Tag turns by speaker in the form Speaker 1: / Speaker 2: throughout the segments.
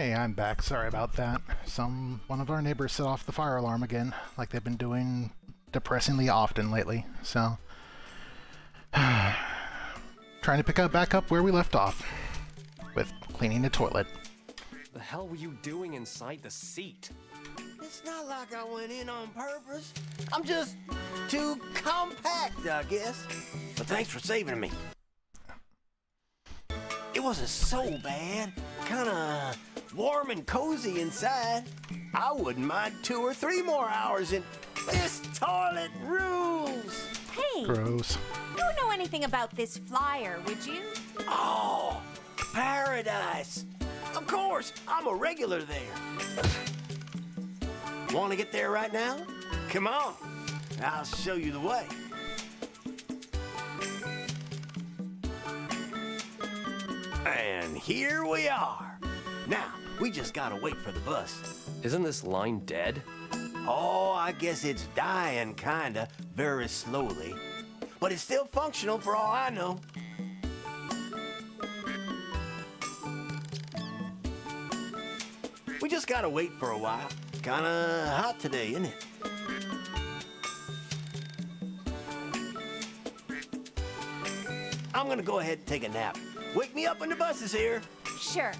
Speaker 1: Hey, I'm back. Sorry about that. One of our neighbors set off the fire alarm again, like they've been doing depressingly often lately. So, trying to pick up back up where we left off with cleaning the toilet.
Speaker 2: The hell were you doing inside the seat?
Speaker 3: It's not like I went in on purpose. I'm just too compact, I guess. But thanks for saving me. It wasn't so bad. Kinda warm and cozy inside. I wouldn't mind 2 or 3 more hours in this toilet rules.
Speaker 4: Hey,
Speaker 1: Gross.
Speaker 4: you don't know anything about this flyer, would you?
Speaker 3: Oh, paradise. Of course, I'm a regular there. Want to get there right now? Come on, I'll show you the way. And here we are. Now, we just gotta wait for the bus.
Speaker 2: Isn't this line dead?
Speaker 3: Oh, I guess it's dying kinda, very slowly. But it's still functional for all I know. We just gotta wait for a while. Kinda hot today, isn't it? I'm gonna go ahead and take a nap. Wake me up when the bus is here.
Speaker 4: Sure.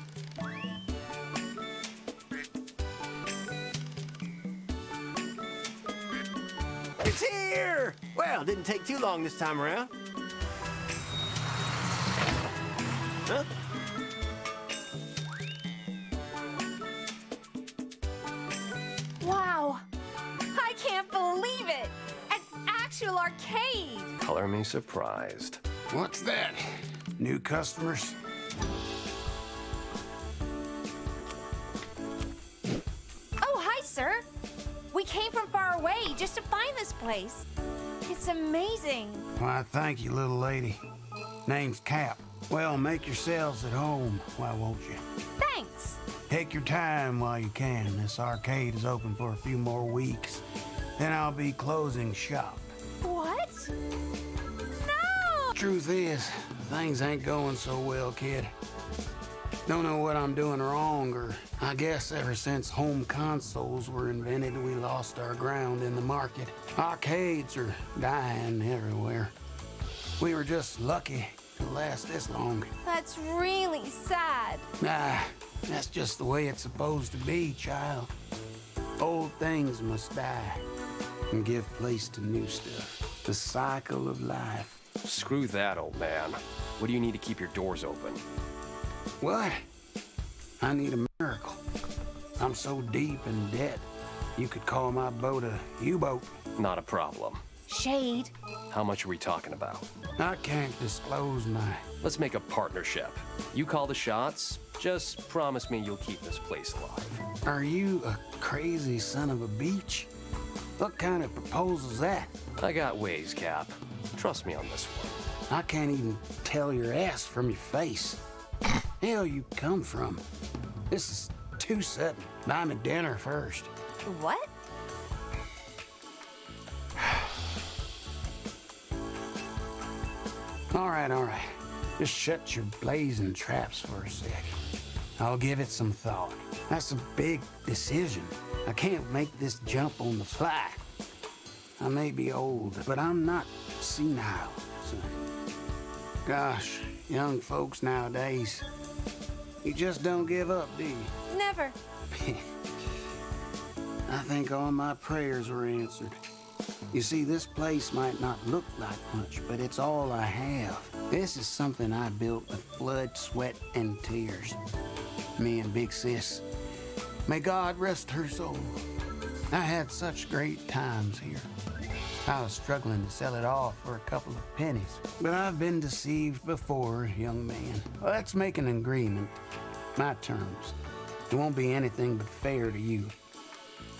Speaker 3: It's here! Well, didn't take too long this time around. Huh?
Speaker 4: Wow! I can't believe it! An actual arcade!
Speaker 2: Color me surprised.
Speaker 5: What's that? New customers?
Speaker 4: Oh, hi, sir! We came from far away just to find this place. It's amazing.
Speaker 5: Why, thank you, little lady. Name's Cap. Well, make yourselves at home, why won't you?
Speaker 4: Thanks.
Speaker 5: Take your time while you can. This arcade is open for a few more weeks. Then I'll be closing shop.
Speaker 4: What? No!
Speaker 5: Truth is, things ain't going so well, kid. Don't know what I'm doing wrong, or I guess ever since home consoles were invented, we lost our ground in the market. Arcades are dying everywhere. We were just lucky to last this long.
Speaker 4: That's really sad.
Speaker 5: Nah, that's just the way it's supposed to be, child. Old things must die and give place to new stuff. The cycle of life.
Speaker 2: Screw that, old man. What do you need to keep your doors open?
Speaker 5: What? I need a miracle. I'm so deep in debt, you could call my boat a U-boat.
Speaker 2: Not a problem.
Speaker 4: Shade.
Speaker 2: How much are we talking about?
Speaker 5: I can't disclose my...
Speaker 2: Let's make a partnership. You call the shots, just promise me you'll keep this place alive.
Speaker 5: Are you a crazy son of a beach? What kind of proposal's that?
Speaker 2: I got ways, Cap. Trust me on this one.
Speaker 5: I can't even tell your ass from your face. Hell you come from? This is too sudden. Buy me dinner first.
Speaker 4: What?
Speaker 5: All right. Just shut your blazing traps for a sec. I'll give it some thought. That's a big decision. I can't make this jump on the fly. I may be old, but I'm not senile, son. Gosh, young folks nowadays, you just don't give up, do you?
Speaker 4: Never.
Speaker 5: I think all my prayers were answered. You see, this place might not look like much, but it's all I have. This is something I built with blood, sweat, and tears. Me and Big Sis. May God rest her soul. I had such great times here. I was struggling to sell it off for a couple of pennies. But I've been deceived before, young man. Let's make an agreement. My terms. It won't be anything but fair to you.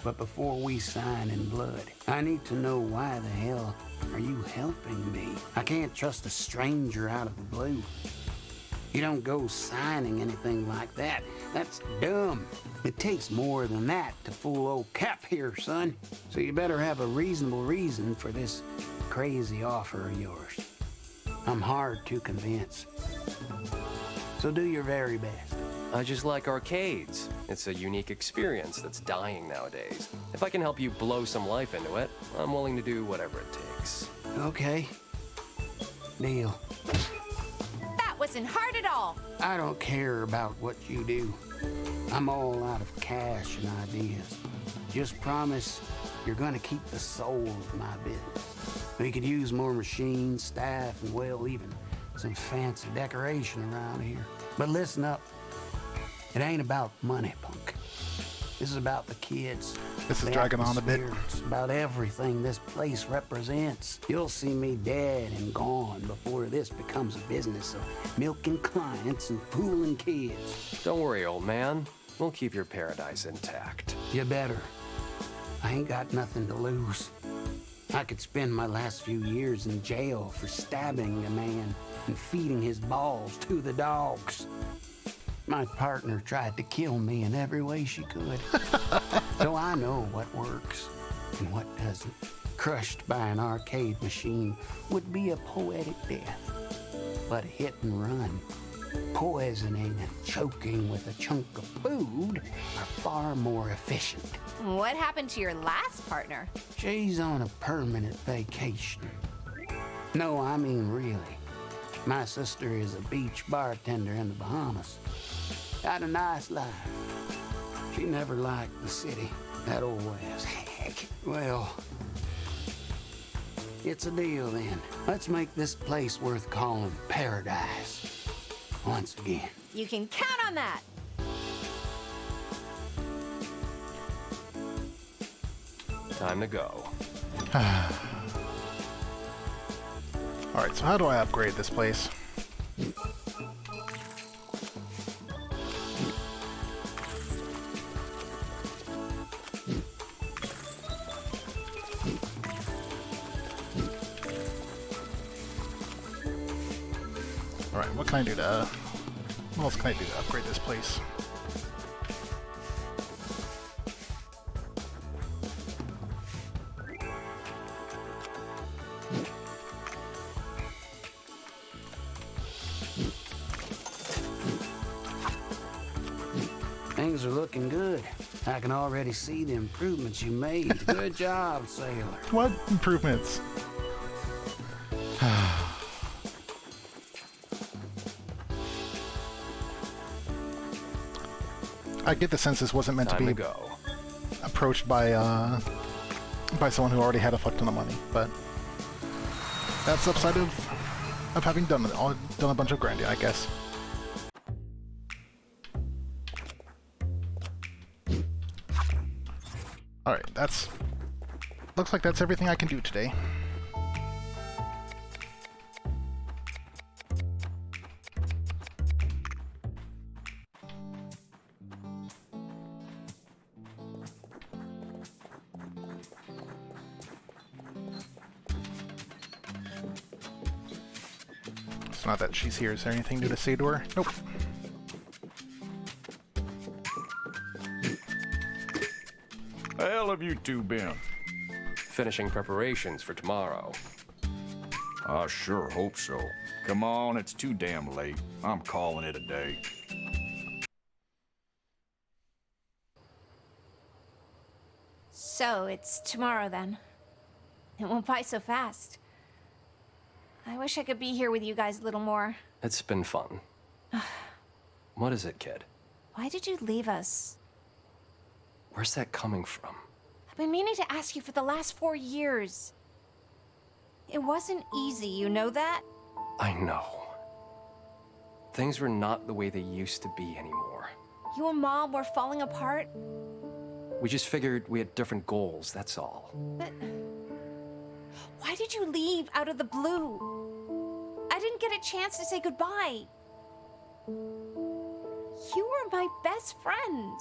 Speaker 5: But before we sign in blood, I need to know why the hell are you helping me? I can't trust a stranger out of the blue. You don't go signing anything like that. That's dumb. It takes more than that to fool old Cap here, son. So you better have a reasonable reason for this crazy offer of yours. I'm hard to convince. So do your very best.
Speaker 2: I just like arcades. It's a unique experience that's dying nowadays. If I can help you blow some life into it, I'm willing to do whatever it takes.
Speaker 5: Okay. Deal.
Speaker 4: That wasn't hard at all.
Speaker 5: I don't care about what you do. I'm all out of cash and ideas. Just promise you're gonna keep the soul of my business. We could use more machines, staff, and well, even some fancy decoration around here. But listen up. It ain't about money, punk. This is about the kids.
Speaker 1: This is
Speaker 5: the
Speaker 1: dragging on a bit.
Speaker 5: atmosphere. It's about everything this place represents. You'll see me dead and gone before this becomes a business of milking clients and fooling kids.
Speaker 2: Don't worry, old man. We'll keep your paradise intact.
Speaker 5: You better. I ain't got nothing to lose. I could spend my last few years in jail for stabbing a man and feeding his balls to the dogs. My partner tried to kill me in every way she could. So I know what works and what doesn't. Crushed by an arcade machine would be a poetic death. But a hit and run, poisoning and choking with a chunk of food are far more efficient.
Speaker 4: What happened to your last partner?
Speaker 5: She's on a permanent vacation. No, I mean really. My sister is a beach bartender in the Bahamas. Got a nice life. She never liked the city, that old West. Heck, well, it's a deal then. Let's make this place worth calling paradise. Once again.
Speaker 4: You can count on that.
Speaker 2: Time to go.
Speaker 1: Alright, so how do I upgrade this place? Alright, what can I do to... What else can I do to upgrade this place?
Speaker 5: Things are looking good. I can already see the improvements you made. Good job, sailor.
Speaker 1: What improvements? I get the sense this wasn't meant to
Speaker 2: Time
Speaker 1: be
Speaker 2: to go.
Speaker 1: approached by someone who already had a fuck ton of money, but that's the upside of having done a bunch of grinding, I guess. Alright, looks like that's everything I can do today. It's not that she's here. Is there anything new to say to her? Nope.
Speaker 6: The hell have you two been?
Speaker 2: Finishing preparations for tomorrow.
Speaker 6: I sure hope so. Come on, it's too damn late. I'm calling it a day.
Speaker 4: So it's tomorrow then. It won't by so fast. I wish I could be here with you guys a little more.
Speaker 2: It's been fun. What is it, kid?
Speaker 4: Why did you leave us?
Speaker 2: Where's that coming from?
Speaker 4: I've been meaning to ask you for the last 4 years. It wasn't easy, you know that?
Speaker 2: I know. Things were not the way they used to be anymore.
Speaker 4: You and Mom were falling apart.
Speaker 2: We just figured we had different goals, that's all.
Speaker 4: But why did you leave out of the blue? I didn't get a chance to say goodbye. You were my best friend.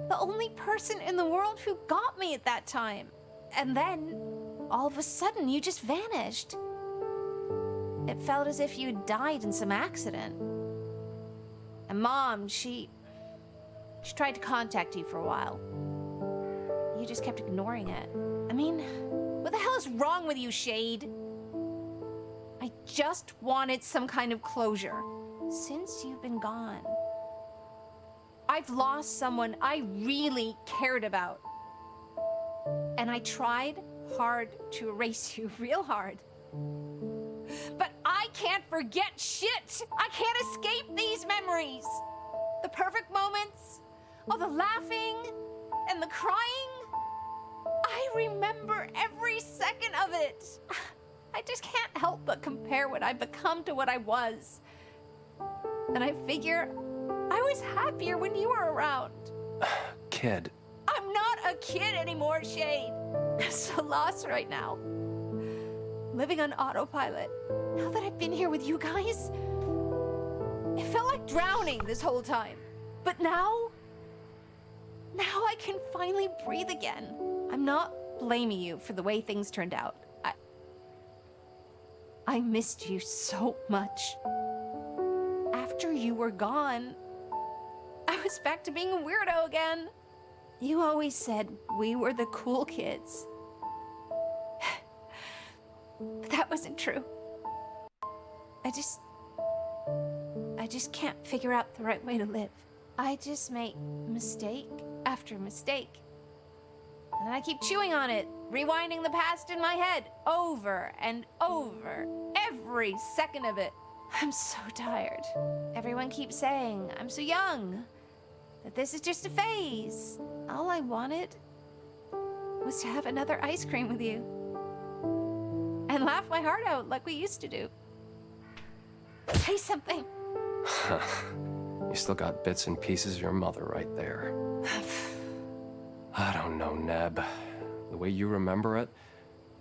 Speaker 4: The only person in the world who got me at that time. And then, all of a sudden, you just vanished. It felt as if you'd died in some accident. And Mom, she tried to contact you for a while. You just kept ignoring it. I mean, what the hell is wrong with you, Shade? I just wanted some kind of closure. Since you've been gone, I've lost someone I really cared about. And I tried hard to erase you, real hard. But I can't forget shit! I can't escape these memories! The perfect moments, all the laughing and the crying. I remember every second of it. I just can't help but compare what I've become to what I was. And I figure I was happier when you were around.
Speaker 2: Kid.
Speaker 4: I'm not a kid anymore, Shade. I'm so lost right now. Living on autopilot. Now that I've been here with you guys, it felt like drowning this whole time. But now I can finally breathe again. I'm not blaming you for the way things turned out. I missed you so much. After you were gone, I was back to being a weirdo again. You always said we were the cool kids. But that wasn't true. I just can't figure out the right way to live. I just make mistake after mistake. And then I keep chewing on it, rewinding the past in my head over and over, every second of it. I'm so tired. Everyone keeps saying I'm so young, that this is just a phase. All I wanted was to have another ice cream with you and laugh my heart out like we used to do. Say something.
Speaker 2: You still got bits and pieces of your mother right there. I don't know, Neb. The way you remember it,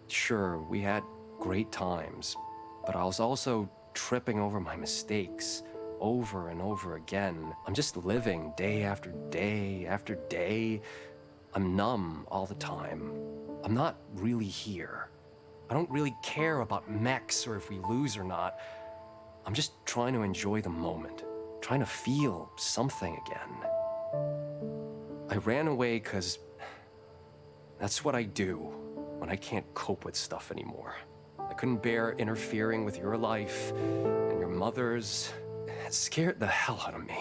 Speaker 2: sure, we had great times, but I was also tripping over my mistakes over and over again. I'm just living day after day after day. I'm numb all the time. I'm not really here. I don't really care about mechs or if we lose or not. I'm just trying to enjoy the moment, trying to feel something again. I ran away because that's what I do when I can't cope with stuff anymore. I couldn't bear interfering with your life and your mother's. It scared the hell out of me.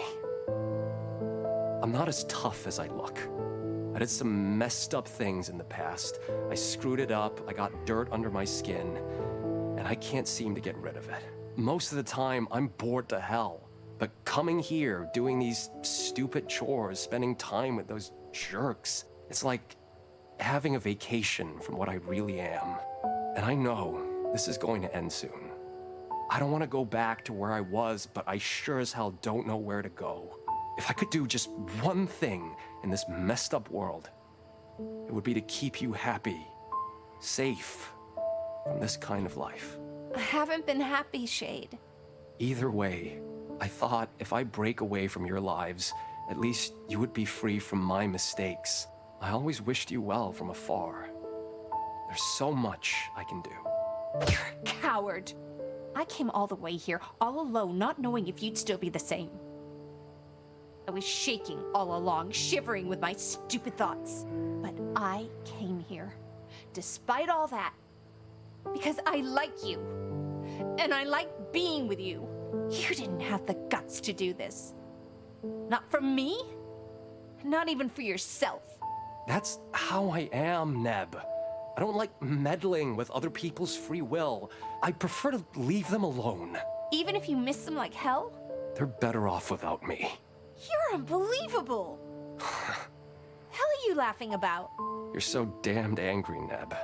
Speaker 2: I'm not as tough as I look. I did some messed up things in the past. I screwed it up, I got dirt under my skin, and I can't seem to get rid of it. Most of the time, I'm bored to hell. But coming here, doing these stupid chores, spending time with those jerks, it's like having a vacation from what I really am. And I know this is going to end soon. I don't want to go back to where I was, but I sure as hell don't know where to go. If I could do just one thing in this messed up world, it would be to keep you happy, safe from this kind of life.
Speaker 4: I haven't been happy, Shade.
Speaker 2: Either way, I thought if I break away from your lives, at least you would be free from my mistakes. I always wished you well from afar. There's so much I can do.
Speaker 4: You're a coward. I came all the way here, all alone, not knowing if you'd still be the same. I was shaking all along, shivering with my stupid thoughts. But I came here, despite all that, because I like you. And I like being with you. You didn't have the guts to do this. Not for me, not even for yourself.
Speaker 2: That's how I am, Neb. I don't like meddling with other people's free will. I prefer to leave them alone.
Speaker 4: Even if you miss them like hell?
Speaker 2: They're better off without me.
Speaker 4: You're unbelievable. Hell are you laughing about?
Speaker 2: You're so damned angry, Neb.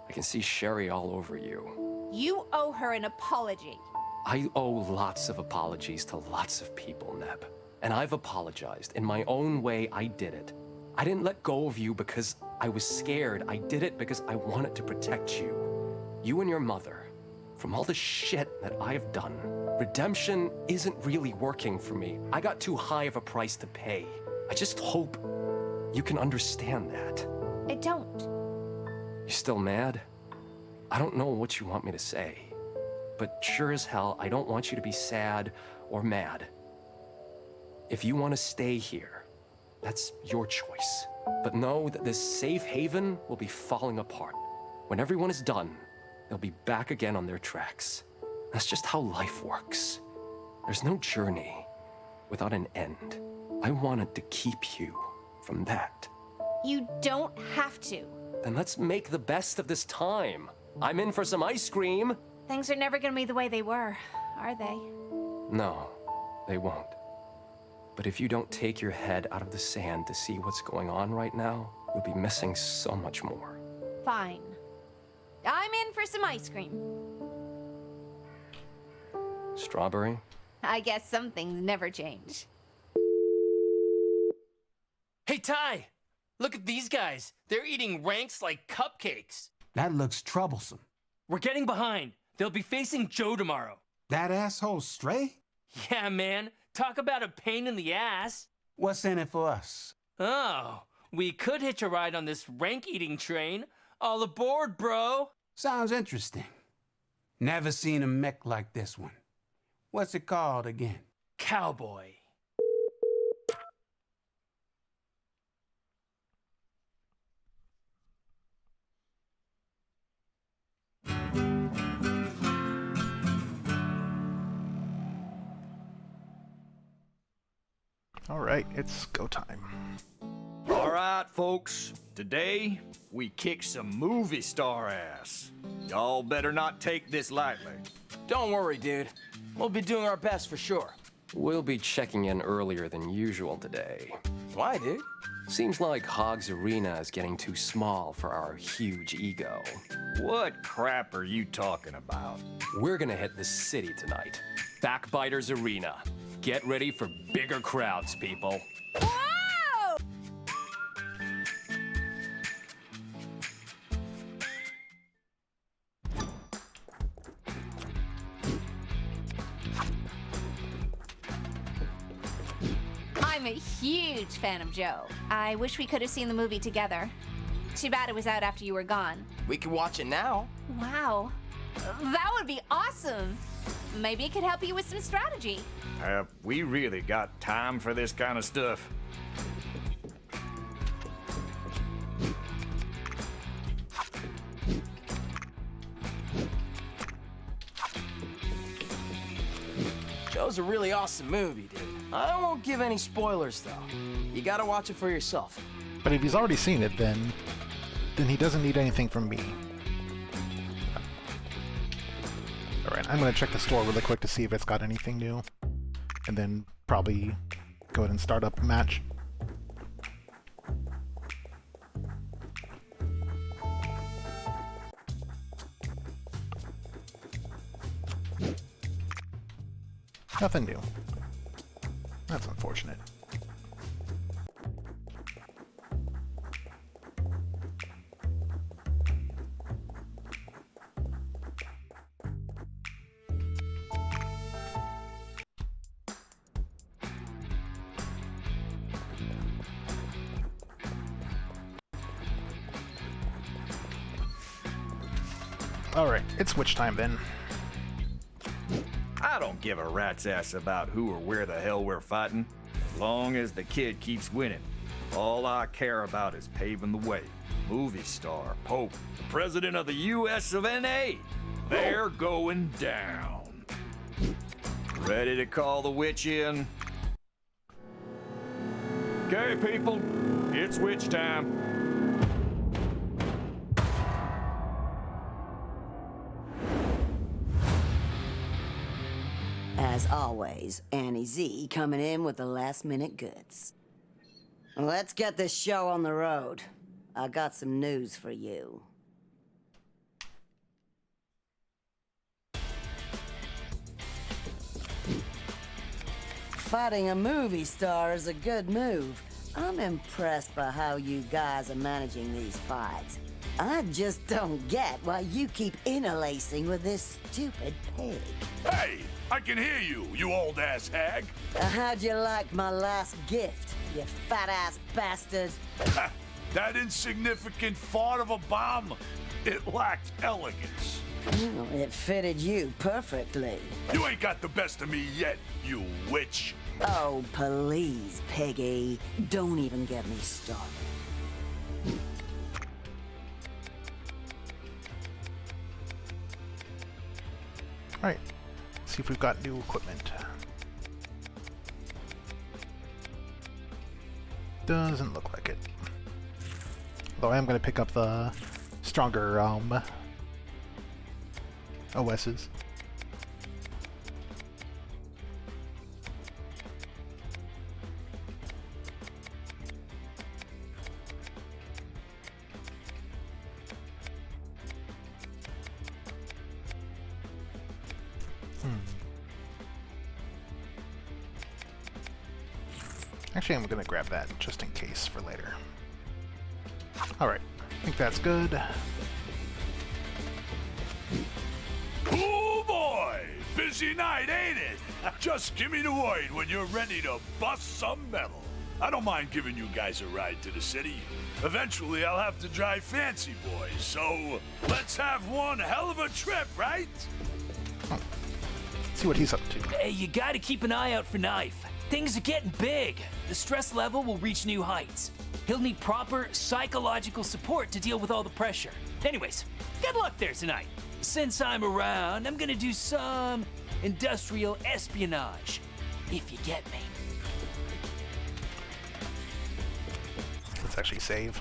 Speaker 2: I can see Sherry all over you.
Speaker 4: You owe her an apology.
Speaker 2: I owe lots of apologies to lots of people, Neb. And I've apologized. In my own way, I did it. I didn't let go of you because I was scared. I did it because I wanted to protect you. You and your mother. From all the shit that I've done. Redemption isn't really working for me. I got too high of a price to pay. I just hope you can understand that.
Speaker 4: I don't.
Speaker 2: You still mad? I don't know what you want me to say. But sure as hell, I don't want you to be sad or mad. If you want to stay here, that's your choice. But know that this safe haven will be falling apart. When everyone is done, they'll be back again on their tracks. That's just how life works. There's no journey without an end. I wanted to keep you from that.
Speaker 4: You don't have to.
Speaker 2: Then let's make the best of this time. I'm in for some ice cream.
Speaker 4: Things are never gonna be the way they were, are they?
Speaker 2: No, they won't. But if you don't take your head out of the sand to see what's going on right now, you'll be missing so much more.
Speaker 4: Fine. I'm in for some ice cream.
Speaker 2: Strawberry?
Speaker 4: I guess some things never change.
Speaker 7: Hey, Ty! Look at these guys. They're eating ranks like cupcakes.
Speaker 5: That looks troublesome.
Speaker 7: We're getting behind. They'll be facing Joe tomorrow.
Speaker 5: That asshole Stray?
Speaker 7: Yeah, man. Talk about a pain in the ass.
Speaker 5: What's in it for us?
Speaker 7: Oh, we could hitch a ride on this rank-eating train. All aboard, bro.
Speaker 5: Sounds interesting. Never seen a mech like this one. What's it called again?
Speaker 7: Cowboy.
Speaker 1: All right, it's go time.
Speaker 6: All right, folks. Today, we kick some movie star ass. Y'all better not take this lightly.
Speaker 8: Don't worry, dude. We'll be doing our best for sure.
Speaker 2: We'll be checking in earlier than usual today.
Speaker 8: Why, dude?
Speaker 2: Seems like Hogg's Arena is getting too small for our huge ego.
Speaker 6: What crap are you talking about?
Speaker 2: We're gonna hit the city tonight. Backbiters Arena. Get ready for bigger crowds, people.
Speaker 4: Whoa! I'm a huge fan of Joe. I wish we could have seen the movie together. Too bad it was out after you were gone.
Speaker 8: We can watch it now.
Speaker 4: Wow. That would be awesome. Maybe it could help you with some strategy.
Speaker 6: Have we really got time for this kind of stuff?
Speaker 8: Joe's a really awesome movie, dude. I won't give any spoilers, though. You gotta watch it for yourself.
Speaker 1: But if he's already seen it, then he doesn't need anything from me. Alright, I'm gonna check the store really quick to see if it's got anything new. And then probably go ahead and start up a match. Nothing new. That's unfortunate. Alright, it's switch time then.
Speaker 6: I don't give a rat's ass about who or where the hell we're fighting, as long as the kid keeps winning. All I care about is paving the way. Movie star, Pope, the president of the US of NA. They're going down. Ready to call the witch in? Okay, people, it's witch time.
Speaker 9: As always, Annie Z coming in with the last-minute goods. Let's get this show on the road. I got some news for you. Fighting a movie star is a good move. I'm impressed by how you guys are managing these fights. I just don't get why you keep interlacing with this stupid pig.
Speaker 10: Hey, I can hear you, you old-ass hag.
Speaker 9: How'd you like my last gift, you fat-ass bastard?
Speaker 10: That insignificant fart of a bomb, it lacked elegance.
Speaker 9: Oh, it fitted you perfectly.
Speaker 10: You ain't got the best of me yet, you witch.
Speaker 9: Oh, please, Peggy. Don't even get me started.
Speaker 1: Alright, see if we've got new equipment. Doesn't look like it. Though I am going to pick up the stronger OSs. Actually, I'm gonna grab that just in case for later. Alright, I think that's good.
Speaker 10: Oh boy! Busy night, ain't it? Just give me the word when you're ready to bust some metal. I don't mind giving you guys a ride to the city. Eventually, I'll have to drive Fancy Boys, so let's have one hell of a trip, right?
Speaker 1: See what he's up to.
Speaker 11: Hey, you gotta keep an eye out for Knife. Things are getting big. The stress level will reach new heights. He'll need proper psychological support to deal with all the pressure. Anyways, good luck there tonight. Since I'm around, I'm gonna do some industrial espionage, if you get me.
Speaker 1: Let's actually save.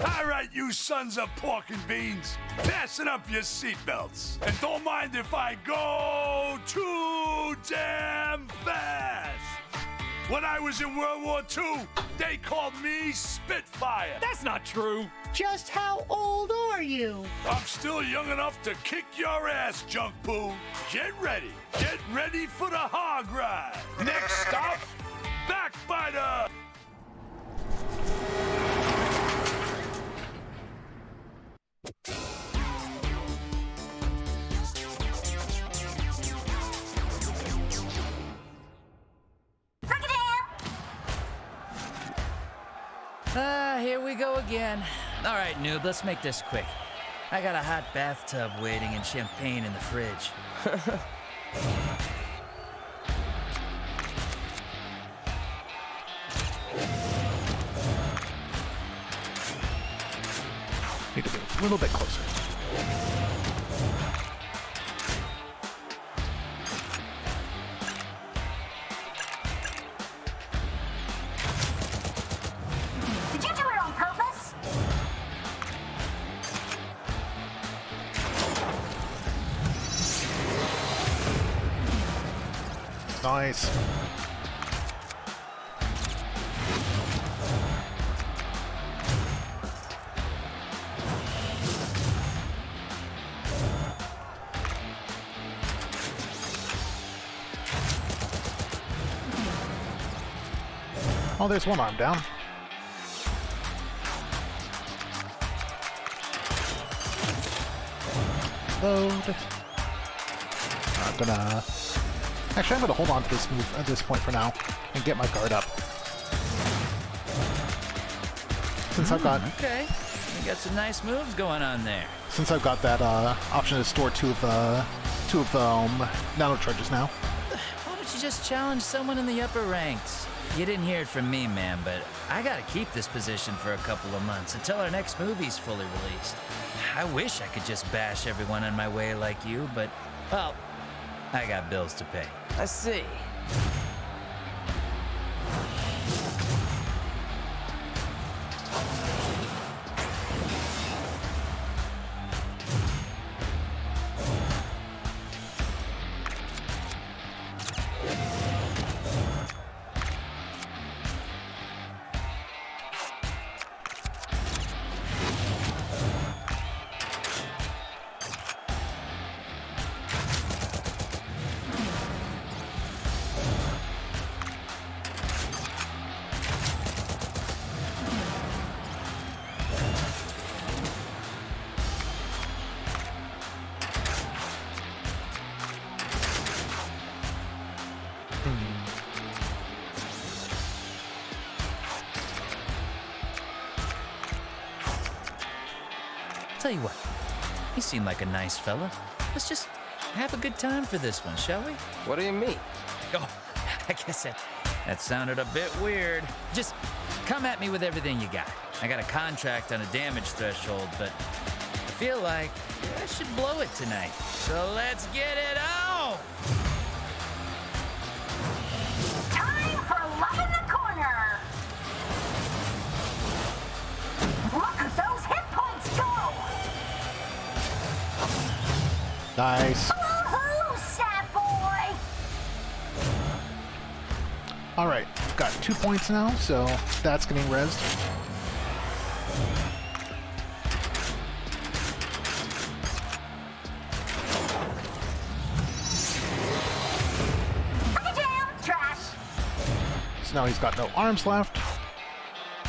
Speaker 10: All right, you sons of pork and beans, fasten up your seatbelts. And don't mind if I go too damn fast. When I was in World War II, they called me Spitfire.
Speaker 11: That's not true.
Speaker 12: Just how old are you?
Speaker 10: I'm still young enough to kick your ass, junk poo. Get ready. Get ready for the hog ride. Next stop, Backbiter.
Speaker 12: Here we go again. All right, noob, let's make this quick. I got a hot bathtub waiting and champagne in the fridge.
Speaker 1: Need to be a little bit closer.
Speaker 13: Did you do it on purpose?
Speaker 1: Nice. Oh, there's one arm down. Load. Actually, I'm gonna hold on to this move at this point for now and get my guard up. Since I've got
Speaker 12: Okay, you got some nice moves going on there.
Speaker 1: Since I've got that option to store two of the nano charges now.
Speaker 12: Why don't you just challenge someone in the upper ranks? You didn't hear it from me, man, but I gotta keep this position for a couple of months until our next movie's fully released. I wish I could just bash everyone on my way like you, but, well, I got bills to pay.
Speaker 8: I see.
Speaker 12: Tell you what, you seem like a nice fella. Let's just have a good time for this one, shall we?
Speaker 2: What do you mean?
Speaker 12: Oh, I guess That sounded a bit weird. Just come at me with everything you got. I got a contract on a damage threshold, but I feel like I should blow it tonight. So let's get it on!
Speaker 13: Time for love in the corner. Look at those hit points go.
Speaker 1: Nice.
Speaker 13: Woohoo, sap boy.
Speaker 1: Alright, got 2 points now, so that's getting rezzed.
Speaker 13: Trash.
Speaker 1: So now he's got no arms left.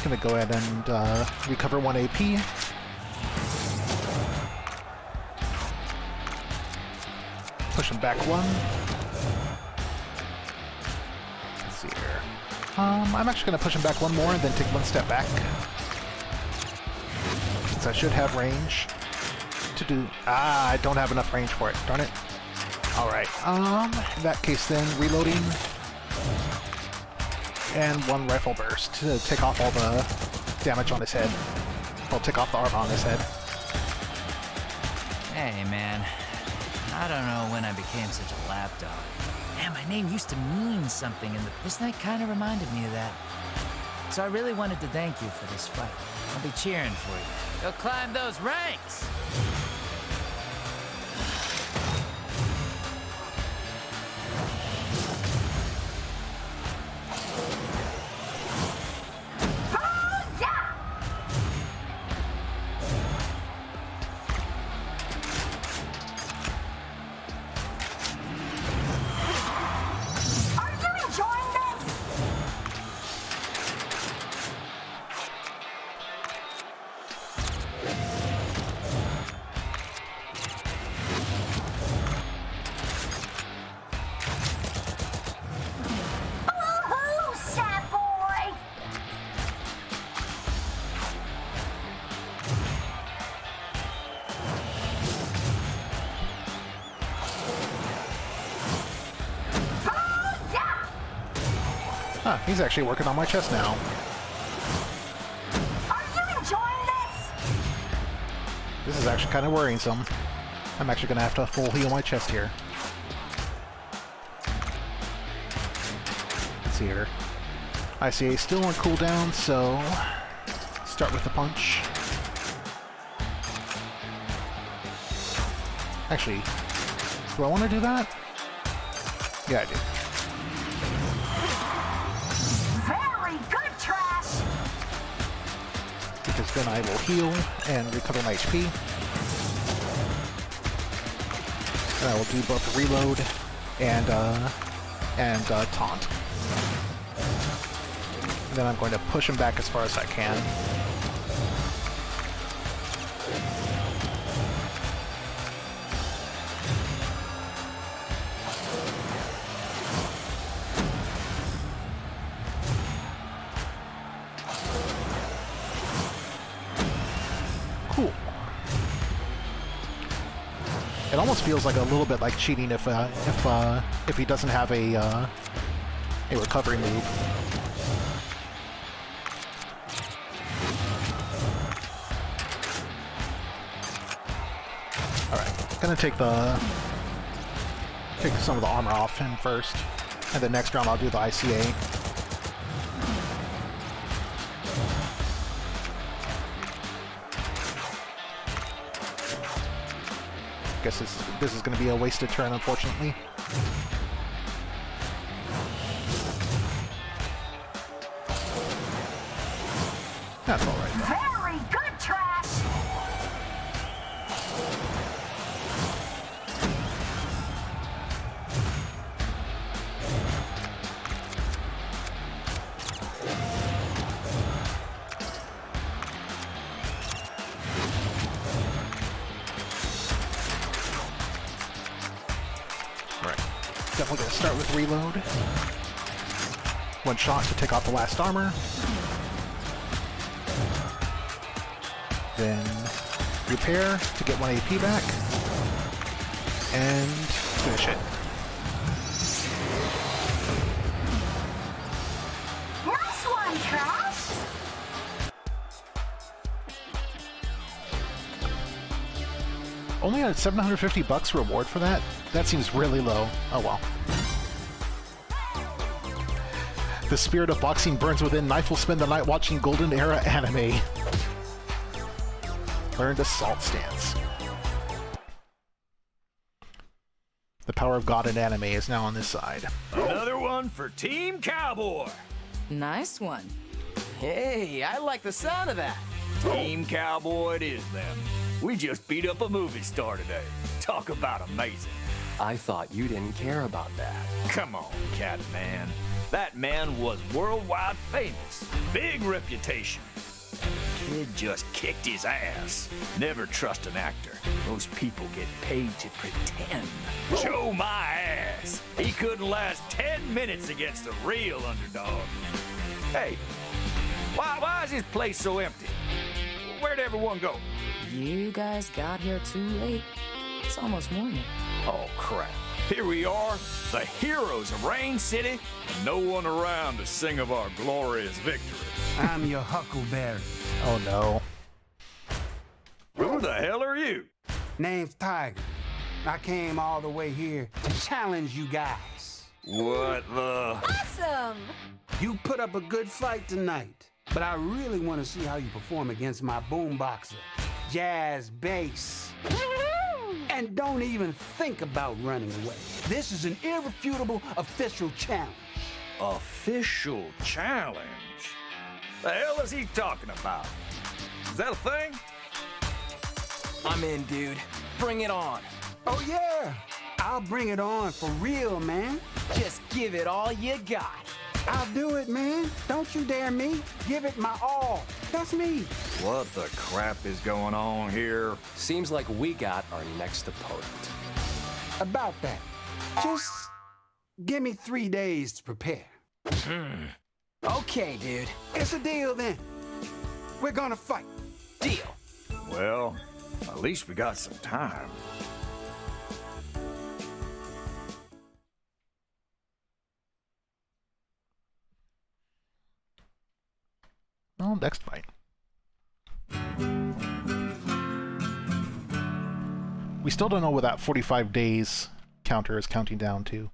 Speaker 1: Gonna go ahead and recover 1 AP. Push him back 1. Let's see here. I'm actually gonna push him back 1 more and then take 1 step back. Since I should have range to do... I don't have enough range for it. Darn it. Alright, in that case then, reloading. And 1 rifle burst to take off all the damage on his head. Well, take off the armor on his head.
Speaker 12: Hey, man. I don't know when I became such a lapdog. Man, my name used to mean something, and this night kind of reminded me of that. So I really wanted to thank you for this fight. I'll be cheering for you. Go climb those ranks!
Speaker 1: Huh, he's actually working on my chest now.
Speaker 13: Are you enjoying this?
Speaker 1: This is actually kind of worrisome. I'm actually going to have to full heal my chest here. Let's see here. ICA still on cooldown, so start with the punch. Actually, do I want to do that? Yeah, I do.
Speaker 13: Very good, Trash.
Speaker 1: Because then I will heal and recover my HP. And I will do both reload and taunt. And then I'm going to push him back as far as I can. Cool. It almost feels like a little bit like cheating if he doesn't have a recovery move. Gonna take some of the armor off him first, and then next round I'll do the ICA. Guess this is gonna be a wasted turn, unfortunately. That's all right, though.
Speaker 13: Very good, Trash.
Speaker 1: Definitely going to start with reload. One shot to take off the last armor. Then repair to get 1 AP back. And finish it.
Speaker 13: some trust?
Speaker 1: Only a $750 reward for that? That seems really low. Oh well. The spirit of boxing burns within. Knife will spend the night watching Golden Era anime. Learned assault stance. The power of God in anime is now on this side.
Speaker 6: Another one for Team Cowboy.
Speaker 8: Nice one. Hey, I like the sound of that.
Speaker 6: Team Cowboy it is, then. We just beat up a movie star today. Talk about amazing.
Speaker 2: I thought you didn't care about that.
Speaker 6: Come on, Catman. That man was worldwide famous. Big reputation. Kid just kicked his ass. Never trust an actor. Those people get paid to pretend. Show my ass. He couldn't last 10 minutes against a real underdog. Hey, why is this place so empty? Where'd everyone go?
Speaker 8: You guys got here too late. It's almost morning.
Speaker 6: Oh, crap. Here we are, the heroes of Rain City, and no one around to sing of our glorious victory.
Speaker 5: I'm your huckleberry.
Speaker 1: Oh no.
Speaker 6: Who the hell are you?
Speaker 5: Name's Tiger. I came all the way here to challenge you guys.
Speaker 6: What the?
Speaker 4: Awesome!
Speaker 5: You put up a good fight tonight, but I really want to see how you perform against my boomboxer, Jazz Bass. And don't even think about running away. This is an irrefutable official challenge.
Speaker 6: Official challenge? The hell is he talking about? Is that a thing?
Speaker 8: I'm in, dude. Bring it on.
Speaker 5: Oh yeah, I'll bring it on for real, man.
Speaker 8: Just give it all you got.
Speaker 5: I'll do it, man. Don't you dare me. Give it my all. That's me.
Speaker 6: What the crap is going on here?
Speaker 2: Seems like we got our next opponent.
Speaker 5: About that. Just give me 3 days to prepare.
Speaker 8: Okay, dude.
Speaker 5: It's a deal then. We're gonna fight.
Speaker 8: Deal.
Speaker 6: Well, at least we got some time.
Speaker 1: Oh, next fight. We still don't know what that 45 days counter is counting down to.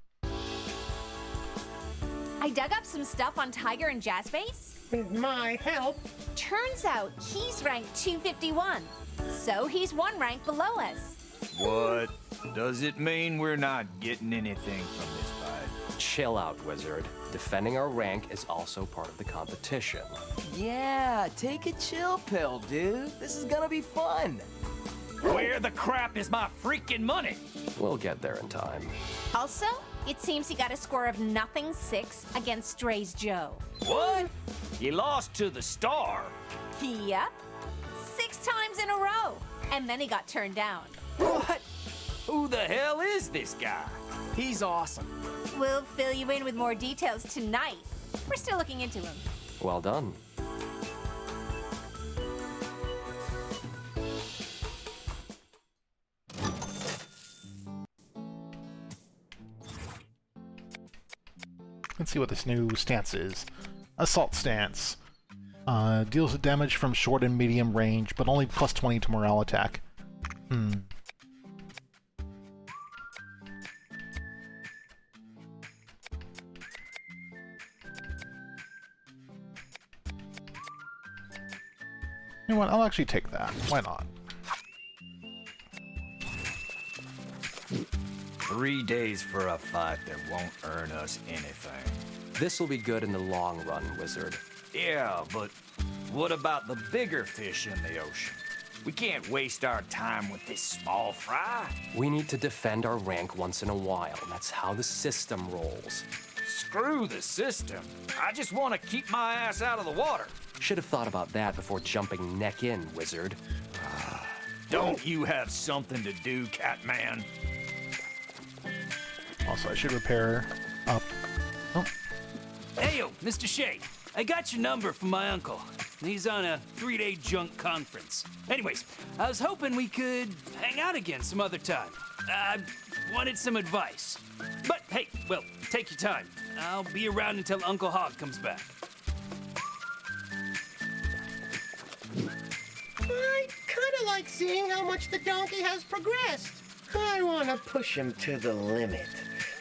Speaker 4: I dug up some stuff on Tiger and Jazzbase.
Speaker 3: With my help.
Speaker 4: Turns out he's ranked 251, so he's 1 rank below us.
Speaker 6: What? Does it mean we're not getting anything from this fight?
Speaker 2: Chill out, wizard. Defending our rank is also part of the competition.
Speaker 8: Yeah, take a chill pill, dude. This is gonna be fun.
Speaker 11: Where the crap is my freaking money?
Speaker 2: We'll get there in time.
Speaker 4: Also, it seems he got a score of 0-6 against Stray's Joe.
Speaker 11: What? You lost to the star.
Speaker 4: Yep. 6 times in a row. And then he got turned down.
Speaker 11: What? Who the hell is this guy?
Speaker 8: He's awesome.
Speaker 4: We'll fill you in with more details tonight. We're still looking into him.
Speaker 2: Well done.
Speaker 1: Let's see what this new stance is. Assault stance. Deals damage from short and medium range, but only plus 20 to morale attack. You know what? I'll actually take that. Why not?
Speaker 6: 3 days for a fight that won't earn us anything.
Speaker 2: This will be good in the long run, wizard.
Speaker 6: Yeah, but what about the bigger fish in the ocean? We can't waste our time with this small fry.
Speaker 2: We need to defend our rank once in a while. That's how the system rolls.
Speaker 6: Screw the system. I just want to keep my ass out of the water.
Speaker 2: Should have thought about that before jumping neck in, wizard.
Speaker 6: Don't you have something to do, Catman?
Speaker 1: Also, I should repair up. Oh,
Speaker 11: Heyo, Mr. Shea. I got your number from my uncle. He's on a 3-day junk conference. Anyways, I was hoping we could hang out again some other time. I wanted some advice. But hey, well, take your time. I'll be around until Uncle Hog comes back.
Speaker 3: seeing how much the donkey has progressed. I want to push him to the limit,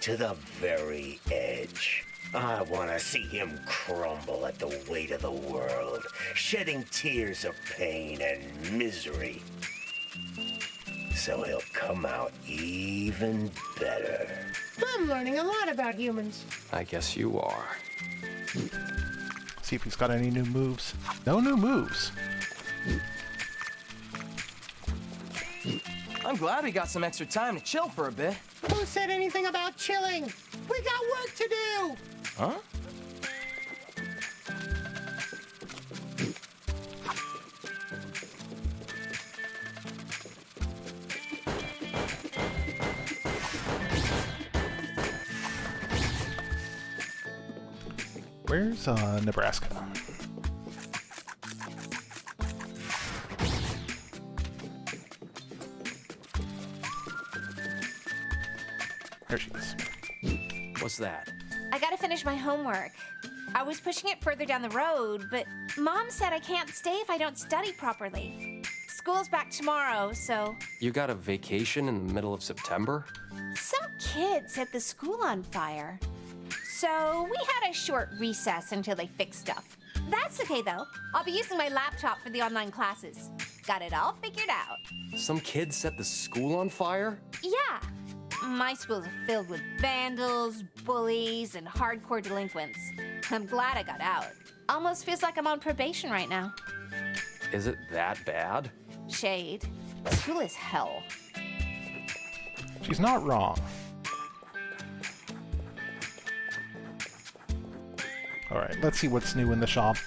Speaker 3: to the very edge. I want to see him crumble at the weight of the world, shedding tears of pain and misery. So he'll come out even better.
Speaker 14: I'm learning a lot about humans.
Speaker 2: I guess you are.
Speaker 1: See if he's got any new moves. No new moves.
Speaker 8: I'm glad we got some extra time to chill for a bit.
Speaker 14: Who said anything about chilling? We got work to do!
Speaker 8: Huh?
Speaker 1: Where's Nebraska? There she is.
Speaker 2: What's that?
Speaker 4: I gotta finish my homework. I was pushing it further down the road, but Mom said I can't stay if I don't study properly. School's back tomorrow, so...
Speaker 2: You got a vacation in the middle of September?
Speaker 4: Some kid set the school on fire. So we had a short recess until they fixed stuff. That's okay, though. I'll be using my laptop for the online classes. Got it all figured out.
Speaker 2: Some kid set the school on fire?
Speaker 4: Yeah. My school's filled with vandals, bullies, and hardcore delinquents. I'm glad I got out. Almost feels like I'm on probation right now.
Speaker 2: Is it that bad?
Speaker 4: Shade. School is hell.
Speaker 1: She's not wrong. Alright, let's see what's new in the shop.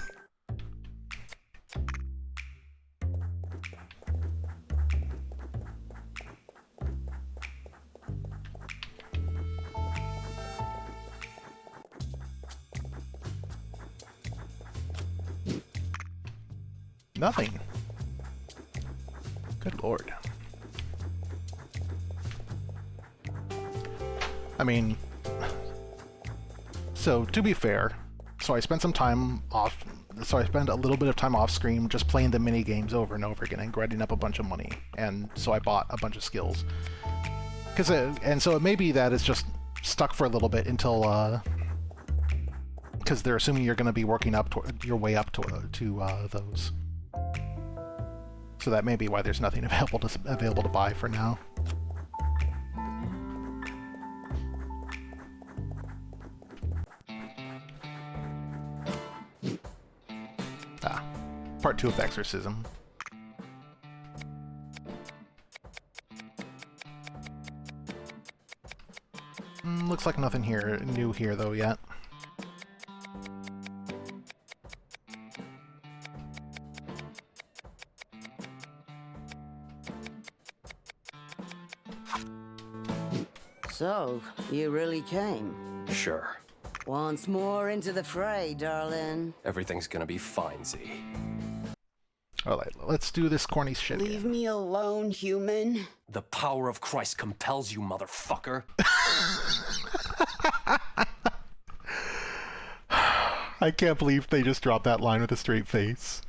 Speaker 1: Nothing. Good lord. I mean, so to be fair, so I spent some time off, so I spent a little bit of time off screen just playing the mini games over and over again and grinding up a bunch of money, and so I bought a bunch of skills. And so it may be that it's just stuck for a little bit until, because they're assuming you're going to be working up your way up to those. So that may be why there's nothing available to buy for now. Part 2 of Exorcism. Looks like nothing new here though yet.
Speaker 9: So, you really came?
Speaker 2: Sure.
Speaker 9: Once more into the fray, darling.
Speaker 2: Everything's gonna be fine, Z.
Speaker 1: Alright, let's do this corny shit
Speaker 9: Leave
Speaker 1: again.
Speaker 9: me alone, human.
Speaker 2: The power of Christ compels you, motherfucker.
Speaker 1: I can't believe they just dropped that line with a straight face.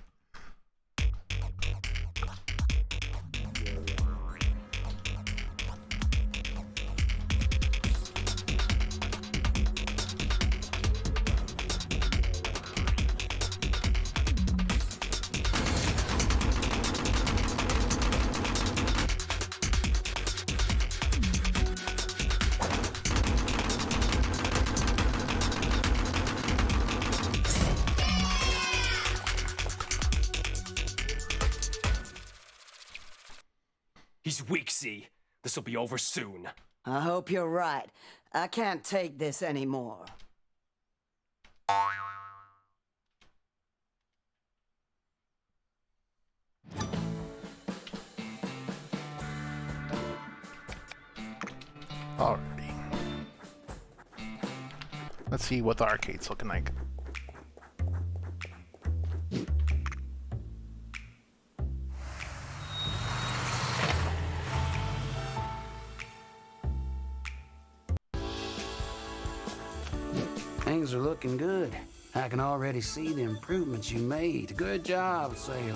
Speaker 2: He's weak, Z. This'll be over soon.
Speaker 9: I hope you're right. I can't take this anymore.
Speaker 1: Alrighty. Let's see what the arcade's looking like.
Speaker 5: Things are looking good. I can already see the improvements you made. Good job, sailor.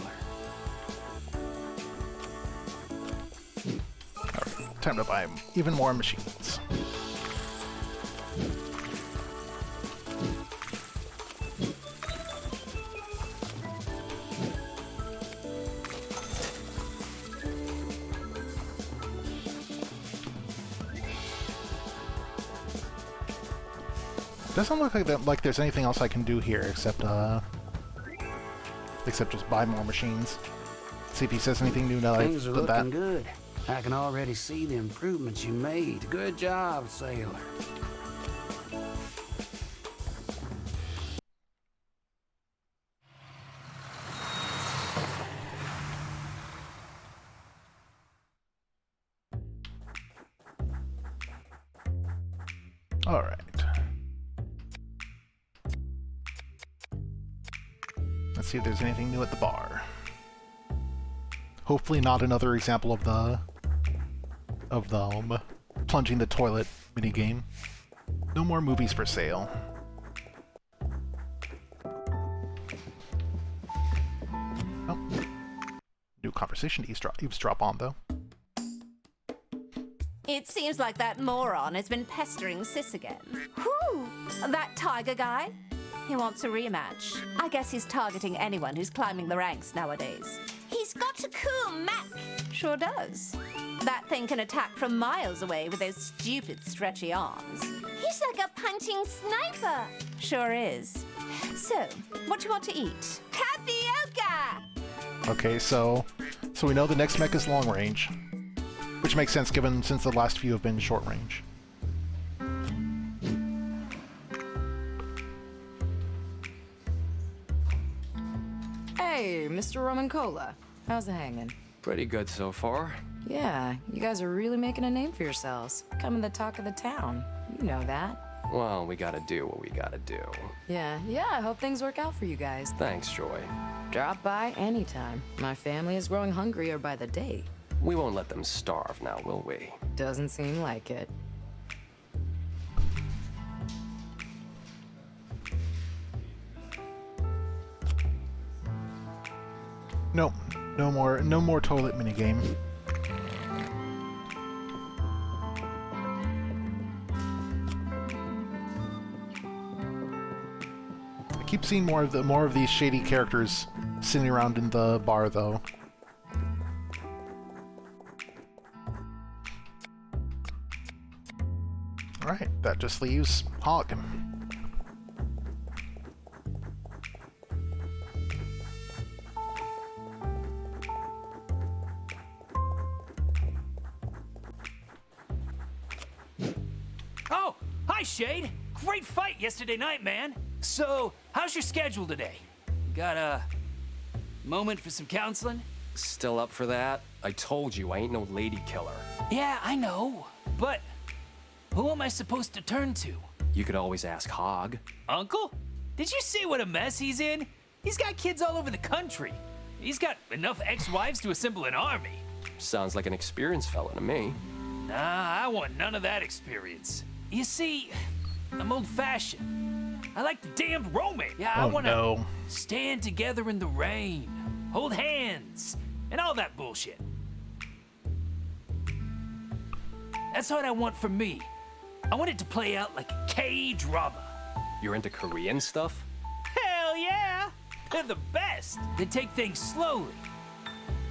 Speaker 1: Time to buy even more machines. Doesn't look like there's anything else I can do here except just buy more machines. See if he says anything new now that
Speaker 5: Things are
Speaker 1: I've done
Speaker 5: looking good. I can already see the improvements you made. Good job, sailor.
Speaker 1: All right. Let's see if there's anything new at the bar. Hopefully not another example of the plunging the toilet minigame. No more movies for sale. Oh. New conversation to eavesdrop on, though.
Speaker 4: It seems like that moron has been pestering Sis again. Whew! That tiger guy? He wants a rematch. I guess he's targeting anyone who's climbing the ranks nowadays. He's got a cool mech. Sure does. That thing can attack from miles away with those stupid stretchy arms. He's like a punching sniper. Sure is. So, what do you want to eat? Tapioca!
Speaker 1: Okay, so we know the next mech is long range. Which makes sense since the last few have been short range.
Speaker 15: Hey, Mr. Roman Cola. How's it hanging?
Speaker 2: Pretty good so far.
Speaker 15: Yeah, you guys are really making a name for yourselves. Becoming the talk of the town. You know that.
Speaker 2: Well, we gotta do what we gotta do.
Speaker 15: Yeah, I hope things work out for you guys.
Speaker 2: Thanks, Joy.
Speaker 15: Drop by anytime. My family is growing hungrier by the day.
Speaker 2: We won't let them starve now, will we?
Speaker 15: Doesn't seem like it.
Speaker 1: Nope. No more toilet minigame. I keep seeing more of these shady characters sitting around in the bar, though. Alright, that just leaves Hog.
Speaker 11: Oh, hi, Shade. Great fight yesterday night, man. So, how's your schedule today? Got a moment for some counseling?
Speaker 2: Still up for that? I told you I ain't no lady killer.
Speaker 11: Yeah, I know. But who am I supposed to turn to?
Speaker 2: You could always ask Hog.
Speaker 11: Uncle? Did you see what a mess he's in? He's got kids all over the country. He's got enough ex-wives to assemble an army.
Speaker 2: Sounds like an experienced fella to me.
Speaker 11: Nah, I want none of that experience. You see, I'm old-fashioned. I like the damned romance. Yeah, I wanna stand together in the rain, hold hands, and all that bullshit. That's what I want for me. I want it to play out like a K-drama.
Speaker 2: You're into Korean stuff?
Speaker 11: Hell yeah! They're the best. They take things slowly.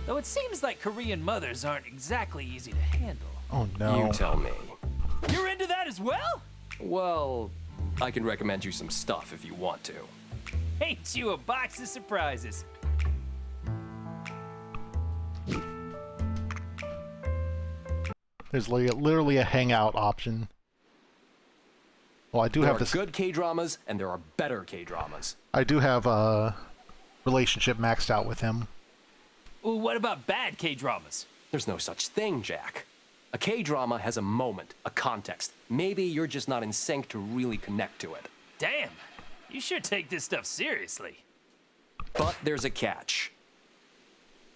Speaker 11: Though it seems like Korean mothers aren't exactly easy to handle.
Speaker 1: Oh no.
Speaker 2: You tell me.
Speaker 11: You're into that as well?
Speaker 2: Well, I can recommend you some stuff if you want to.
Speaker 11: Ain't you a box of surprises?
Speaker 1: There's literally a hangout option. Well, I do have this.
Speaker 2: There are good K-dramas and there are better K-dramas.
Speaker 1: I do have a relationship maxed out with him.
Speaker 11: Well, what about bad K-dramas?
Speaker 2: There's no such thing, Jack. A K-drama has a moment, a context. Maybe you're just not in sync to really connect to it.
Speaker 11: Damn, you sure take this stuff seriously.
Speaker 2: But there's a catch.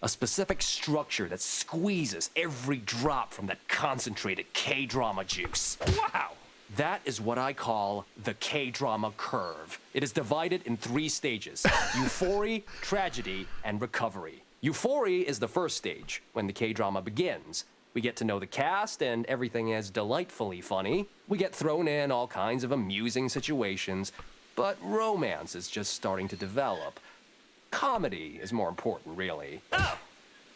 Speaker 2: A specific structure that squeezes every drop from that concentrated K-drama juice.
Speaker 11: Wow!
Speaker 2: That is what I call the K-drama curve. It is divided in 3 stages: euphoria, tragedy, and recovery. Euphoria is the first stage, when the K-drama begins. We get to know the cast, and everything is delightfully funny. We get thrown in all kinds of amusing situations, but romance is just starting to develop. Comedy is more important, really.
Speaker 11: Oh,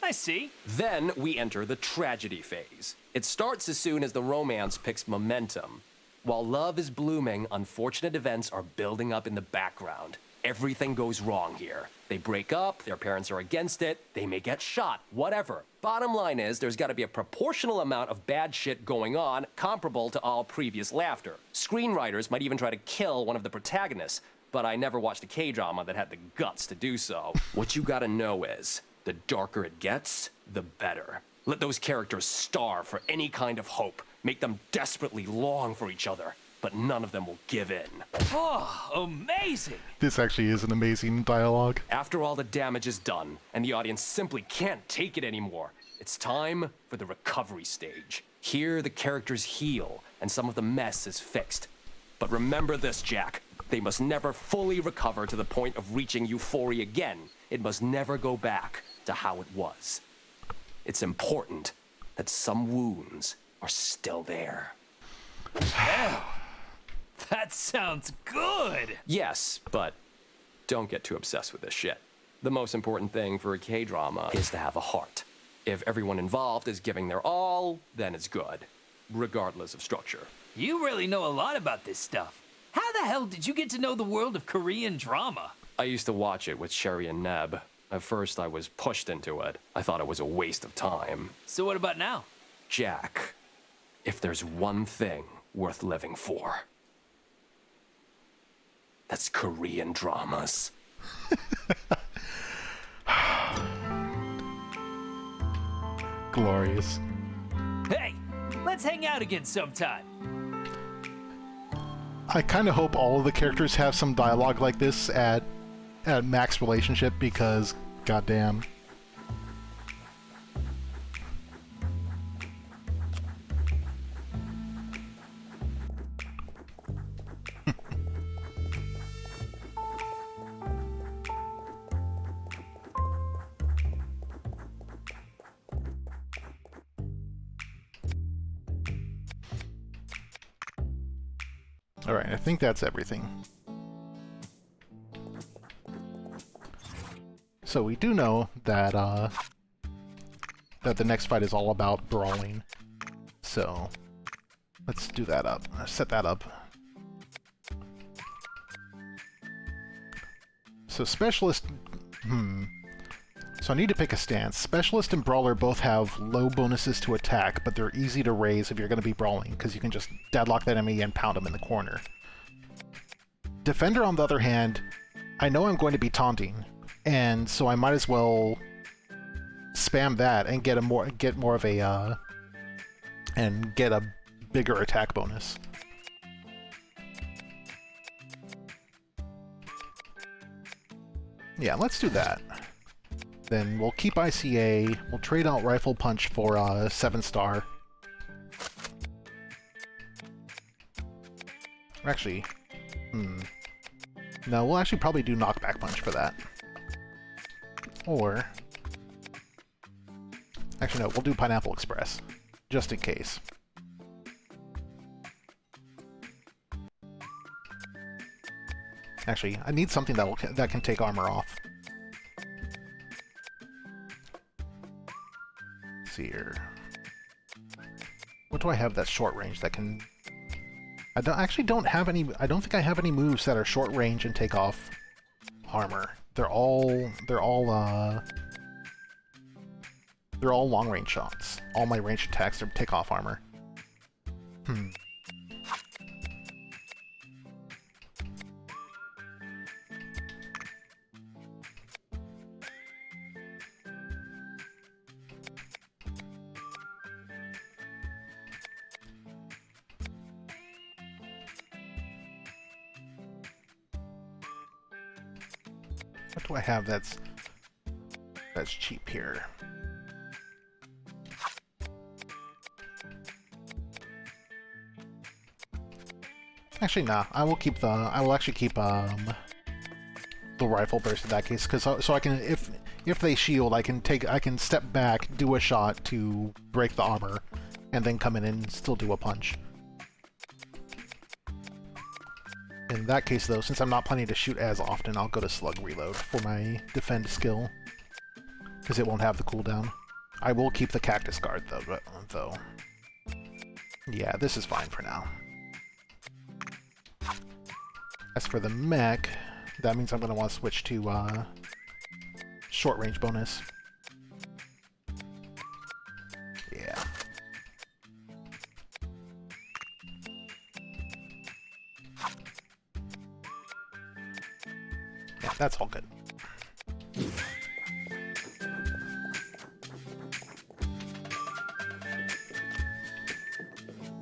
Speaker 11: I see.
Speaker 2: Then we enter the tragedy phase. It starts as soon as the romance picks momentum. While love is blooming, unfortunate events are building up in the background. Everything goes wrong here. They break up, their parents are against it, they may get shot, whatever. Bottom line is, there's gotta be a proportional amount of bad shit going on, comparable to all previous laughter. Screenwriters might even try to kill one of the protagonists, but I never watched a K-drama that had the guts to do so. What you gotta know is, the darker it gets, the better. Let those characters starve for any kind of hope. Make them desperately long for each other, but none of them will give in.
Speaker 11: Oh, amazing!
Speaker 1: This actually is an amazing dialogue.
Speaker 2: After all the damage is done, and the audience simply can't take it anymore, it's time for the recovery stage. Here, the characters heal, and some of the mess is fixed. But remember this, Jack. They must never fully recover to the point of reaching euphoria again. It must never go back to how it was. It's important that some wounds are still there.
Speaker 11: That sounds good!
Speaker 2: Yes, but don't get too obsessed with this shit. The most important thing for a K-drama is to have a heart. If everyone involved is giving their all, then it's good, regardless of structure.
Speaker 11: You really know a lot about this stuff. How the hell did you get to know the world of Korean drama?
Speaker 2: I used to watch it with Sherry and Neb. At first, I was pushed into it. I thought it was a waste of time.
Speaker 11: So what about now?
Speaker 2: Jack, if there's one thing worth living for, that's Korean dramas.
Speaker 1: Glorious.
Speaker 11: Hey, let's hang out again sometime.
Speaker 1: I kind of hope all of the characters have some dialogue like this at Mac's relationship, because goddamn. Alright, I think that's everything. So we do know that that the next fight is all about brawling. So let's do that up. Set that up. So Specialist... So I need to pick a stance. Specialist and Brawler both have low bonuses to attack, but they're easy to raise if you're going to be brawling, because you can just deadlock that enemy and pound them in the corner. Defender, on the other hand, I know I'm going to be taunting, and so I might as well spam that and get a bigger attack bonus. Yeah, let's do that. Then we'll keep ICA, we'll trade out Rifle Punch for 7-star. Actually, no, we'll actually probably do Knockback Punch for that. Or... Actually, no, we'll do Pineapple Express, just in case. Actually, I need something that can take armor off. Let's see here. What do I have that's short range that can... I don't have any... I don't think I have any moves that are short range and take off armor. They're all long range shots. All my range attacks are take off armor. What do I have that's cheap here? Actually, nah. I will actually keep the the rifle burst in that case, because so I can, if they shield, I can step back, do a shot to break the armor, and then come in and still do a punch. In that case, though, since I'm not planning to shoot as often, I'll go to slug reload for my defend skill, because it won't have the cooldown. I will keep the cactus guard though. Yeah, this is fine for now. As for the mech, that means I'm going to want to switch to short range bonus. Yeah. Yeah, that's all good.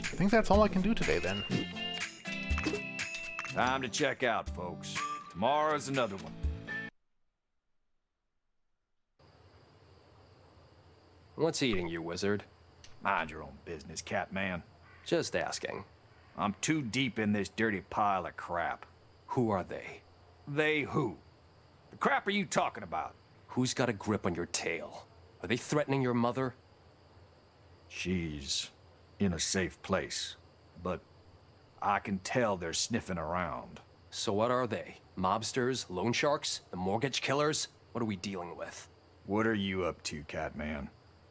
Speaker 1: I think that's all I can do today then.
Speaker 6: Time to check out, folks. Tomorrow's another one.
Speaker 2: What's eating you, wizard?
Speaker 6: Mind your own business, Catman.
Speaker 2: Just asking.
Speaker 6: I'm too deep in this dirty pile of crap.
Speaker 2: Who are they?
Speaker 6: They who? The crap are you talking about?
Speaker 2: Who's got a grip on your tail? Are they threatening your mother?
Speaker 6: She's in a safe place, but I can tell they're sniffing around.
Speaker 2: So what are they? Mobsters? Loan sharks? The mortgage killers? What are we dealing with?
Speaker 6: What are you up to, Catman?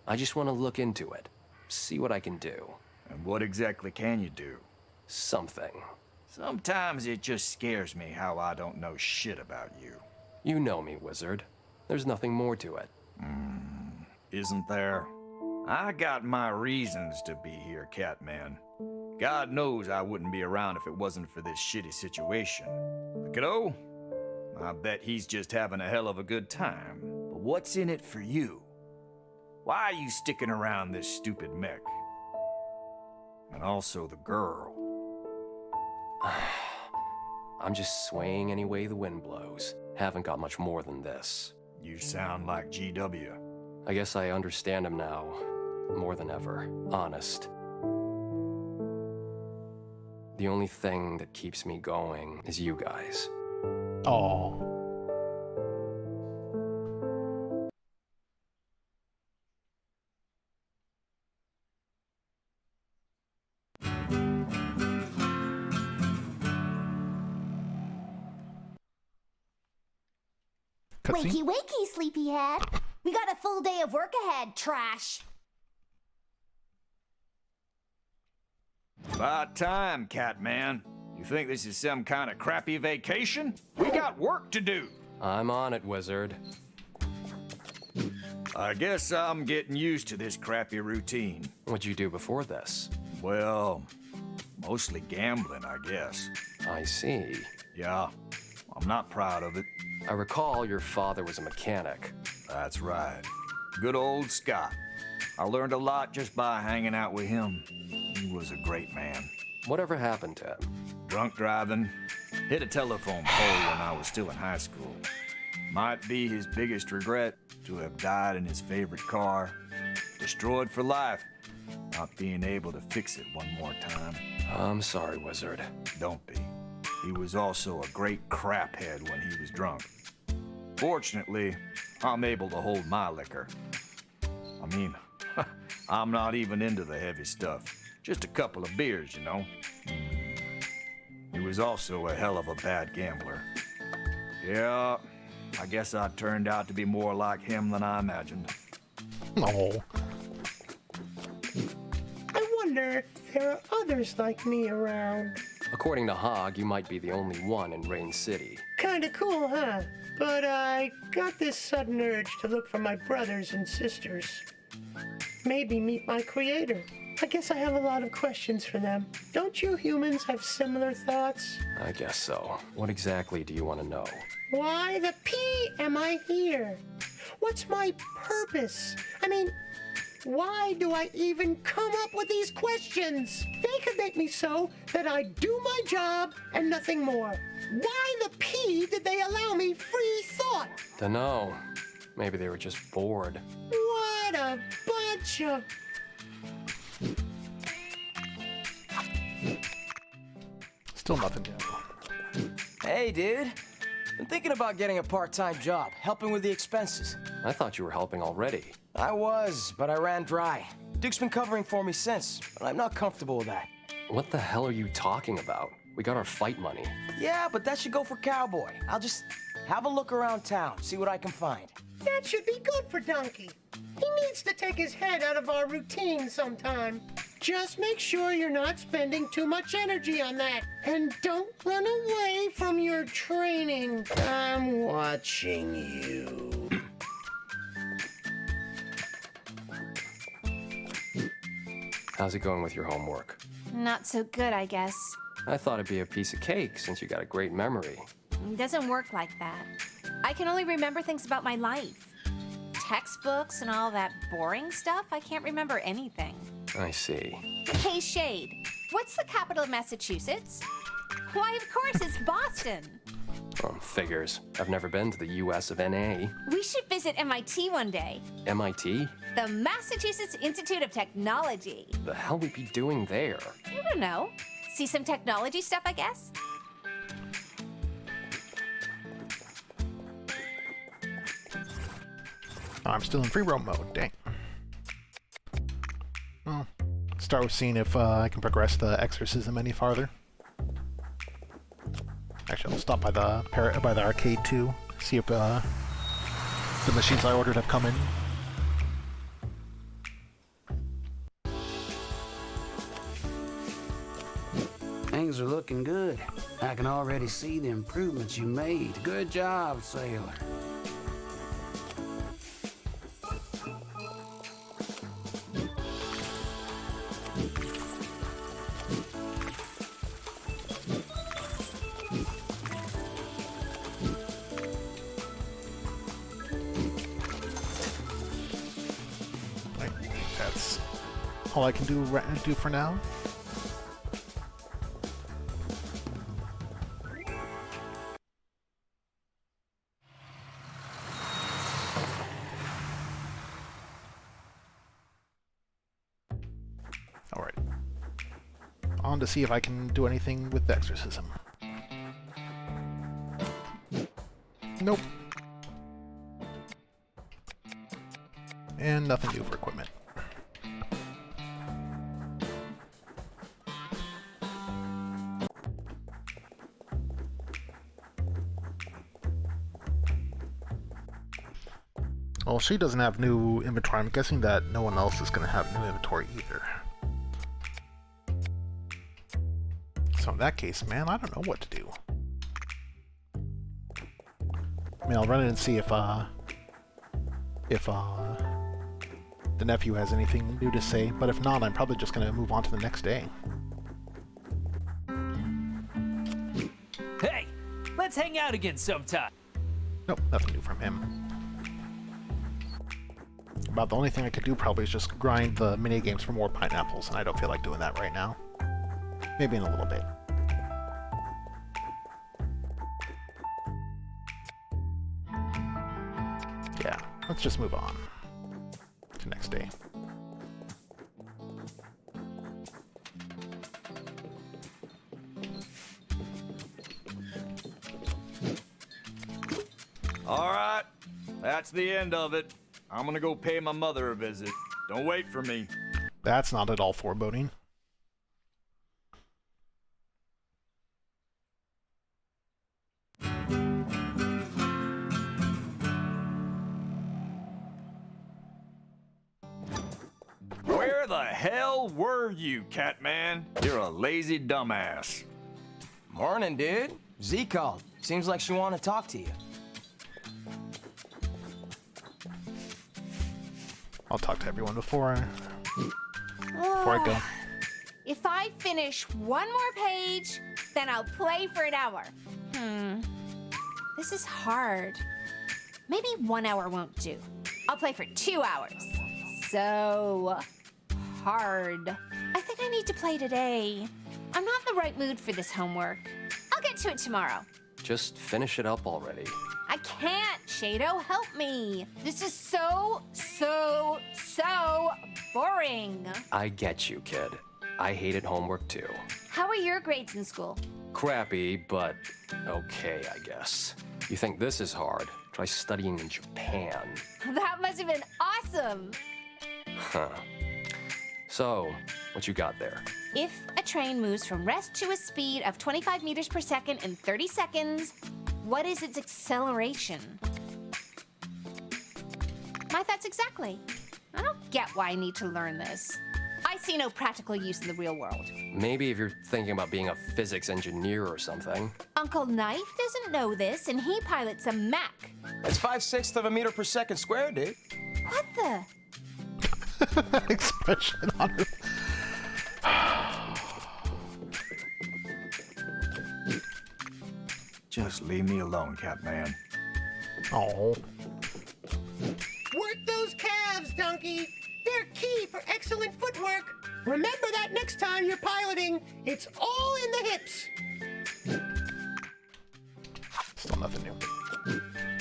Speaker 2: I just want to look into it. See what I can do.
Speaker 6: And what exactly can you do?
Speaker 2: Something.
Speaker 6: Sometimes it just scares me how I don't know shit about you.
Speaker 2: You know me, wizard. There's nothing more to it.
Speaker 6: Isn't there? I got my reasons to be here, Catman. God knows I wouldn't be around if it wasn't for this shitty situation. The kiddo? I bet he's just having a hell of a good time. But what's in it for you? Why are you sticking around this stupid mech? And also the girl.
Speaker 2: I'm just swaying any way the wind blows. Haven't got much more than this.
Speaker 6: You sound like GW.
Speaker 2: I guess I understand him now. More than ever. Honest. The only thing that keeps me going is you guys.
Speaker 1: Oh.
Speaker 13: Wakey, wakey, sleepyhead. We got a full day of work ahead, trash.
Speaker 6: About time, Catman. You think this is some kind of crappy vacation? We got work to do.
Speaker 2: I'm on it, wizard.
Speaker 6: I guess I'm getting used to this crappy routine.
Speaker 2: What'd you do before this?
Speaker 6: Well, mostly gambling, I guess.
Speaker 2: I see.
Speaker 6: Yeah, I'm not proud of it.
Speaker 2: I recall your father was a mechanic.
Speaker 6: That's right. Good old Scott. I learned a lot just by hanging out with him. He was a great man.
Speaker 2: Whatever happened to him?
Speaker 6: Drunk driving. Hit a telephone pole when I was still in high school. Might be his biggest regret to have died in his favorite car. Destroyed for life. Not being able to fix it one more time.
Speaker 2: I'm sorry, wizard.
Speaker 6: Don't be. He was also a great craphead when he was drunk. Fortunately, I'm able to hold my liquor. I mean, I'm not even into the heavy stuff. Just a couple of beers, you know. He was also a hell of a bad gambler. Yeah, I guess I turned out to be more like him than I imagined.
Speaker 1: Oh.
Speaker 14: I wonder if there are others like me around.
Speaker 2: According to Hogg, you might be the only one in Rain City.
Speaker 14: Kinda cool, huh? But I got this sudden urge to look for my brothers and sisters. Maybe meet my creator. I guess I have a lot of questions for them. Don't you humans have similar thoughts?
Speaker 2: I guess so. What exactly do you want to know?
Speaker 14: Why the P am I here? What's my purpose? I mean, why do I even come up with these questions? They could make me so that I do my job and nothing more. Why the P did they allow me free thought?
Speaker 2: Dunno. Maybe they were just bored.
Speaker 14: What a bunch of...
Speaker 1: Still nothing new.
Speaker 8: Hey, dude. Been thinking about getting a part-time job, helping with the expenses.
Speaker 2: I thought you were helping already.
Speaker 8: I was, but I ran dry. Duke's been covering for me since, but I'm not comfortable with that.
Speaker 2: What the hell are you talking about? We got our fight money.
Speaker 8: Yeah, but that should go for Cowboy. I'll just have a look around town, see what I can find.
Speaker 14: That should be good for Donkey. He needs to take his head out of our routine sometime. Just make sure you're not spending too much energy on that. And don't run away from your training. I'm watching you.
Speaker 2: How's it going with your homework?
Speaker 4: Not so good, I guess.
Speaker 2: I thought it'd be a piece of cake since you got a great memory.
Speaker 4: It doesn't work like that. I can only remember things about my life. Textbooks and all that boring stuff, I can't remember anything.
Speaker 2: I see.
Speaker 4: Hey, Shade, what's the capital of Massachusetts? Why, of course, it's Boston.
Speaker 2: Oh, figures. I've never been to the US of NA.
Speaker 4: We should visit MIT one day.
Speaker 2: MIT?
Speaker 4: The Massachusetts Institute of Technology.
Speaker 2: The hell we be doing there?
Speaker 4: I don't know. See some technology stuff, I guess?
Speaker 1: Oh, I'm still in free roam mode, dang. Well, start with seeing if I can progress the exorcism any farther. Actually, I'll stop by the arcade too, see if the machines I ordered have come in.
Speaker 5: Things are looking good. I can already see the improvements you made. Good job, Sailor.
Speaker 1: That's all I can do for now. Alright. On to see if I can do anything with the exorcism. Nope. And nothing new for equipment. Well, she doesn't have new inventory. I'm guessing that no one else is going to have new inventory either. So in that case, man, I don't know what to do. I mean, I'll run in and see if the nephew has anything new to say, but if not, I'm probably just going to move on to the next day.
Speaker 11: Hey, let's hang out again sometime.
Speaker 1: Nope, nothing new from him. About the only thing I could do probably is just grind the mini games for more pineapples, and I don't feel like doing that right now. Maybe in a little bit. Yeah, let's just move on to next day.
Speaker 6: All right, that's the end of it. I'm gonna go pay my mother a visit. Don't wait for me.
Speaker 1: That's not at all foreboding.
Speaker 6: Where the hell were you, Catman? You're a lazy dumbass.
Speaker 8: Morning, dude. Z called. Seems like she wanted to talk to you.
Speaker 1: I'll talk to everyone before I go.
Speaker 4: If I finish one more page, then I'll play for an hour. This is hard. Maybe 1 hour won't do. I'll play for 2 hours. So hard. I think I need to play today. I'm not in the right mood for this homework. I'll get to it tomorrow.
Speaker 2: Just finish it up already.
Speaker 4: I can't, Shado, help me. This is so boring.
Speaker 2: I get you, kid. I hated homework too.
Speaker 4: How are your grades in school?
Speaker 2: Crappy, but okay, I guess. You think this is hard? Try studying in Japan.
Speaker 4: That must have been awesome!
Speaker 2: Huh. So, what you got there?
Speaker 4: If a train moves from rest to a speed of 25 meters per second in 30 seconds, what is its acceleration? My thoughts exactly. I don't get why I need to learn this. I see no practical use in the real world.
Speaker 2: Maybe if you're thinking about being a physics engineer or something.
Speaker 4: Uncle Knife doesn't know this, and he pilots a mech.
Speaker 8: It's 5/6 of a meter per second squared, dude.
Speaker 4: What the?
Speaker 1: Expression on her.
Speaker 6: Just leave me alone, Catman.
Speaker 1: Oh.
Speaker 14: Work those calves, donkey. They're key for excellent footwork. Remember that next time you're piloting. It's all in the hips.
Speaker 1: Still nothing new.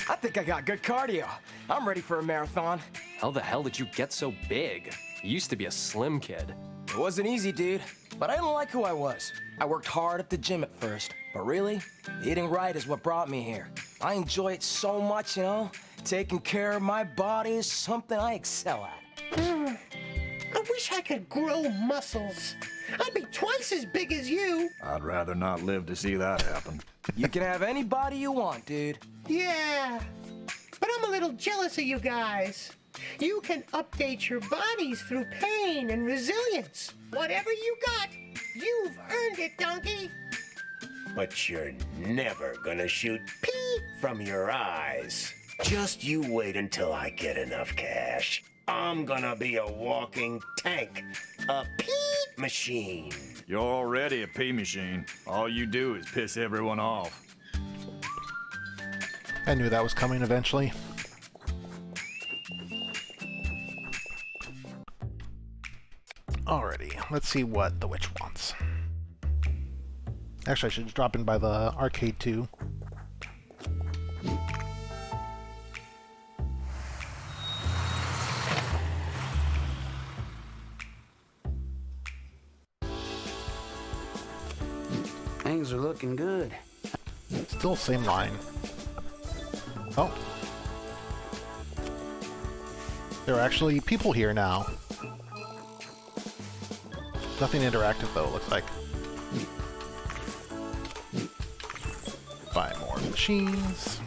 Speaker 8: I think I got good cardio. I'm ready for a marathon.
Speaker 2: How the hell did you get so big? You used to be a slim kid.
Speaker 8: It wasn't easy, dude, but I didn't like who I was. I worked hard at the gym at first, but really, eating right is what brought me here. I enjoy it so much, you know? Taking care of my body is something I excel at.
Speaker 14: I wish I could grow muscles. I'd be twice as big as you.
Speaker 6: I'd rather not live to see that happen.
Speaker 8: You can have any body you want, dude.
Speaker 14: Yeah, but I'm a little jealous of you guys. You can update your bodies through pain and resilience. Whatever you got, you've earned it, donkey.
Speaker 3: But you're never gonna shoot pee from your eyes. Just you wait until I get enough cash. I'm gonna be a walking tank, a pee machine.
Speaker 6: You're already a pee machine. All you do is piss everyone off.
Speaker 1: I knew that was coming eventually. Alrighty, let's see what the witch wants. Actually, I should just drop in by the arcade too.
Speaker 5: Things are looking good.
Speaker 1: Still same line. Oh. There are actually people here now. Nothing interactive though, it looks like. Buy more machines.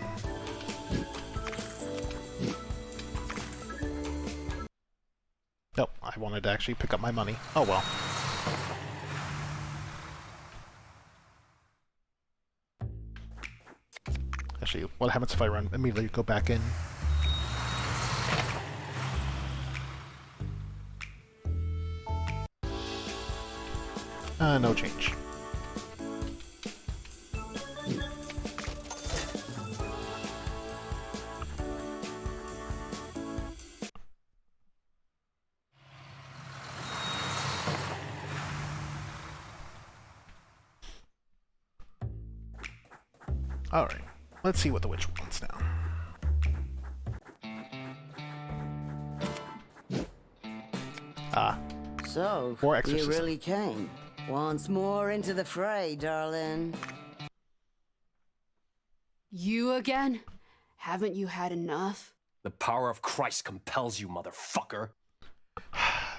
Speaker 1: Nope, I wanted to actually pick up my money. Oh well. Actually, what happens if I run immediately go back in? No change. Alright, let's see what the witch wants now.
Speaker 9: So,
Speaker 1: More
Speaker 9: you
Speaker 1: exorcism.
Speaker 9: really came. Once more into the fray, darling.
Speaker 16: You again? Haven't you had enough?
Speaker 2: The power of Christ compels you, motherfucker.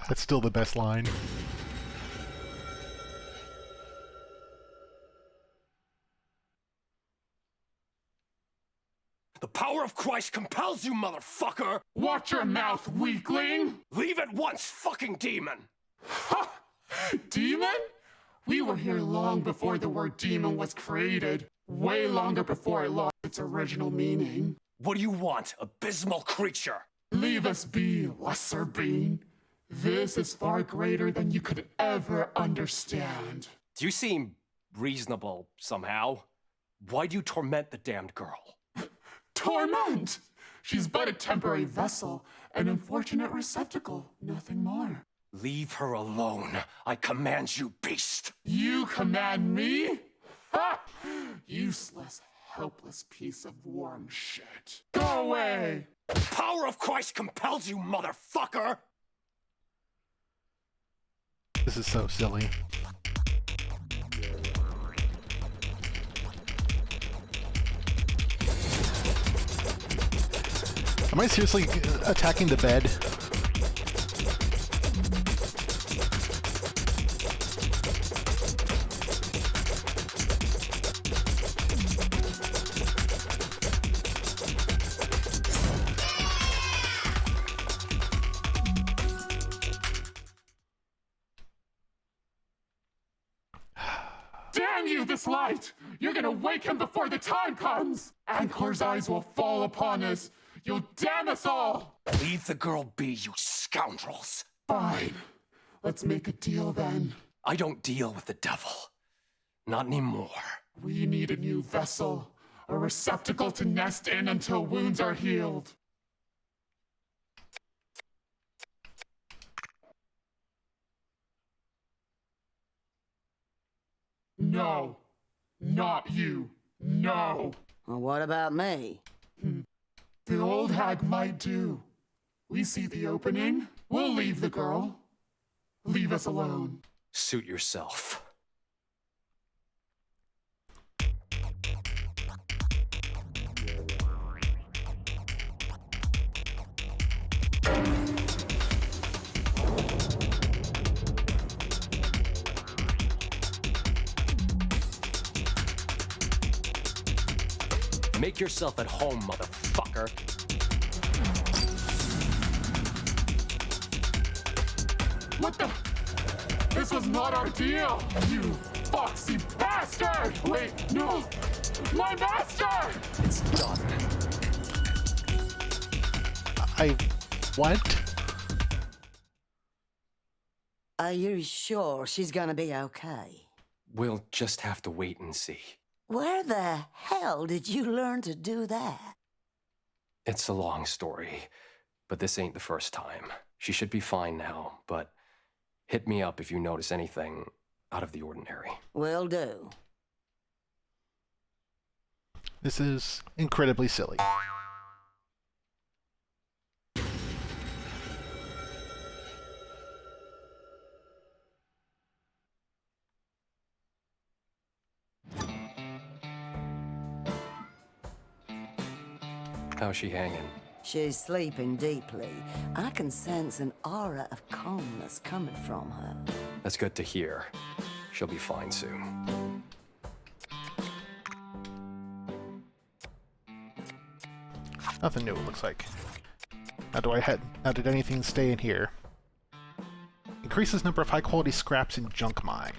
Speaker 1: That's still the best line.
Speaker 2: The power of Christ compels you, motherfucker!
Speaker 17: Watch your mouth, weakling!
Speaker 2: Leave at once, fucking demon!
Speaker 17: Ha! Demon? We were here long before the word demon was created. Way longer before it lost its original meaning.
Speaker 2: What do you want, abysmal creature?
Speaker 17: Leave us be, lesser being. This is far greater than you could ever understand.
Speaker 2: Do you seem reasonable somehow? Why do you torment the damned girl?
Speaker 17: Torment! She's but a temporary vessel, an unfortunate receptacle, nothing more.
Speaker 2: Leave her alone. I command you, beast.
Speaker 17: You command me? Ha! Useless, helpless piece of worm shit. Go away!
Speaker 2: The power of Christ compels you, motherfucker!
Speaker 1: This is so silly. Am I seriously attacking the bed?
Speaker 17: Damn you, this light! You're gonna wake him before the time comes! Ankor's eyes will fall upon us. You'll damn us all!
Speaker 3: Leave the girl be, you scoundrels.
Speaker 17: Fine. Let's make a deal then.
Speaker 2: I don't deal with the devil. Not anymore.
Speaker 17: We need a new vessel. A receptacle to nest in until wounds are healed. No. Not you. No.
Speaker 9: Well, what about me?
Speaker 17: The old hag might do. We see the opening. We'll leave the girl. Leave us alone.
Speaker 2: Suit yourself. Make yourself at home, motherfucker.
Speaker 17: What the? This was not our deal! You foxy bastard! Wait, no! My master!
Speaker 2: It's done.
Speaker 1: What?
Speaker 9: Are you sure she's gonna be okay?
Speaker 2: We'll just have to wait and see.
Speaker 9: Where the hell did you learn to do that?
Speaker 2: It's a long story, but this ain't the first time. She should be fine now, but hit me up if you notice anything out of the ordinary.
Speaker 9: Will do.
Speaker 1: This is incredibly silly.
Speaker 2: How's she hanging?
Speaker 9: She's sleeping deeply. I can sense an aura of calmness coming from her.
Speaker 2: That's good to hear. She'll be fine soon.
Speaker 1: Nothing new, it looks like. Now did anything stay in here? Increases number of high-quality scraps in junk mine.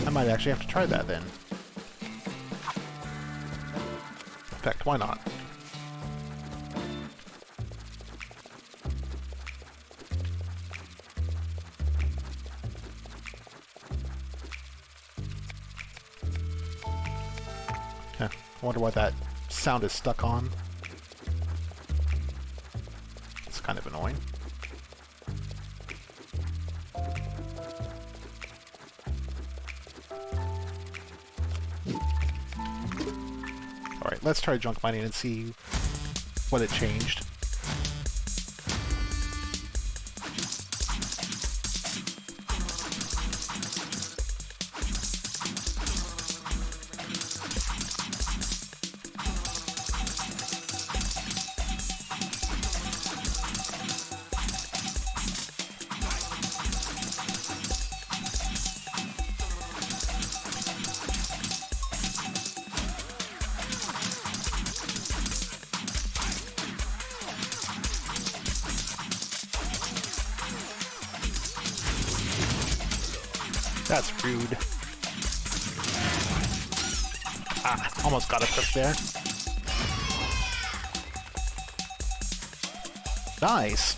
Speaker 1: I might actually have to try that then. In fact, why not? I wonder why that sound is stuck on. It's kind of annoying. Alright, let's try junk mining and see what it changed. That's rude. Ah, almost got a push there. Nice.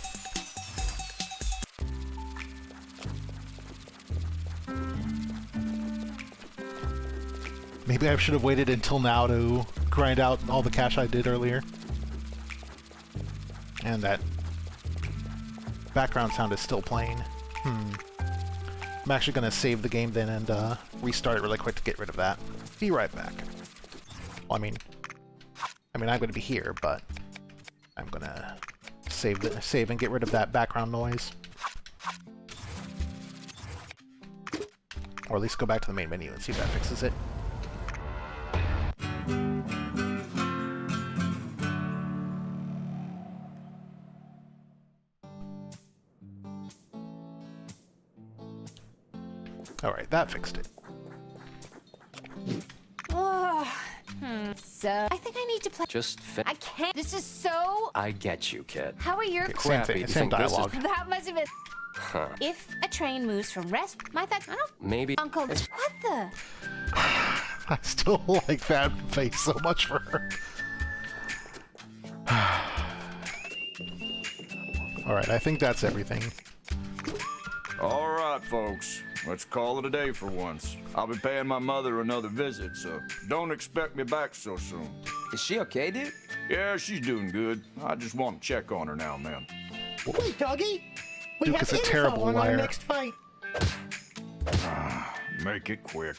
Speaker 1: Maybe I should have waited until now to grind out all the cash I did earlier. And that background sound is still playing. I'm actually going to save the game then and restart it really quick to get rid of that. Be right back. Well, I mean I'm going to be here, but I'm going to save and get rid of that background noise. Or at least go back to the main menu and see if that fixes it. Alright, that fixed it.
Speaker 4: So, I think I need to play.
Speaker 2: Just
Speaker 4: I can't. This is so.
Speaker 2: I get you, kid.
Speaker 4: How are your
Speaker 1: Same thing, same dialogue.
Speaker 4: That must have been.
Speaker 2: Huh.
Speaker 4: If a train moves from rest, my thoughts. I don't.
Speaker 2: Maybe.
Speaker 4: Uncle. What the?
Speaker 1: I still like that face so much for her. Alright, I think that's everything.
Speaker 6: All right, folks. Let's call it a day for once. I'll be paying my mother another visit, so don't expect me back so soon.
Speaker 8: Is she okay, dude?
Speaker 6: Yeah, she's doing good. I just want to check on her now and then.
Speaker 14: Wait, doggy. We
Speaker 1: Duke
Speaker 14: have
Speaker 1: is a
Speaker 14: info
Speaker 1: terrible
Speaker 14: on
Speaker 1: liar.
Speaker 14: our next fight.
Speaker 6: Make it quick.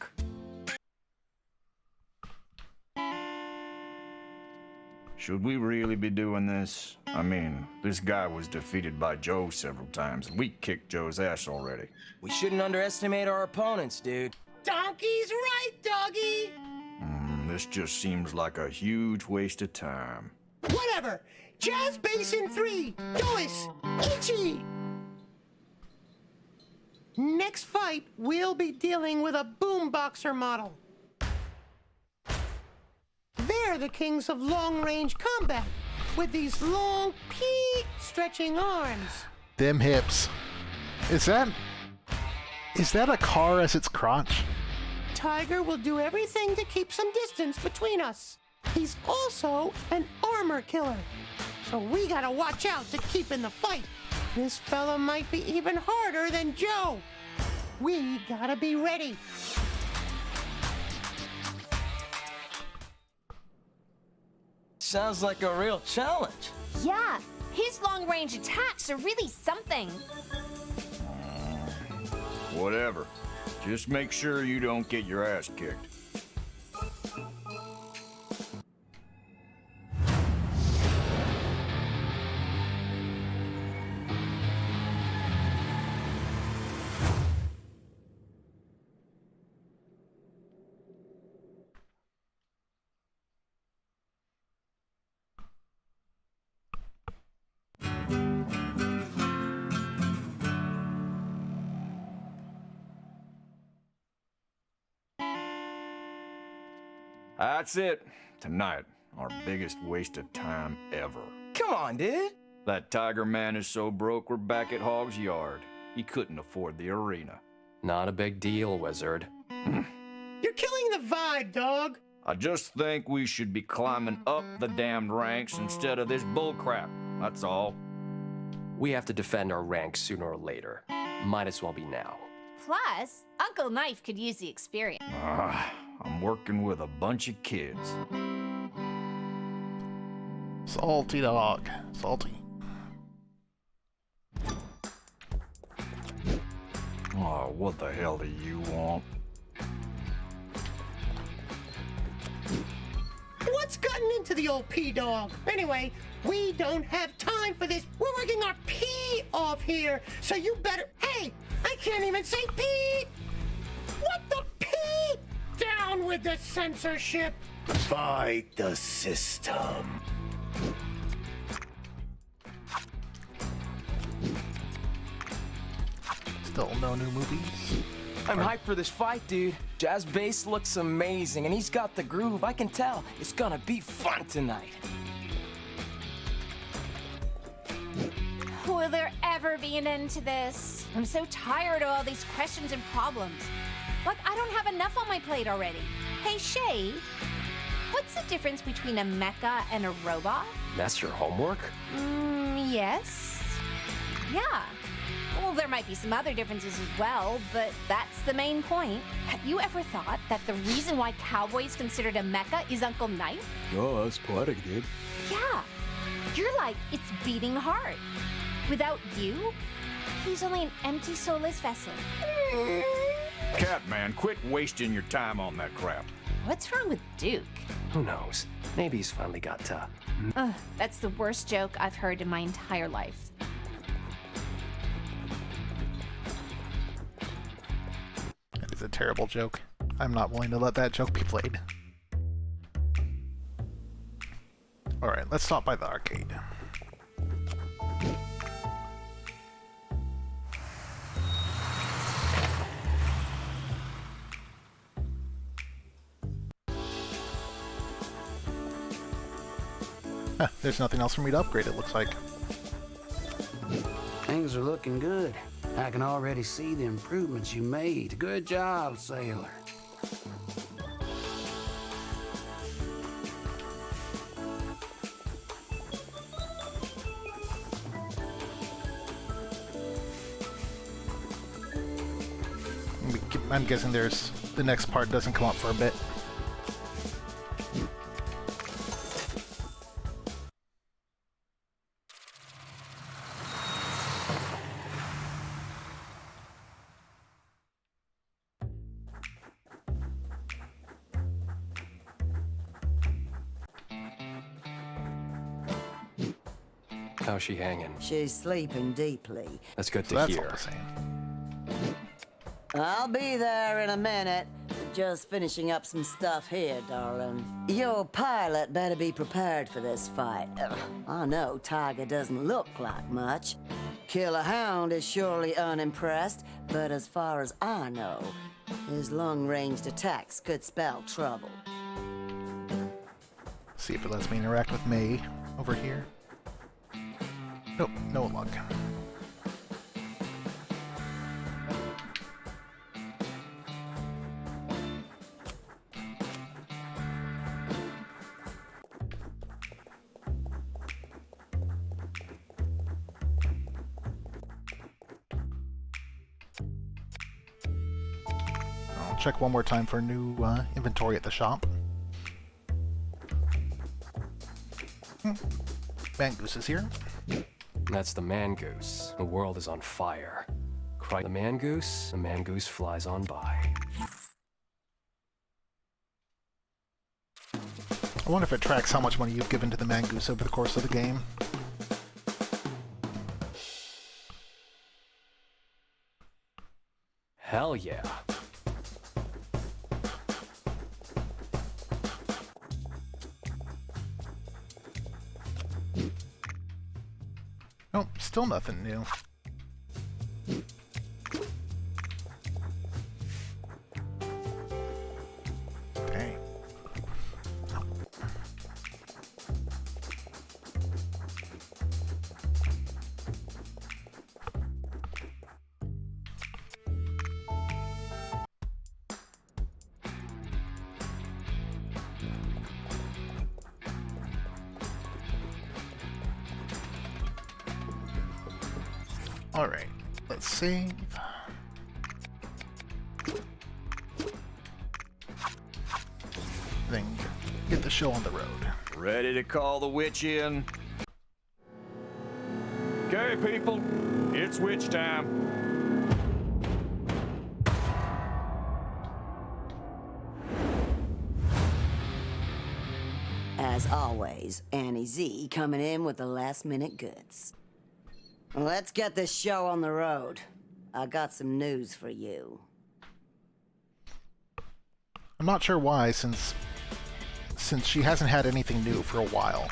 Speaker 6: Should we really be doing this? I mean, this guy was defeated by Joe several times, and we kicked Joe's ass already.
Speaker 8: We shouldn't underestimate our opponents, dude.
Speaker 14: Donkey's right, doggy.
Speaker 6: This just seems like a huge waste of time.
Speaker 14: Whatever. Jazz bass in 3. Dois. Ichi. Next fight, we'll be dealing with a boomboxer model. They're the kings of long-range combat, with these long, stretching arms.
Speaker 1: Them hips. Is that a car as its crotch?
Speaker 14: Tiger will do everything to keep some distance between us. He's also an armor killer, so we gotta watch out to keep in the fight. This fella might be even harder than Joe. We gotta be ready.
Speaker 8: Sounds like a real challenge.
Speaker 4: Yeah, his long-range attacks are really something.
Speaker 6: Whatever. Just make sure you don't get your ass kicked. That's it. Tonight, our biggest waste of time ever.
Speaker 8: Come on, dude.
Speaker 6: That Tiger man is so broke we're back at Hogg's Yard. He couldn't afford the arena.
Speaker 2: Not a big deal, wizard.
Speaker 14: You're killing the vibe, dog.
Speaker 6: I just think we should be climbing up the damned ranks instead of this bullcrap. That's all.
Speaker 2: We have to defend our ranks sooner or later. Might as well be now.
Speaker 4: Plus, Uncle Knife could use the experience.
Speaker 6: I'm working with a bunch of kids.
Speaker 1: Salty dog. Salty.
Speaker 6: Oh, what the hell do you want?
Speaker 14: What's gotten into the old P-Dog? Anyway, we don't have time for this. We're working our P off here, so you better... Hey, I can't even say P! What the P? Down with the censorship!
Speaker 3: Fight the system.
Speaker 1: Still no new movies.
Speaker 8: I'm hyped for this fight, dude. Jazz bass looks amazing, and he's got the groove. I can tell. It's gonna be fun tonight.
Speaker 4: Will there ever be an end to this? I'm so tired of all these questions and problems. Like, I don't have enough on my plate already. Hey, Shay, what's the difference between a mecha and a robot?
Speaker 2: That's your homework?
Speaker 4: Yes. Yeah. Well, there might be some other differences as well, but that's the main point. Have you ever thought that the reason why Cowboy's considered a mecha is Uncle Knife?
Speaker 18: Oh, that's poetic, dude.
Speaker 4: Yeah. You're like, it's beating heart. Without you, he's only an empty, soulless vessel.
Speaker 6: Catman, quit wasting your time on that crap.
Speaker 4: What's wrong with Duke?
Speaker 2: Who knows? Maybe he's finally got to...
Speaker 4: Ugh, that's the worst joke I've heard in my entire life.
Speaker 1: That is a terrible joke. I'm not willing to let that joke be played. Alright, let's stop by the arcade. Huh, there's nothing else for me to upgrade, it looks like.
Speaker 5: Things are looking good. I can already see the improvements you made. Good job, sailor.
Speaker 1: I'm guessing the next part doesn't come up for a bit.
Speaker 2: How's she hanging?
Speaker 9: She's sleeping deeply.
Speaker 2: That's good to
Speaker 1: That's
Speaker 2: hear.
Speaker 1: all the same.
Speaker 9: I'll be there in a minute. Just finishing up some stuff here, darling. Your pilot better be prepared for this fight. I know Tiger doesn't look like much. Killer Hound is surely unimpressed, but as far as I know, his long-ranged attacks could spell trouble.
Speaker 1: See if it lets me interact with May over here. Nope, no luck. I'll check one more time for new inventory at the shop. Mangoose is here.
Speaker 2: That's the mangoose. The world is on fire. Cry the mangoose flies on by.
Speaker 1: I wonder if it tracks how much money you've given to the mangoose over the course of the game.
Speaker 2: Hell yeah.
Speaker 1: Nope, still nothing new. Okay. Alright, let's save. Then get the show on the road.
Speaker 6: Ready to call the witch in? Okay, people, it's witch time.
Speaker 9: As always, Annie Z coming in with the last-minute goods. Let's get this show on the road. I got some news for you.
Speaker 1: I'm not sure why, since she hasn't had anything new for a while.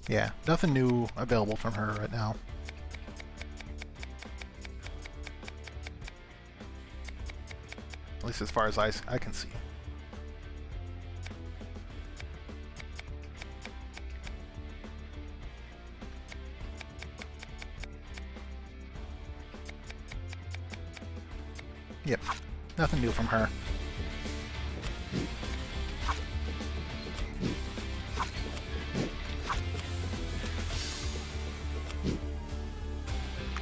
Speaker 1: Yeah, nothing new available from her right now. At least as far as I can see. Yep, nothing new from her.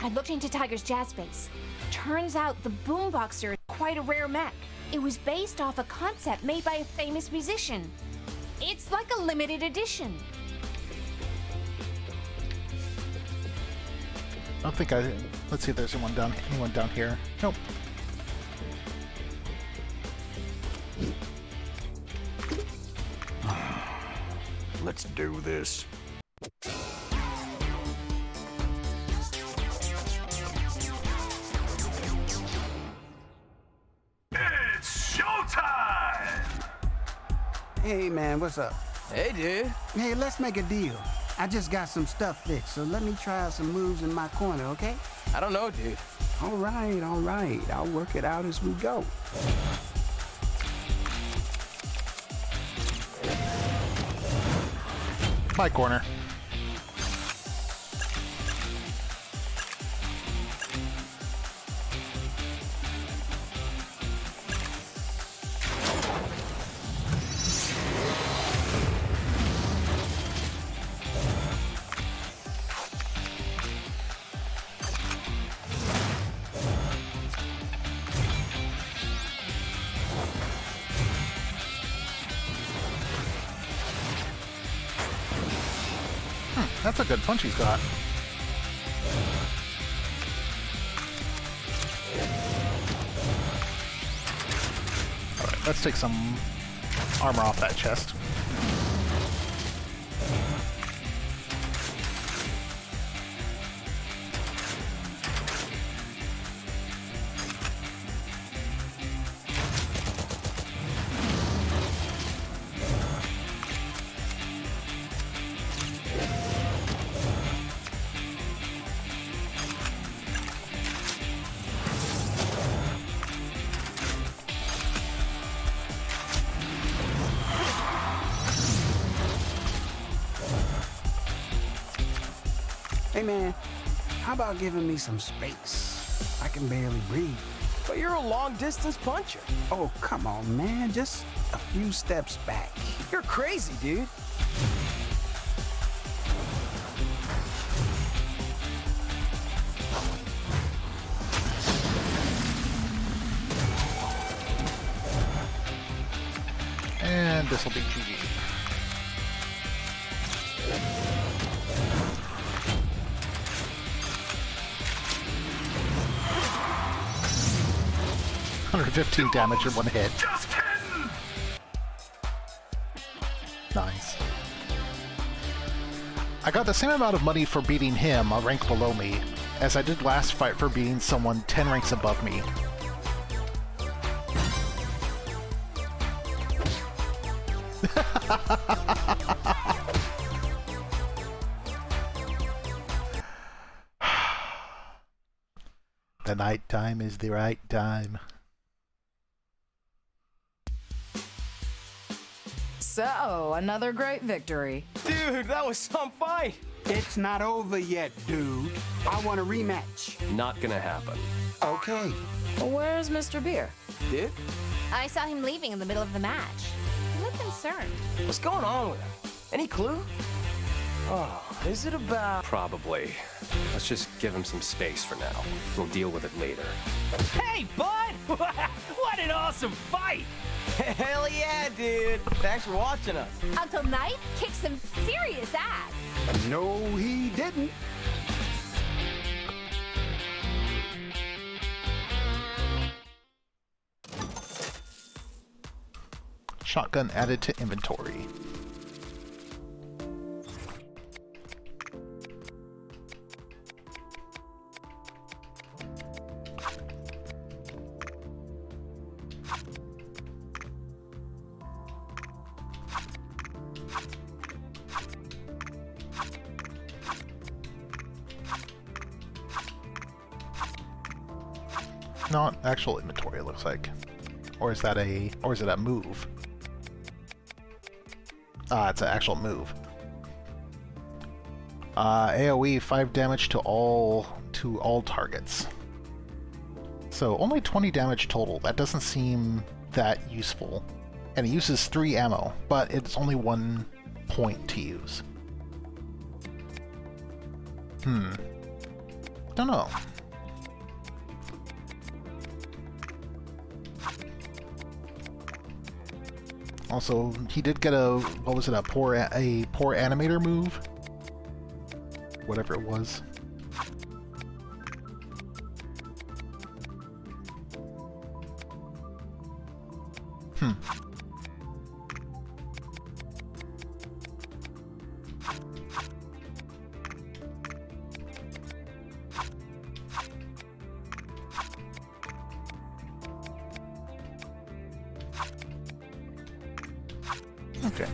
Speaker 4: I looked into Tiger's jazz bass. Turns out the boomboxer is quite a rare mech. It was based off a concept made by a famous musician. It's like a limited edition.
Speaker 1: I don't think let's see if there's anyone down here. Nope.
Speaker 6: Let's do this.
Speaker 10: It's showtime!
Speaker 5: Hey, man, what's up?
Speaker 8: Hey, dude.
Speaker 5: Hey, let's make a deal. I just got some stuff fixed, so let me try out some moves in my corner, okay?
Speaker 8: I don't know, dude.
Speaker 5: All right, all right. I'll work it out as we go.
Speaker 1: My corner. That's a good punch he's got. Alright, let's take some armor off that chest.
Speaker 5: Hey man, how about giving me some space? I can barely breathe.
Speaker 8: But you're a long-distance puncher.
Speaker 5: Oh, come on, man. Just a few steps back.
Speaker 8: You're crazy, dude.
Speaker 1: And this will be GG. $115 damage in one hit. Nice. I got the same amount of money for beating him, a rank below me, as I did last fight for beating someone 10 ranks above me. The night time is the right time.
Speaker 15: So, another great victory.
Speaker 8: Dude, that was some fight.
Speaker 5: It's not over yet, dude. I want a rematch.
Speaker 2: Not gonna happen.
Speaker 5: Okay.
Speaker 15: Where's Mr. Beer?
Speaker 8: Dude?
Speaker 4: I saw him leaving in the middle of the match. He looked concerned.
Speaker 8: What's going on with him? Any clue? Oh, is it about...
Speaker 2: Probably. Let's just give him some space for now. We'll deal with it later.
Speaker 11: Hey, bud! What an awesome fight!
Speaker 8: Hell yeah, dude. Thanks for watching us.
Speaker 4: Uncle Knight kicked some serious ass.
Speaker 5: No, he didn't.
Speaker 1: Shotgun added to inventory. Not actual inventory, it looks like. Or is that a... or is it a move? Ah, it's an actual move. AoE 5 damage to all targets. So only 20 damage total. That doesn't seem that useful. And it uses 3 ammo, but it's only 1 point to use. Don't know. Also, he did get a, what was it, a poor animator move? Whatever it was. Okay.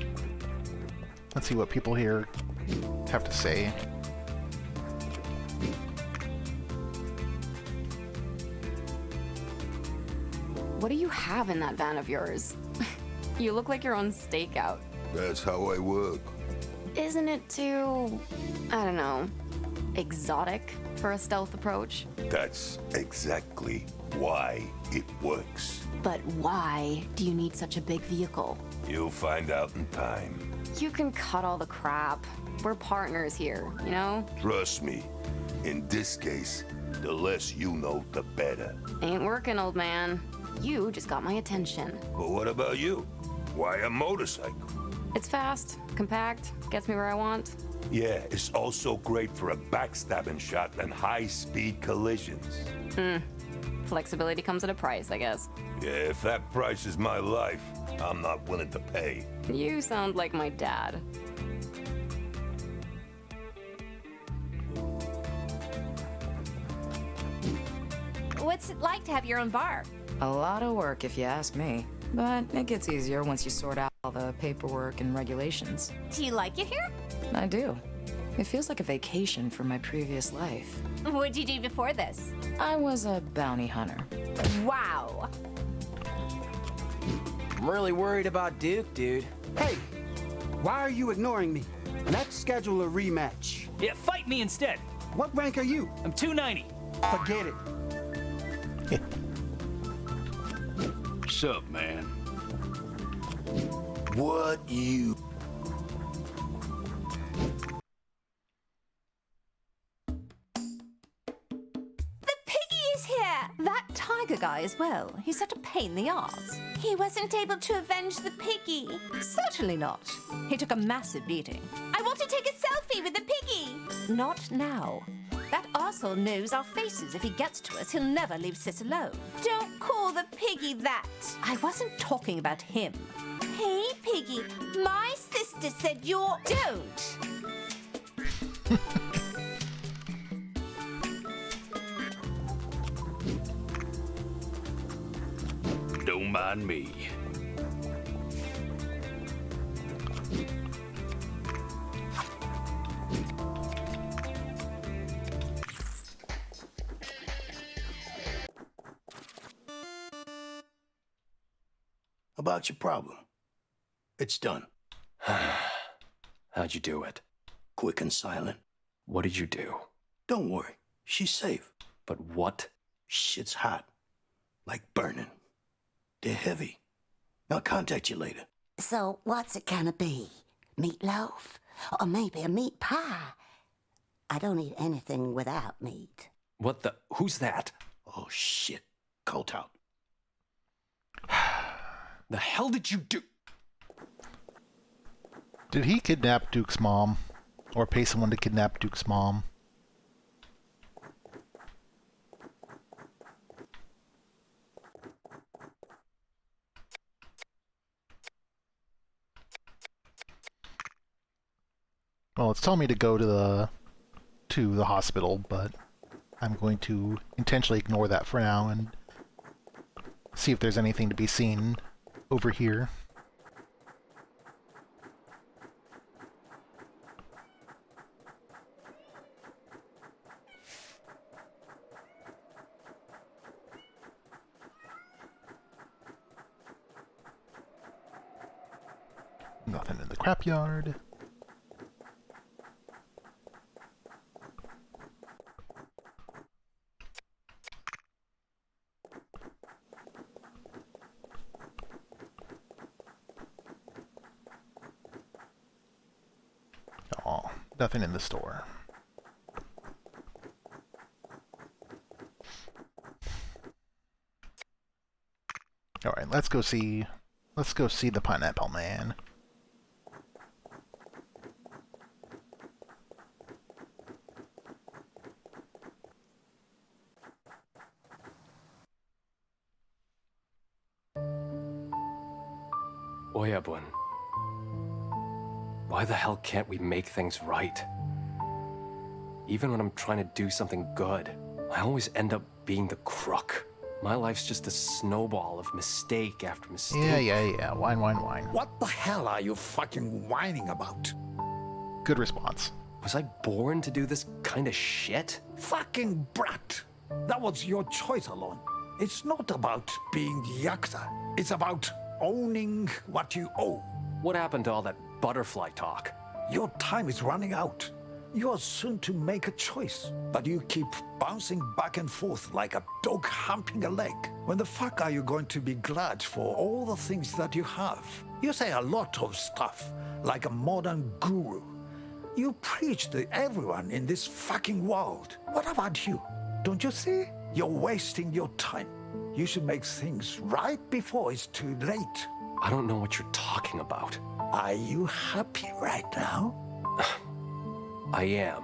Speaker 1: Let's see what people here have to say.
Speaker 16: What do you have in that van of yours? You look like you're on stakeout.
Speaker 18: That's how I work.
Speaker 15: Isn't it too, I don't know, exotic for a stealth approach?
Speaker 10: That's exactly why it works.
Speaker 15: But why do you need such a big vehicle?
Speaker 10: You'll find out in time.
Speaker 15: You can cut all the crap. We're partners here, you know?
Speaker 10: Trust me, in this case, the less you know, the better.
Speaker 15: Ain't working, old man. You just got my attention.
Speaker 10: But what about you? Why a motorcycle?
Speaker 15: It's fast, compact, gets me where I want.
Speaker 10: Yeah, it's also great for a backstabbing shot and high-speed collisions.
Speaker 15: Flexibility comes at a price, I guess.
Speaker 10: Yeah, if that price is my life, I'm not willing to pay.
Speaker 15: You sound like my dad.
Speaker 4: What's it like to have your own bar?
Speaker 15: A lot of work, if you ask me. But it gets easier once you sort out all the paperwork and regulations.
Speaker 4: Do you like it here?
Speaker 15: I do. It feels like a vacation from my previous life.
Speaker 4: What'd you do before this?
Speaker 15: I was a bounty hunter.
Speaker 4: Wow.
Speaker 8: I'm really worried about Duke, dude.
Speaker 5: Hey, why are you ignoring me? Let's schedule a rematch.
Speaker 11: Yeah, fight me instead.
Speaker 5: What rank are you?
Speaker 11: I'm 290.
Speaker 5: Forget it.
Speaker 10: Sup, man? What you...
Speaker 4: That tiger guy as well. He's such a pain in the arse. He wasn't able to avenge the piggy. Certainly not. He took a massive beating. I want to take a selfie with the piggy. Not now. That arsehole knows our faces. If he gets to us, he'll never leave Sis alone. Don't call the piggy that. I wasn't talking about him. Hey, piggy, my sister said you're... Don't.
Speaker 10: Don't mind me.
Speaker 3: About your problem. It's done.
Speaker 2: How'd you do it?
Speaker 3: Quick and silent.
Speaker 2: What did you do?
Speaker 3: Don't worry. She's safe.
Speaker 2: But what?
Speaker 3: Shit's hot. Like burning. They're heavy. I'll contact you later.
Speaker 9: So, what's it gonna be? Meatloaf? Or maybe a meat pie? I don't eat anything without meat.
Speaker 2: What the... Who's that?
Speaker 3: Oh, shit. Cult out.
Speaker 2: The hell did you do?
Speaker 1: Did he kidnap Duke's mom? Or pay someone to kidnap Duke's mom? Well, it's telling me to go to the hospital, but I'm going to intentionally ignore that for now and see if there's anything to be seen over here. Nothing in the scrapyard. Oh, nothing in the store. All right, let's go see the Pineapple Man.
Speaker 2: Oyabun. Why the hell can't we make things right? Even when I'm trying to do something good, I always end up being the crook. My life's just a snowball of mistake after mistake.
Speaker 1: Yeah. Whine.
Speaker 18: What the hell are you fucking whining about?
Speaker 1: Good response.
Speaker 2: Was I born to do this kind of shit?
Speaker 18: Fucking brat. That was your choice alone. It's not about being Yakuza. It's about owning what you owe.
Speaker 2: What happened to all that butterfly talk?
Speaker 18: Your time is running out. You are soon to make a choice, but you keep bouncing back and forth like a dog humping a leg. When the fuck are you going to be glad for all the things that you have? You say a lot of stuff, like a modern guru. You preach to everyone in this fucking world. What about you? Don't you see? You're wasting your time. You should make things right before it's too late.
Speaker 2: I don't know what you're talking about.
Speaker 18: Are you happy right now?
Speaker 2: I am.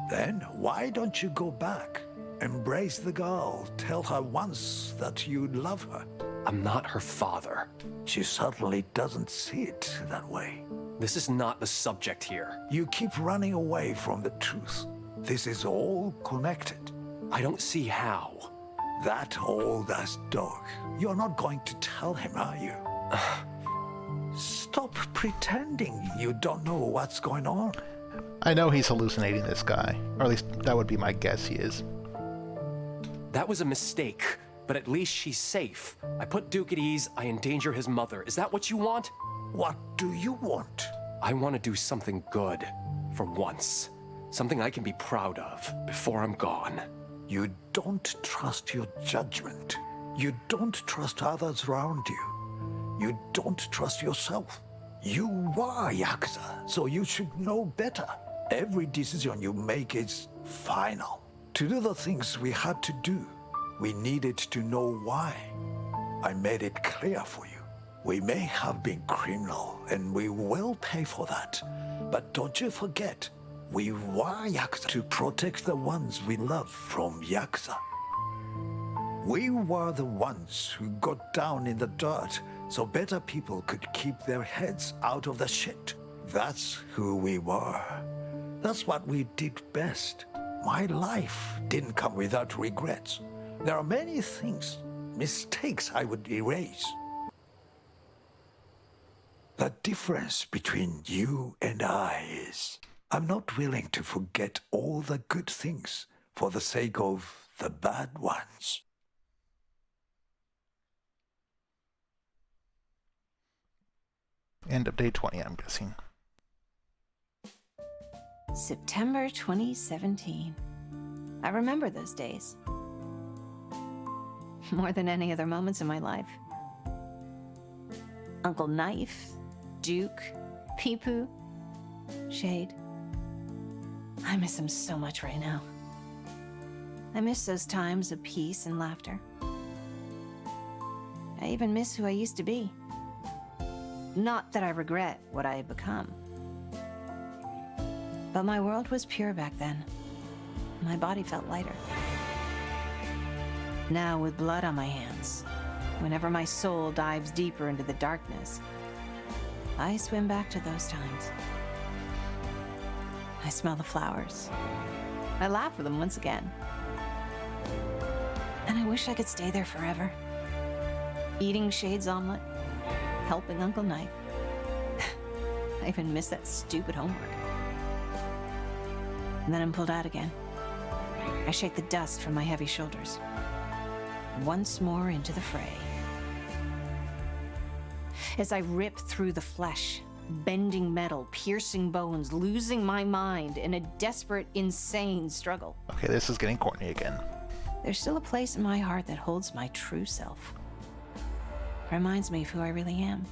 Speaker 18: Then why don't you go back? Embrace the girl. Tell her once that you love her.
Speaker 2: I'm not her father.
Speaker 18: She certainly doesn't see it that way.
Speaker 2: This is not the subject here.
Speaker 18: You keep running away from the truth. This is all connected.
Speaker 2: I don't see how.
Speaker 18: That old-ass dog. You're not going to tell him, are you? Stop pretending you don't know what's going on.
Speaker 1: I know he's hallucinating this guy, or at least that would be my guess he is.
Speaker 2: That was a mistake, but at least she's safe. I put Duke at ease, I endanger his mother. Is that what you want?
Speaker 18: What do you want?
Speaker 2: I want to do something good, for once. Something I can be proud of, before I'm gone.
Speaker 18: You don't trust your judgment. You don't trust others around you. You don't trust yourself. You are Yakuza, so you should know better. Every decision you make is final. To do the things we had to do, we needed to know why. I made it clear for you. We may have been criminal, and we will pay for that. But don't you forget, we were Yakuza to protect the ones we love from Yakuza. We were the ones who got down in the dirt so better people could keep their heads out of the shit. That's who we were. That's what we did best. My life didn't come without regrets. There are many things, mistakes I would erase. The difference between you and I is I'm not willing to forget all the good things for the sake of the bad ones.
Speaker 1: End of day 20, I'm guessing.
Speaker 4: September 2017. I remember those days. More than any other moments in my life. Uncle Knife, Duke, Peepoo, Shade. I miss them so much right now. I miss those times of peace and laughter. I even miss who I used to be. Not that I regret what I had become. But my world was pure back then. My body felt lighter. Now, with blood on my hands, whenever my soul dives deeper into the darkness, I swim back to those times. I smell the flowers. I laugh with them once again. And I wish I could stay there forever. Eating Shade's omelet, helping Uncle Knife. I even miss that stupid homework. And then I'm pulled out again. I shake the dust from my heavy shoulders. Once more into the fray. As I rip through the flesh, bending metal, piercing bones, losing my mind in a desperate, insane struggle.
Speaker 1: Okay, this is getting corny again.
Speaker 4: There's still a place in my heart that holds my true self. Reminds me of who I really am.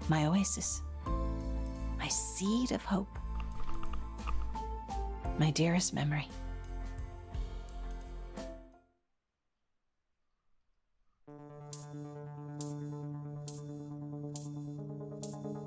Speaker 4: My oasis. My seed of hope. My dearest memory.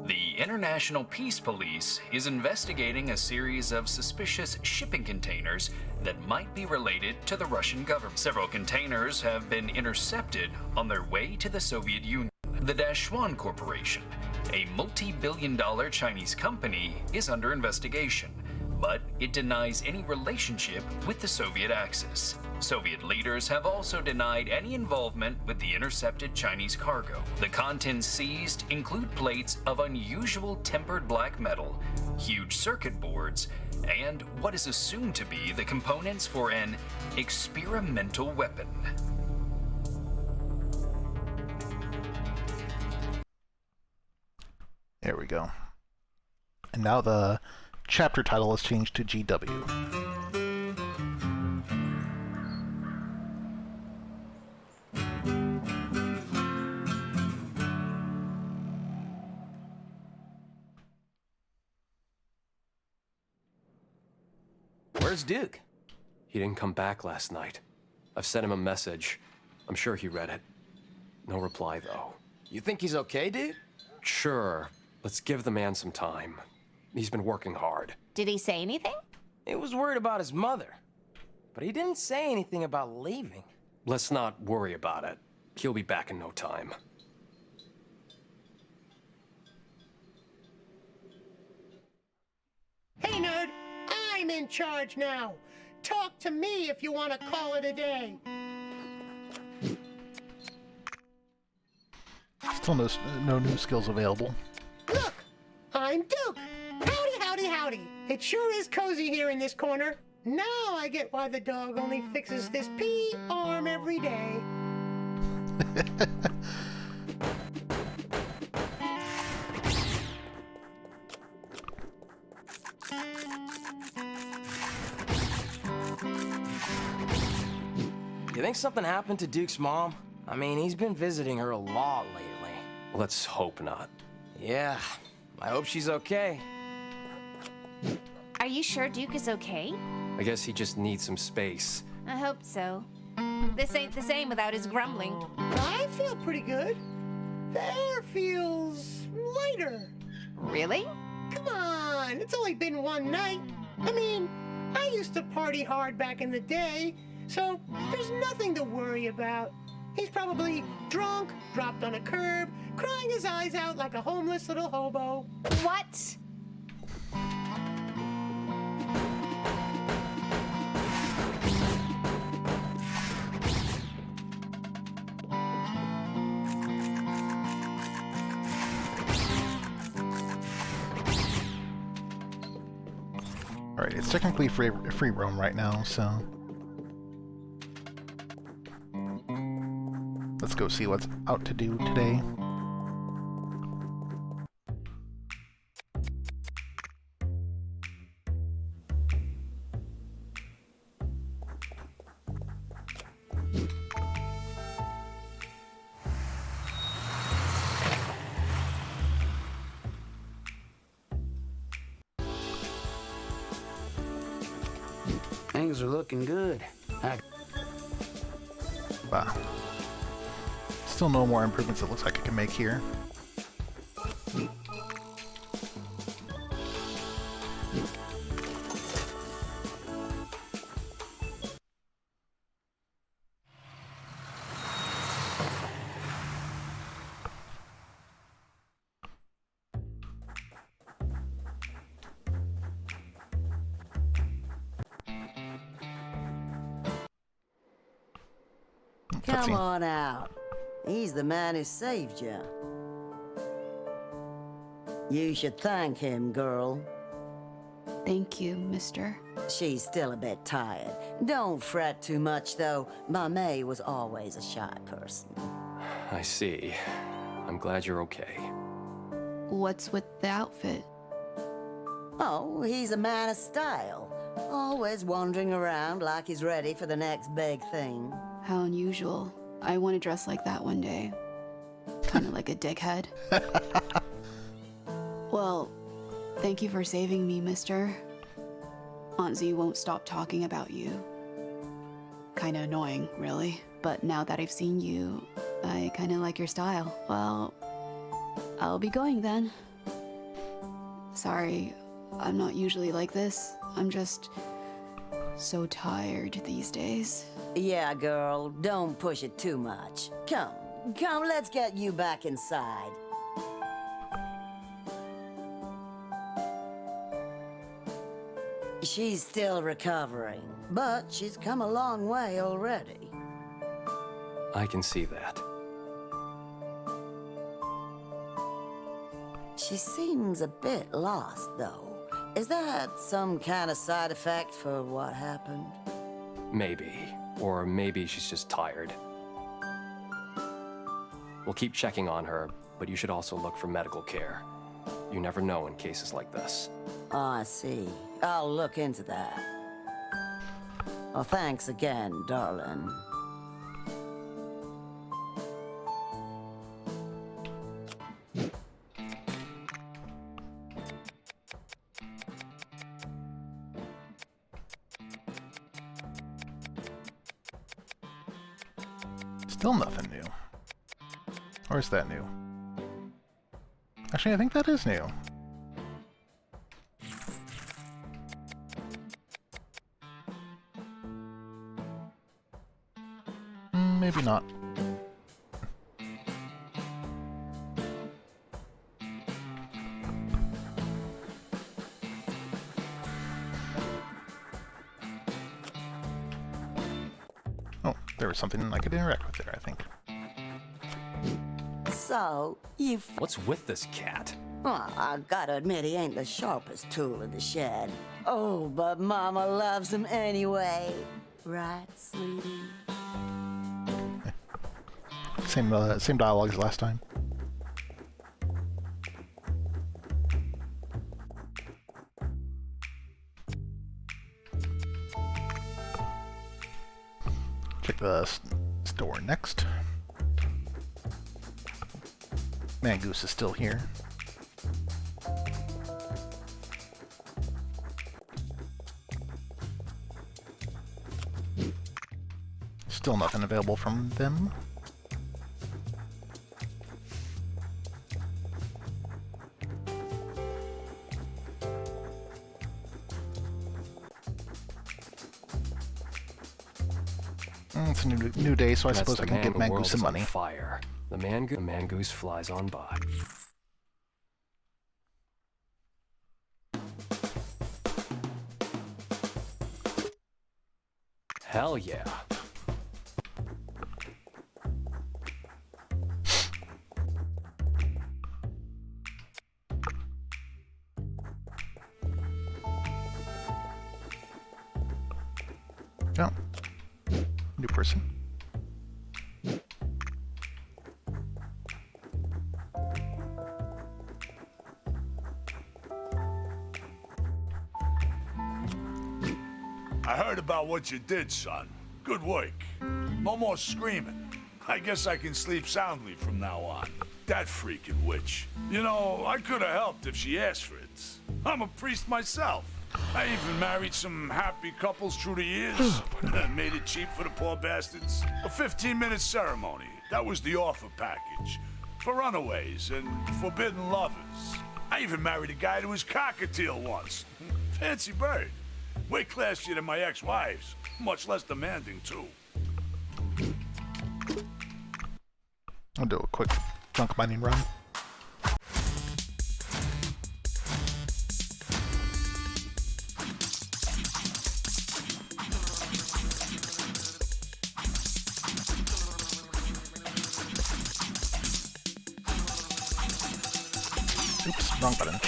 Speaker 19: The International Peace Police is investigating a series of suspicious shipping containers that might be related to the Russian government. Several containers have been intercepted on their way to the Soviet Union. The Dashwan Corporation, a multi-billion-dollar Chinese company, is under investigation, but it denies any relationship with the Soviet Axis. Soviet leaders have also denied any involvement with the intercepted Chinese cargo. The contents seized include plates of unusual tempered black metal, huge circuit boards, and what is assumed to be the components for an experimental weapon.
Speaker 1: There we go. And now the chapter title is changed to GW.
Speaker 2: Where's Duke? He didn't come back last night. I've sent him a message. I'm sure he read it. No reply, though.
Speaker 8: You think he's okay, dude?
Speaker 2: Sure. Let's give the man some time. He's been working hard.
Speaker 4: Did he say anything?
Speaker 8: He was worried about his mother. But he didn't say anything about leaving.
Speaker 2: Let's not worry about it. He'll be back in no time.
Speaker 14: Hey, nerd, I'm in charge now. Talk to me if you want to call it a day.
Speaker 1: Still no new skills available.
Speaker 14: Look, I'm Duke. Howdy, howdy, howdy. It sure is cozy here in this corner. Now I get why the dog only fixes this pea arm every day.
Speaker 8: You think something happened to Duke's mom? I mean, he's been visiting her a lot lately.
Speaker 2: Let's hope not.
Speaker 8: Yeah, I hope she's okay.
Speaker 4: Are you sure Duke is okay?
Speaker 2: I guess he just needs some space.
Speaker 4: I hope so. This ain't the same without his grumbling.
Speaker 14: I feel pretty good. The air feels lighter.
Speaker 4: Really?
Speaker 14: Come on, it's only been one night. I mean, I used to party hard back in the day, so there's nothing to worry about. He's probably drunk, dropped on a curb, crying his eyes out like a homeless little hobo.
Speaker 4: What?
Speaker 1: Alright, it's technically free roam right now, so... Let's go see what's out to do today.
Speaker 5: Things are looking good.
Speaker 1: Bah. Still no more improvements it looks like I can make here.
Speaker 9: Come on out. He's the man who saved you. You should thank him, girl.
Speaker 16: Thank you, mister.
Speaker 9: She's still a bit tired. Don't fret too much, though. Ma May was always a shy person.
Speaker 2: I see. I'm glad you're okay.
Speaker 16: What's with the outfit?
Speaker 9: Oh, he's a man of style. Always wandering around like he's ready for the next big thing.
Speaker 16: How unusual. I want to dress like that one day. Kind of like a dickhead. Well, thank you for saving me, mister. Aunt Z won't stop talking about you. Kinda annoying, really. But now that I've seen you, I kinda like your style. Well, I'll be going then. Sorry, I'm not usually like this. I'm just so tired these days.
Speaker 9: Yeah, girl, don't push it too much. Come, let's get you back inside. She's still recovering, but she's come a long way already.
Speaker 2: I can see that.
Speaker 9: She seems a bit lost, though. Is that some kind of side effect for what happened?
Speaker 2: Maybe. Or maybe she's just tired. We'll keep checking on her, but you should also look for medical care. You never know in cases like this.
Speaker 9: Oh, I see. I'll look into that. Well, thanks again, darling.
Speaker 1: Still nothing new. Or is that new? Actually, I think that is new. Maybe not. Oh, there was something I could interact with there, I think.
Speaker 9: So, you
Speaker 2: What's with this cat?
Speaker 9: Well, I gotta admit, he ain't the sharpest tool in the shed. Oh, but Mama loves him anyway. Right, sweetie?
Speaker 1: Same dialogue as last time. Check the store next. Mangoose is still here. Still nothing available from them. It's a new day, so I suppose I can give Mangoose some money.
Speaker 2: Fire. The Mangoose flies on by. Hell yeah.
Speaker 1: Oh. New person.
Speaker 10: I heard about what you did, son. Good work. No more screaming. I guess I can sleep soundly from now on. That freaking witch. You know, I could have helped if she asked for it. I'm a priest myself. I even married some happy couples through the years. Made it cheap for the poor bastards. A 15-minute ceremony. That was the offer package. For runaways and forbidden lovers. I even married a guy that was cockatiel once. Fancy bird. Way classier than my ex-wives. Much less demanding, too.
Speaker 1: I'll do a quick junk mining run. Oops, wrong button.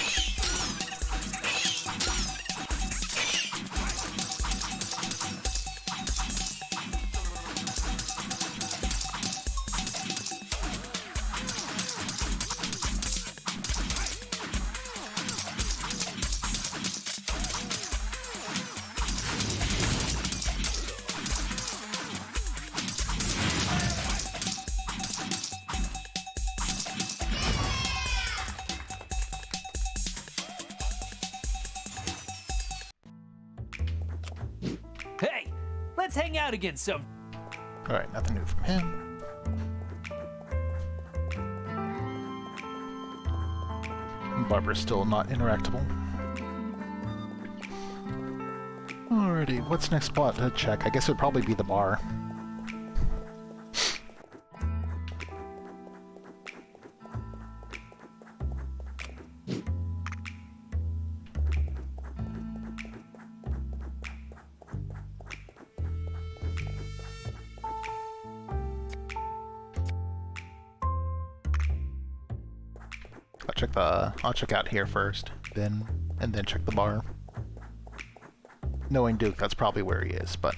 Speaker 11: Hey, let's hang out again some.
Speaker 1: Alright, nothing new from him. Barbara's still not interactable. Alrighty, what's next spot to check? I guess it would probably be the bar. I'll check out here first, and then check the bar. Knowing Duke, that's probably where he is, but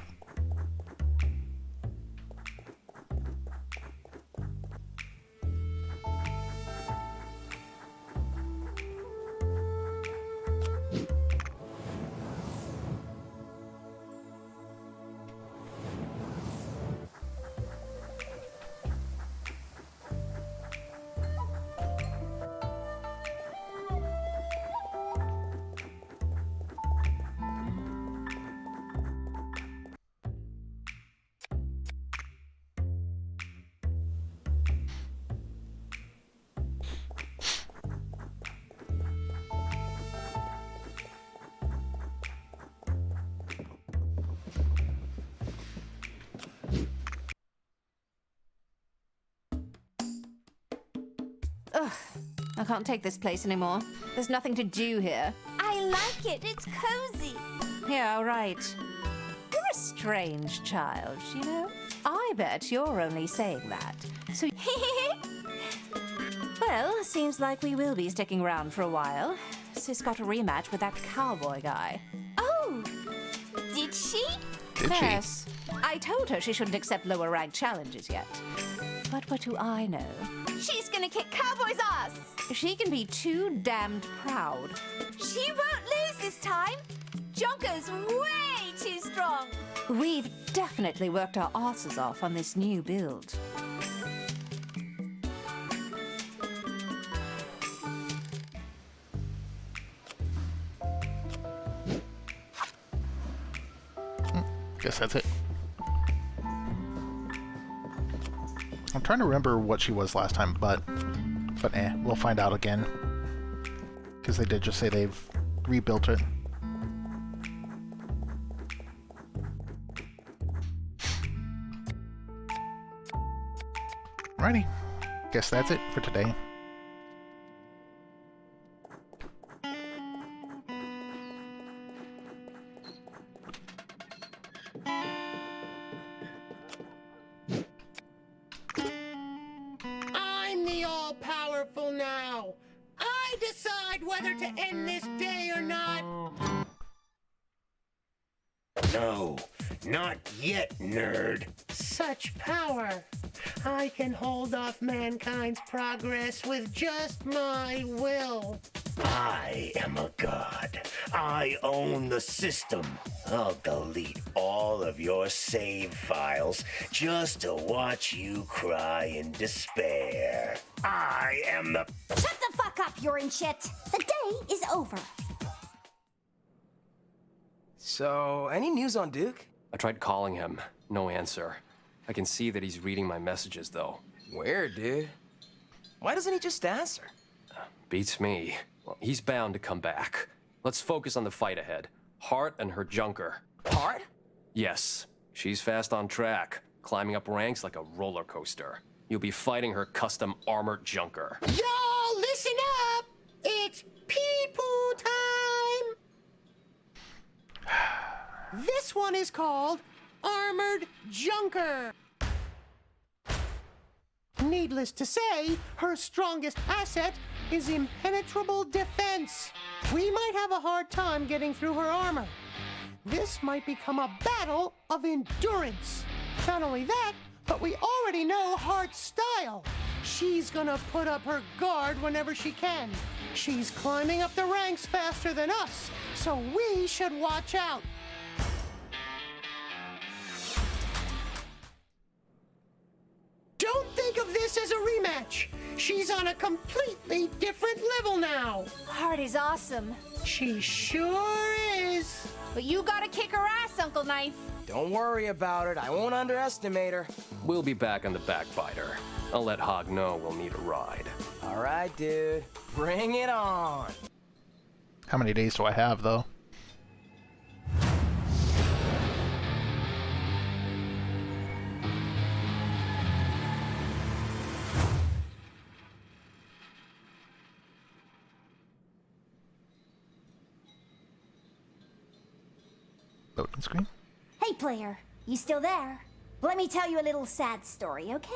Speaker 4: Ugh, I can't take this place anymore. There's nothing to do here.
Speaker 13: I like it. It's cozy.
Speaker 4: Yeah, right. You're a strange child, you know? I bet you're only saying that. So, well, seems like we will be sticking around for a while. Sis got a rematch with that cowboy guy.
Speaker 13: Oh, did she?
Speaker 4: Yes. I told her she shouldn't accept lower rank challenges yet. But what do I know?
Speaker 13: She's gonna kick Cowboy's ass.
Speaker 4: She can be too damned proud.
Speaker 13: She won't lose this time. Jonker's way too strong.
Speaker 4: We've definitely worked our asses off on this new build.
Speaker 1: Guess that's it. I'm trying to remember what she was last time, but we'll find out again. Because they did just say they've rebuilt it. Alrighty. Guess that's it for today.
Speaker 14: I'm the all-powerful now. I decide whether to end this day or not.
Speaker 3: No, not yet, nerd.
Speaker 14: Such power. I can hold off mankind's progress with just my will.
Speaker 3: I am a god. I own the system. I'll delete all of your save files just to watch you cry in despair. I am the...
Speaker 13: Shut the fuck up, you're in shit. The day is over.
Speaker 8: So, any news on Duke?
Speaker 2: I tried calling him. No answer. I can see that he's reading my messages, though.
Speaker 8: Weird, dude. Why doesn't he just answer?
Speaker 2: Beats me. Well, he's bound to come back. Let's focus on the fight ahead. Hart and her junker.
Speaker 8: Hart?
Speaker 2: Yes. She's fast on track, climbing up ranks like a roller coaster. You'll be fighting her custom armored junker.
Speaker 14: Y'all, listen up! It's pee-poo time! This one is called Armored Junker. Needless to say, her strongest asset is impenetrable defense. We might have a hard time getting through her armor. This might become a battle of endurance. Not only that, but we already know Hart's style. She's gonna put up her guard whenever she can. She's climbing up the ranks faster than us, so we should watch out. Don't think of this as a rematch. She's on a completely different level now.
Speaker 4: Hart is awesome.
Speaker 14: She sure is.
Speaker 4: But you gotta kick her ass, Uncle Knife.
Speaker 8: Don't worry about it. I won't underestimate her.
Speaker 2: We'll be back on the backbiter. I'll let Hog know we'll need a ride.
Speaker 8: All right, dude. Bring it on.
Speaker 1: How many days do I have, though? Loading screen.
Speaker 13: Hey, player. You still there? Let me tell you a little sad story, okay?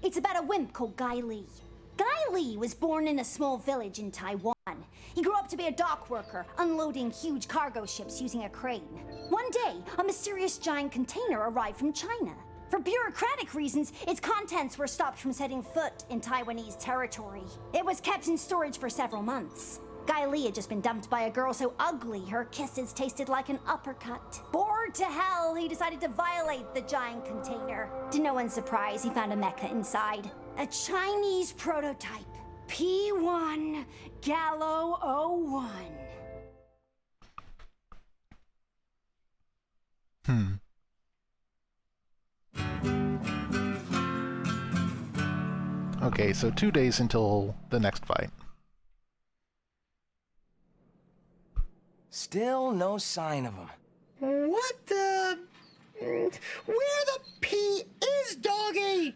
Speaker 13: It's about a wimp called Guy Lee. Guy Lee was born in a small village in Taiwan. He grew up to be a dock worker, unloading huge cargo ships using a crane. One day, a mysterious giant container arrived from China. For bureaucratic reasons, its contents were stopped from setting foot in Taiwanese territory. It was kept in storage for several months. Guy Lee had just been dumped by a girl so ugly her kisses tasted like an uppercut. Bored to hell, he decided to violate the giant container. To no one's surprise, he found a mecha inside. A Chinese prototype. P1 Gallo 01.
Speaker 1: Okay, so 2 days until the next fight.
Speaker 8: Still no sign of him.
Speaker 14: What the... Where the P is Doggy?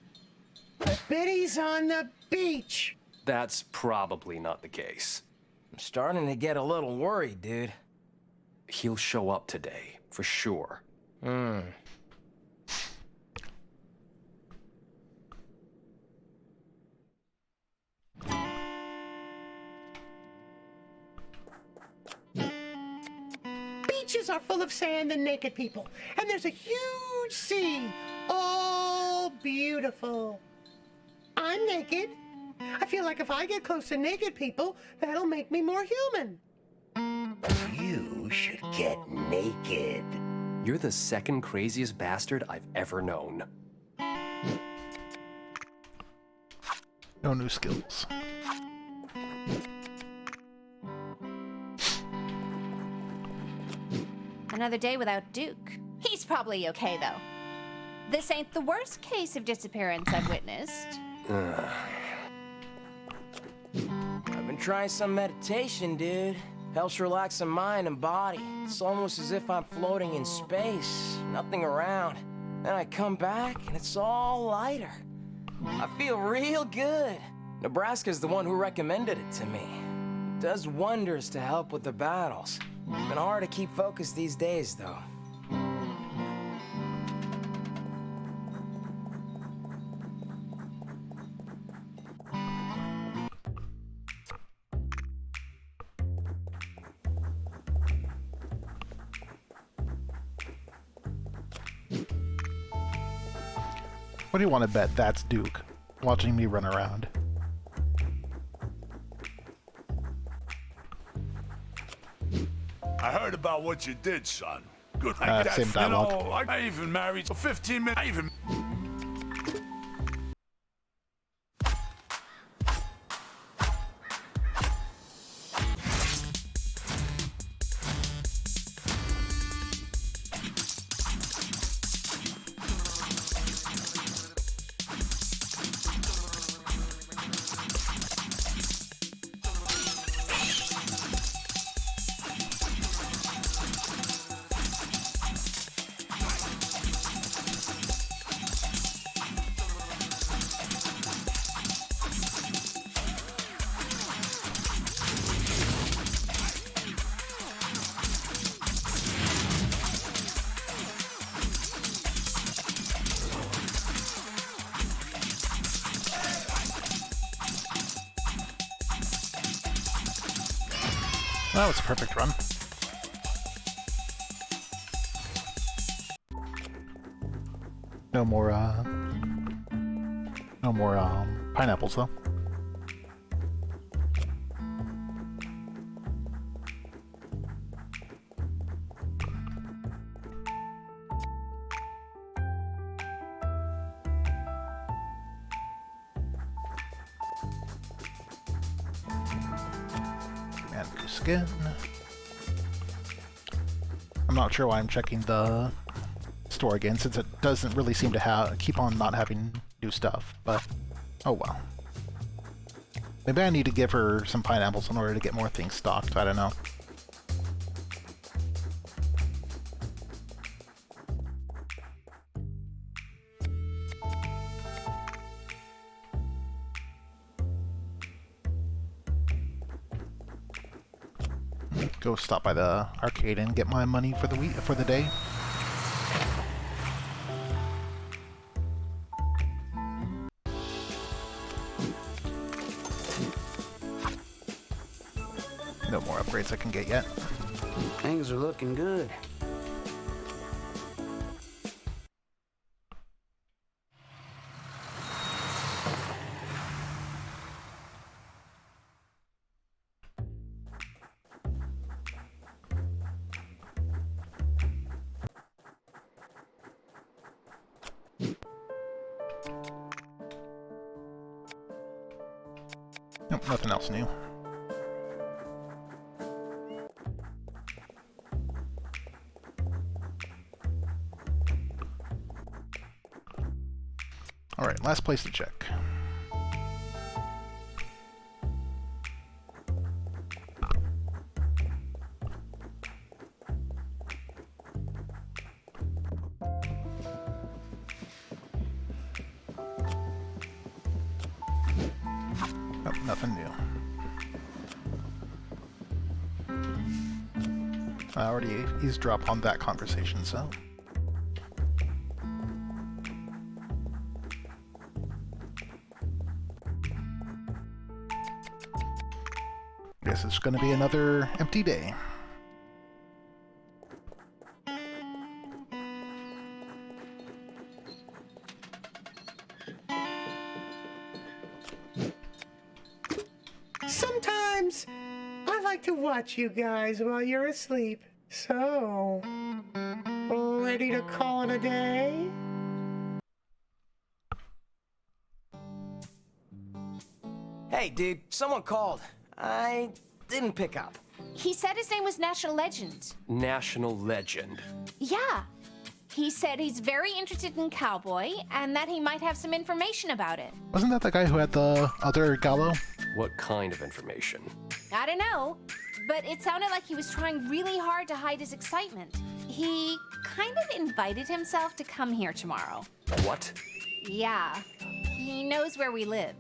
Speaker 14: I bet he's on the beach.
Speaker 2: That's probably not the case.
Speaker 8: I'm starting to get a little worried, dude.
Speaker 2: He'll show up today, for sure.
Speaker 14: Beaches are full of sand and naked people, and there's a huge sea, all beautiful. I'm naked. I feel like if I get close to naked people, that'll make me more human.
Speaker 3: You should get naked.
Speaker 2: You're the second craziest bastard I've ever known.
Speaker 1: No new skills.
Speaker 4: Another day without Duke. He's probably okay, though. This ain't the worst case of disappearance I've witnessed.
Speaker 8: I've been trying some meditation, dude. Helps relax the mind and body. It's almost as if I'm floating in space, nothing around. Then I come back and it's all lighter. I feel real good. Nebraska's the one who recommended it to me. It does wonders to help with the battles. Been hard to keep focused these days, though.
Speaker 1: What do you want to bet that's Duke, watching me run around?
Speaker 10: I heard about what you did, son. Good.
Speaker 1: Same dialogue.
Speaker 10: You know, I even married for 15 minutes. I even...
Speaker 1: That was a perfect run. No more pineapples though. And new skin. I'm not sure why I'm checking the store again, since it doesn't really seem to keep on not having new stuff, but oh well. Maybe I need to give her some pineapples in order to get more things stocked, I don't know. Go stop by the arcade and get my money for the day. No more upgrades I can get yet.
Speaker 5: Things are looking good.
Speaker 1: Nope, nothing else new. Alright, last place to check. Nope, nothing new. I already eavesdropped on that conversation, so... Guess it's gonna be another empty day.
Speaker 14: Sometimes I like to watch you guys while you're asleep. So, ready to call it a day?
Speaker 8: Hey, dude, someone called. I didn't pick up.
Speaker 4: He said his name was National Legend.
Speaker 2: National Legend.
Speaker 4: Yeah. He said he's very interested in Cowboy and that he might have some information about it.
Speaker 1: Wasn't that the guy who had the other gallows?
Speaker 2: What kind of information?
Speaker 4: I don't know, but it sounded like he was trying really hard to hide his excitement. He kind of invited himself to come here tomorrow.
Speaker 2: What?
Speaker 4: Yeah. He knows where we live.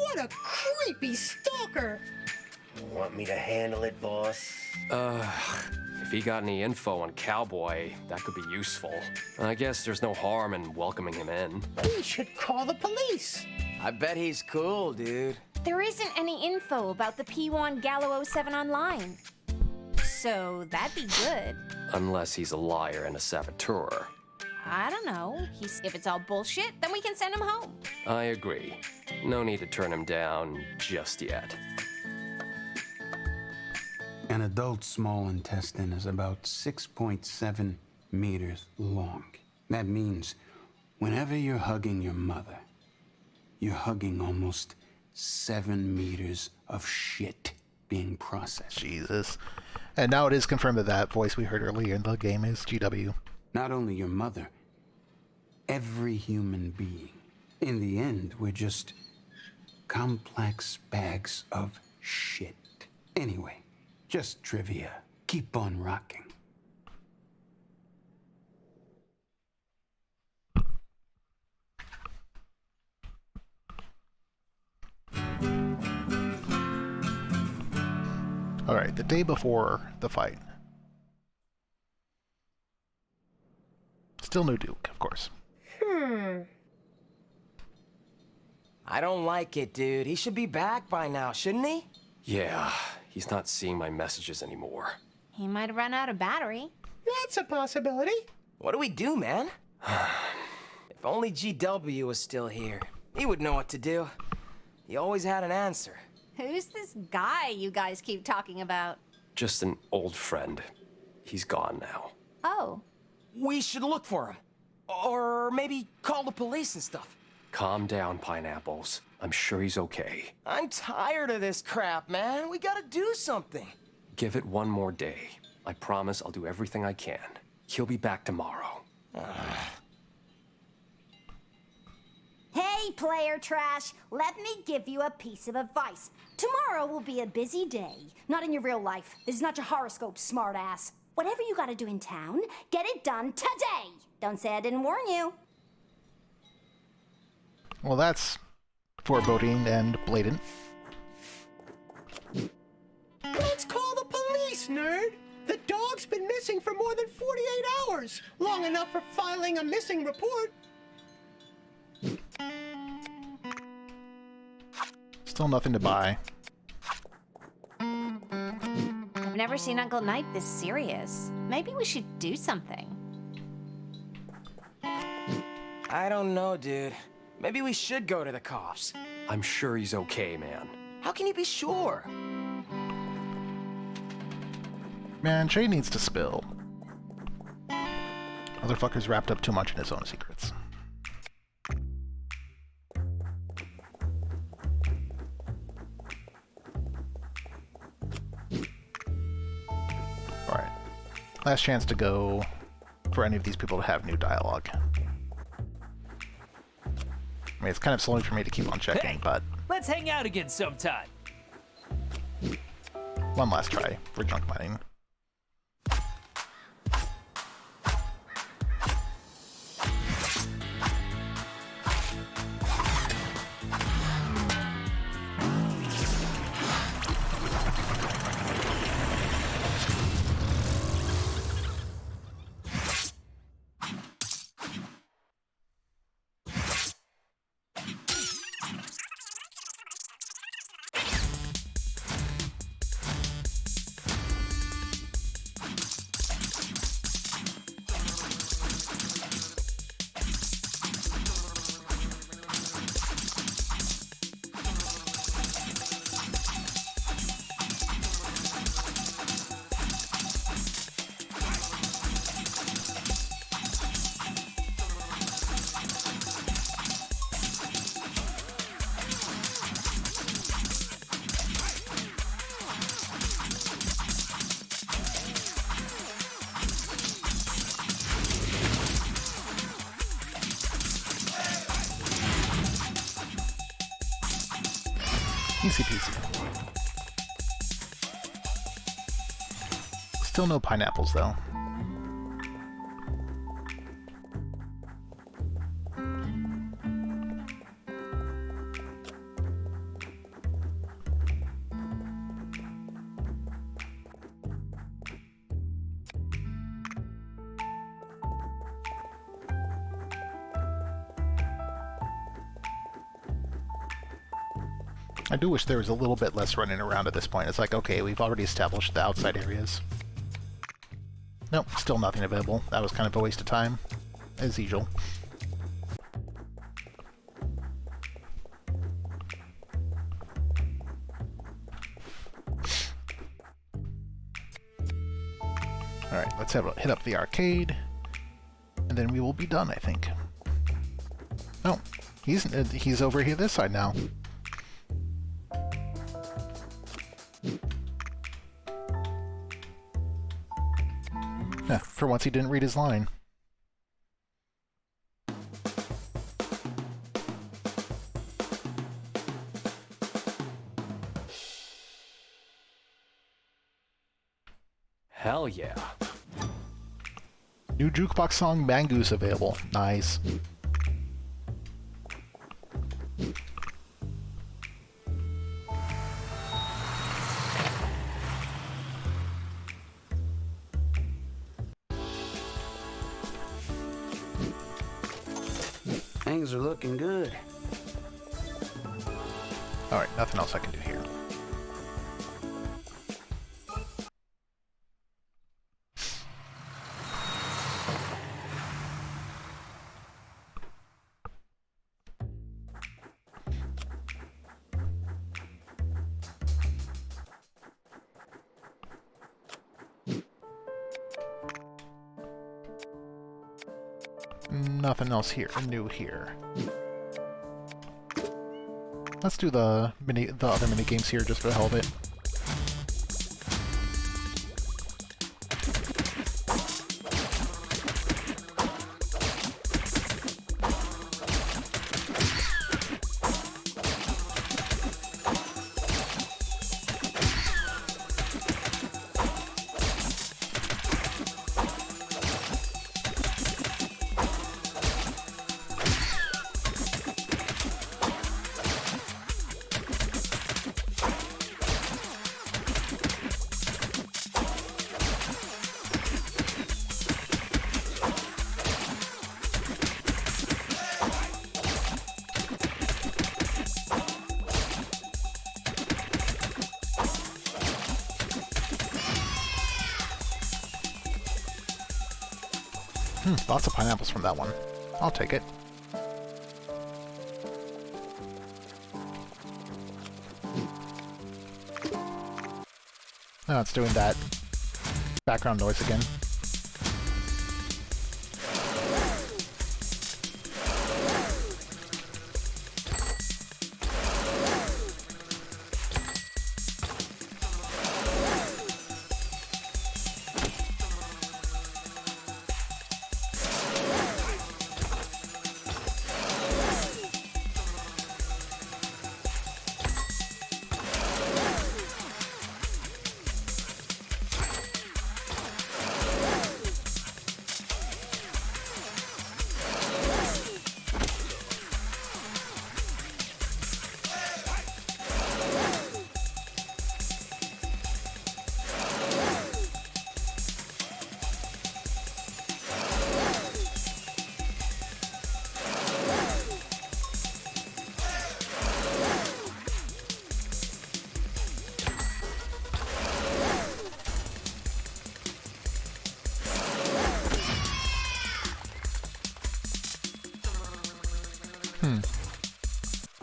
Speaker 14: What a creepy stalker!
Speaker 3: Want me to handle it, boss?
Speaker 2: If he got any info on Cowboy, that could be useful. I guess there's no harm in welcoming him in.
Speaker 14: We should call the police.
Speaker 8: I bet he's cool, dude.
Speaker 4: There isn't any info about the P1 Gallo 07 online. So that'd be good.
Speaker 2: Unless he's a liar and a saboteur.
Speaker 4: I don't know. If it's all bullshit, then we can send him home.
Speaker 2: I agree. No need to turn him down just yet.
Speaker 5: An adult small intestine is about 6.7 meters long. That means whenever you're hugging your mother, you're hugging almost 7 meters of shit being processed.
Speaker 1: Jesus. And now it is confirmed that that voice we heard earlier in the game is GW.
Speaker 5: Not only your mother, every human being. In the end, we're just complex bags of shit. Anyway, just trivia. Keep on rocking.
Speaker 1: Alright, the day before the fight. Still no Duke, of course.
Speaker 8: I don't like it, dude. He should be back by now, shouldn't he?
Speaker 2: Yeah, he's not seeing my messages anymore.
Speaker 4: He might have run out of battery.
Speaker 14: That's a possibility.
Speaker 8: What do we do, man? If only GW was still here. He would know what to do. He always had an answer.
Speaker 4: Who's this guy you guys keep talking about?
Speaker 2: Just an old friend. He's gone now.
Speaker 4: Oh.
Speaker 8: We should look for him. Or maybe call the police and stuff.
Speaker 2: Calm down, Pineapples. I'm sure he's okay.
Speaker 8: I'm tired of this crap, man. We gotta do something.
Speaker 2: Give it one more day. I promise I'll do everything I can. He'll be back tomorrow.
Speaker 13: Hey, player trash, let me give you a piece of advice. Tomorrow will be a busy day. Not in your real life. This is not your horoscope, smartass. Whatever you gotta do in town, get it done today. Don't say I didn't warn you.
Speaker 1: Well, that's foreboding and blatant.
Speaker 14: Let's call the police, nerd. The dog's been missing for more than 48 hours. Long enough for filing a missing report.
Speaker 1: Still nothing to buy.
Speaker 4: I've never seen Uncle Knight this serious. Maybe we should do something.
Speaker 8: I don't know, dude. Maybe we should go to the cops.
Speaker 2: I'm sure he's okay, man.
Speaker 8: How can you be sure?
Speaker 1: Man, Shay needs to spill. Motherfucker's wrapped up too much in his own secrets. Alright. Last chance to go for any of these people to have new dialogue. I mean, it's kind of slow for me to keep on checking,
Speaker 11: Hey,
Speaker 1: but
Speaker 11: let's hang out again sometime.
Speaker 1: one last try for junk mining. Easy peasy. Still no pineapples, though. I do wish there was a little bit less running around at this point. It's like, okay, we've already established the outside areas. Nope, still nothing available. That was kind of a waste of time, as usual. Alright, let's hit up the arcade, and then we will be done, I think. Oh, he's over here this side now. Yeah, for once he didn't read his line.
Speaker 2: Hell yeah.
Speaker 1: New jukebox song Mangoose available. Nice.
Speaker 5: Things are looking good.
Speaker 1: Alright, nothing else I can do here. Nothing else here, new here. Let's do the other mini games here just for the hell of it. Lots of pineapples from that one. I'll take it. Now it's doing that background noise again.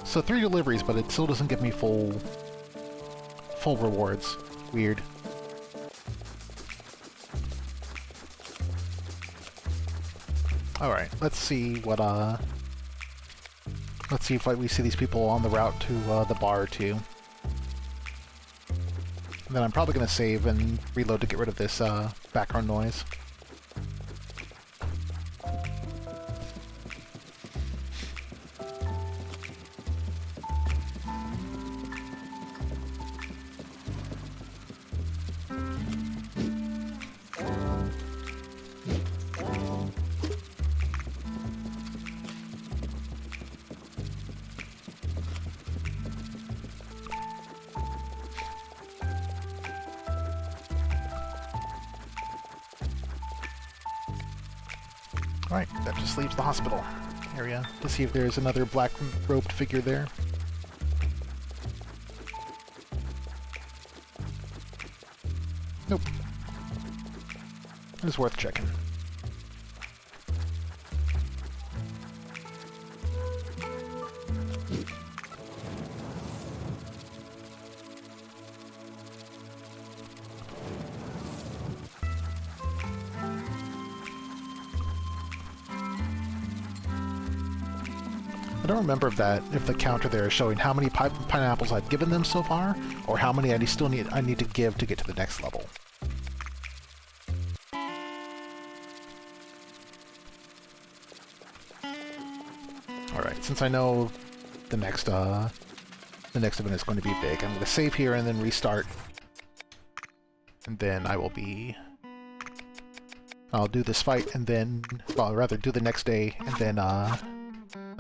Speaker 1: So 3 deliveries, but it still doesn't give me full rewards. Weird. Alright, let's see what, let's see if we see these people on the route to, the bar, too. And then I'm probably gonna save and reload to get rid of this, background noise. Alright, that just leaves the hospital area to see if there's another black-robed figure there. Nope. It's worth checking. I don't remember if the counter there is showing how many pineapples I've given them so far, or how many I need to give to get to the next level. Alright, since I know the next event is going to be big, I'm going to save here and then restart. And then I'll do this fight and then, well, rather do the next day, and then, I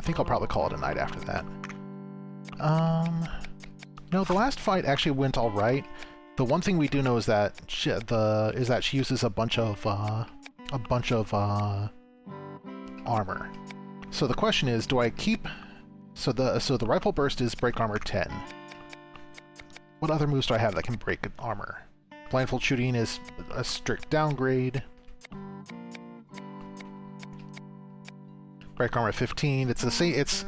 Speaker 1: think I'll probably call it a night after that. No, the last fight actually went all right. The one thing we do know is that she uses a bunch of armor. So the question is, do I keep? So the rifle burst is break armor 10. What other moves do I have that can break armor? Blindfold shooting is a strict downgrade. Break armor 15. It's the same. It's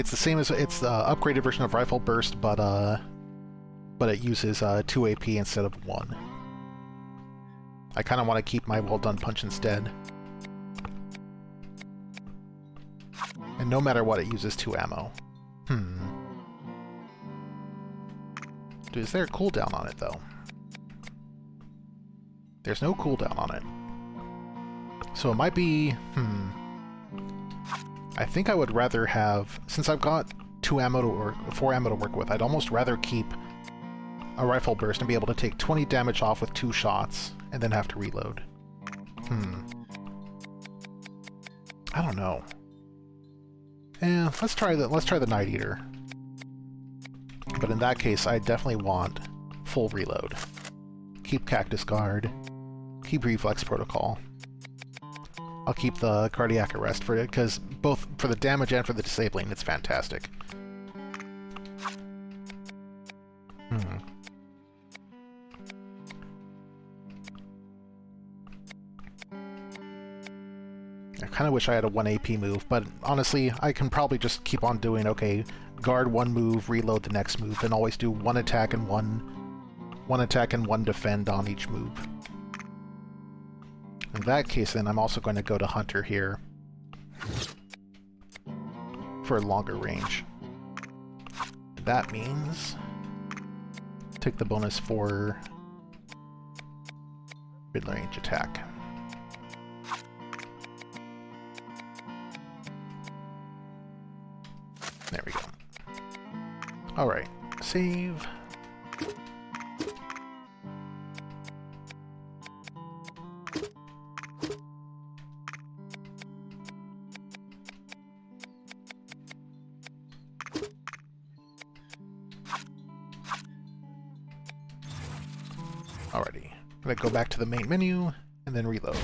Speaker 1: the same as the upgraded version of rifle burst, but it uses 2 AP instead of 1. I kind of want to keep my well done punch instead. And no matter what, it uses 2 ammo. Is there a cooldown on it though? There's no cooldown on it. So it might be. I think I would rather have, since I've got 4 ammo to work with, I'd almost rather keep a rifle burst and be able to take 20 damage off with 2 shots, and then have to reload. I don't know. Let's try the Night Eater. But in that case, I definitely want full reload. Keep Cactus Guard. Keep Reflex Protocol. I'll keep the cardiac arrest for it, because both for the damage and for the disabling, it's fantastic. I kind of wish I had a 1 AP move, but honestly, I can probably just keep on doing, okay, guard 1 move, reload the next move, and always do 1 attack and 1 defend on each move. In that case, then, I'm also going to go to Hunter here for a longer range. That means take the bonus for mid-range attack. There we go. Alright, save. Alrighty, I'm gonna go back to the main menu and then reload.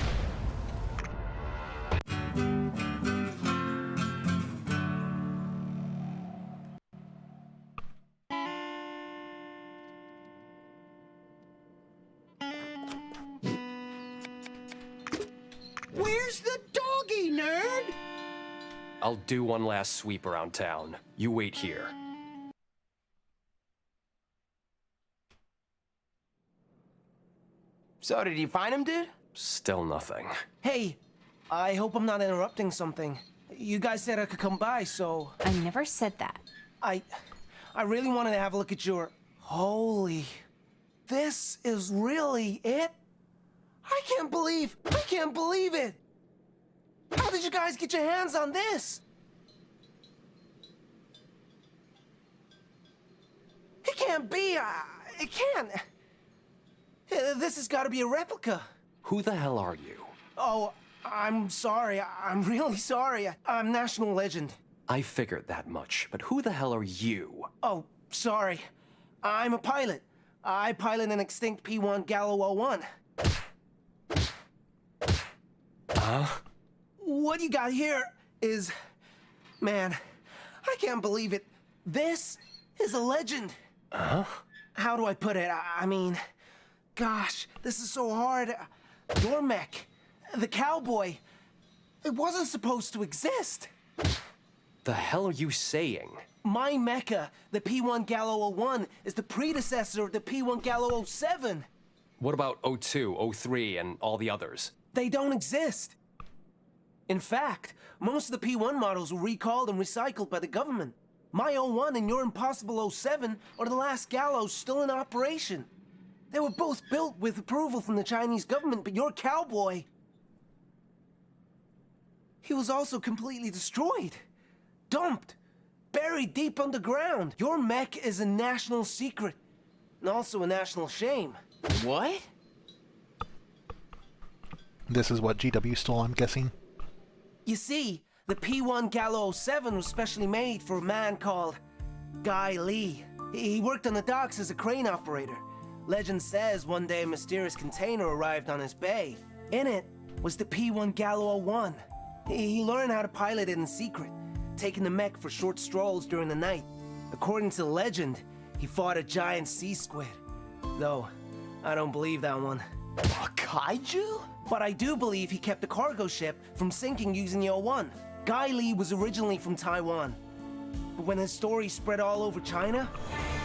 Speaker 3: Where's the doggy, nerd?
Speaker 2: I'll do one last sweep around town. You wait here.
Speaker 8: So, did you find him, dude?
Speaker 2: Still nothing.
Speaker 8: Hey, I hope I'm not interrupting something. You guys said I could come by, so...
Speaker 4: I never said that.
Speaker 8: I really wanted to have a look at your... Holy... This is really it? I can't believe it! How did you guys get your hands on this? It can't be, it can't. This has got to be a replica.
Speaker 2: Who the hell are you?
Speaker 8: Oh, I'm sorry. I'm really sorry. I'm National Legend.
Speaker 2: I figured that much, but who the hell are you?
Speaker 8: Oh, sorry. I'm a pilot. I pilot an extinct P-1 Gallo 01.
Speaker 2: Huh?
Speaker 8: what you got here is... Man, I can't believe it. This is a legend.
Speaker 2: Huh?
Speaker 8: How do I put it? I mean, gosh, this is so hard. Your mech, the cowboy, it wasn't supposed to exist.
Speaker 2: The hell are you saying?
Speaker 8: My mecha, the P1 Gallo 01, is the predecessor of the P1 Gallo 07.
Speaker 2: What about 02, 03, and all the others?
Speaker 8: They don't exist. In fact, most of the P1 models were recalled and recycled by the government. My 01 and your impossible 07 are the last Gallos still in operation. They were both built with approval from the Chinese government, but your cowboy... He was also completely destroyed. Dumped. Buried deep underground. Your mech is a national secret. And also a national shame.
Speaker 11: What?
Speaker 1: This is what GW stole, I'm guessing.
Speaker 8: You see, the P1 Gallo 07 was specially made for a man called Guy Lee. He worked on the docks as a crane operator. Legend says one day a mysterious container arrived on his bay. In it was the P1 Gallo 01. He learned how to pilot it in secret, taking the mech for short strolls during the night. According to the legend, he fought a giant sea squid. Though, I don't believe that one.
Speaker 11: A kaiju?
Speaker 8: But I do believe he kept the cargo ship from sinking using the 01. Guy Lee was originally from Taiwan. But when his story spread all over China,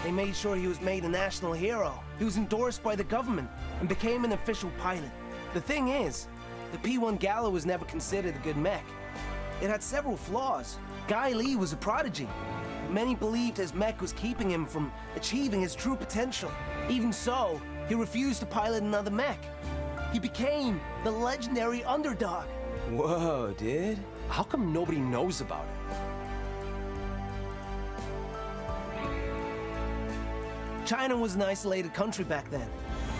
Speaker 8: they made sure he was made a national hero. He was endorsed by the government and became an official pilot. The thing is, the P1 Gallo was never considered a good mech. It had several flaws. Guy Lee was a prodigy. Many believed his mech was keeping him from achieving his true potential. Even so, he refused to pilot another mech. He became the legendary underdog.
Speaker 2: Whoa, dude. How come nobody knows about it?
Speaker 8: China was an isolated country back then.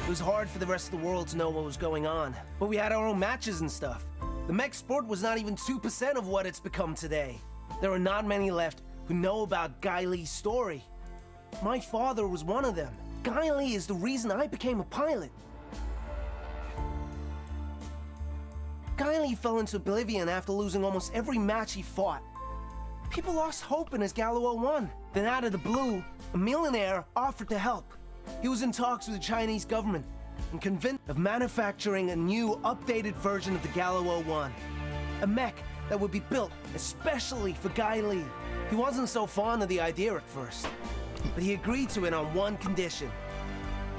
Speaker 8: It was hard for the rest of the world to know what was going on. But we had our own matches and stuff. The mech sport was not even 2% of what it's become today. There are not many left who know about Guy Lee's story. My father was one of them. Guy Lee is the reason I became a pilot. Guy Lee fell into oblivion after losing almost every match he fought. People lost hope in his Gallo 01. Then out of the blue, a millionaire offered to help. He was in talks with the Chinese government and convinced of manufacturing a new, updated version of the Gallo 01. A mech that would be built especially for Guy Lee. He wasn't so fond of the idea at first, but he agreed to it on one condition.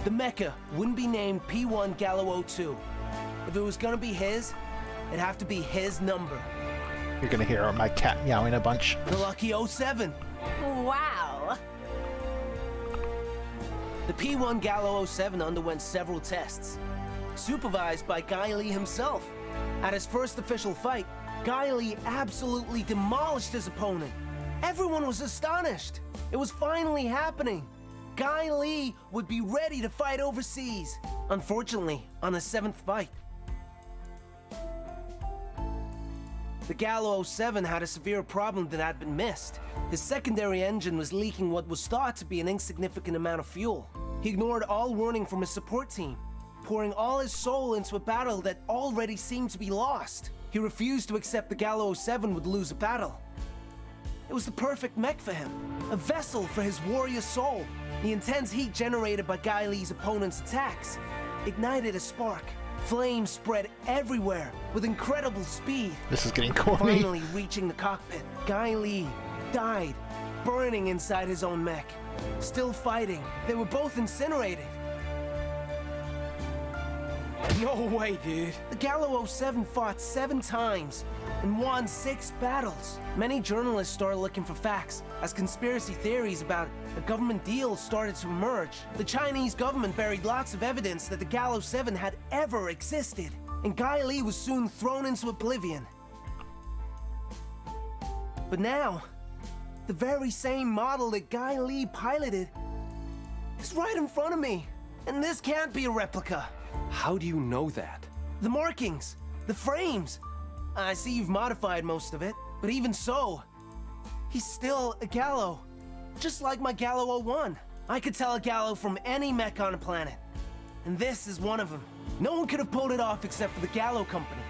Speaker 8: The mecha wouldn't be named P1 Gallo 02. If it was gonna be his, it'd have to be his number.
Speaker 1: You're gonna hear my cat meowing a bunch.
Speaker 8: The lucky 07.
Speaker 4: Wow.
Speaker 8: The P1 Gallo 07 underwent several tests, supervised by Guy Lee himself. At his first official fight, Guy Lee absolutely demolished his opponent. Everyone was astonished. It was finally happening. Guy Lee would be ready to fight overseas. Unfortunately, on the 7th fight, the Gallo 07 had a severe problem that had been missed. His secondary engine was leaking what was thought to be an insignificant amount of fuel. He ignored all warning from his support team, pouring all his soul into a battle that already seemed to be lost. He refused to accept the Gallo 07 would lose a battle. It was the perfect mech for him, a vessel for his warrior soul. The intense heat generated by Guy Lee's opponent's attacks ignited a spark. Flames spread everywhere with incredible speed.
Speaker 1: This is getting corny.
Speaker 8: Finally reaching the cockpit, Guy Lee died, burning inside his own mech. Still fighting, they were both incinerated. No way, dude. The Gallo 07 fought 7 times and won 6 battles. Many journalists started looking for facts as conspiracy theories about a government deal started to emerge. The Chinese government buried lots of evidence that the Gallo 07 had ever existed, and Guy Lee was soon thrown into oblivion. But now, the very same model that Guy Lee piloted is right in front of me, and this can't be a replica.
Speaker 2: How do you know that?
Speaker 8: The markings, the frames. I see you've modified most of it, but even so, he's still a Gallo, just like my Gallo 01. I could tell a Gallo from any mech on a planet, and this is one of them. No one could have pulled it off except for the Gallo company.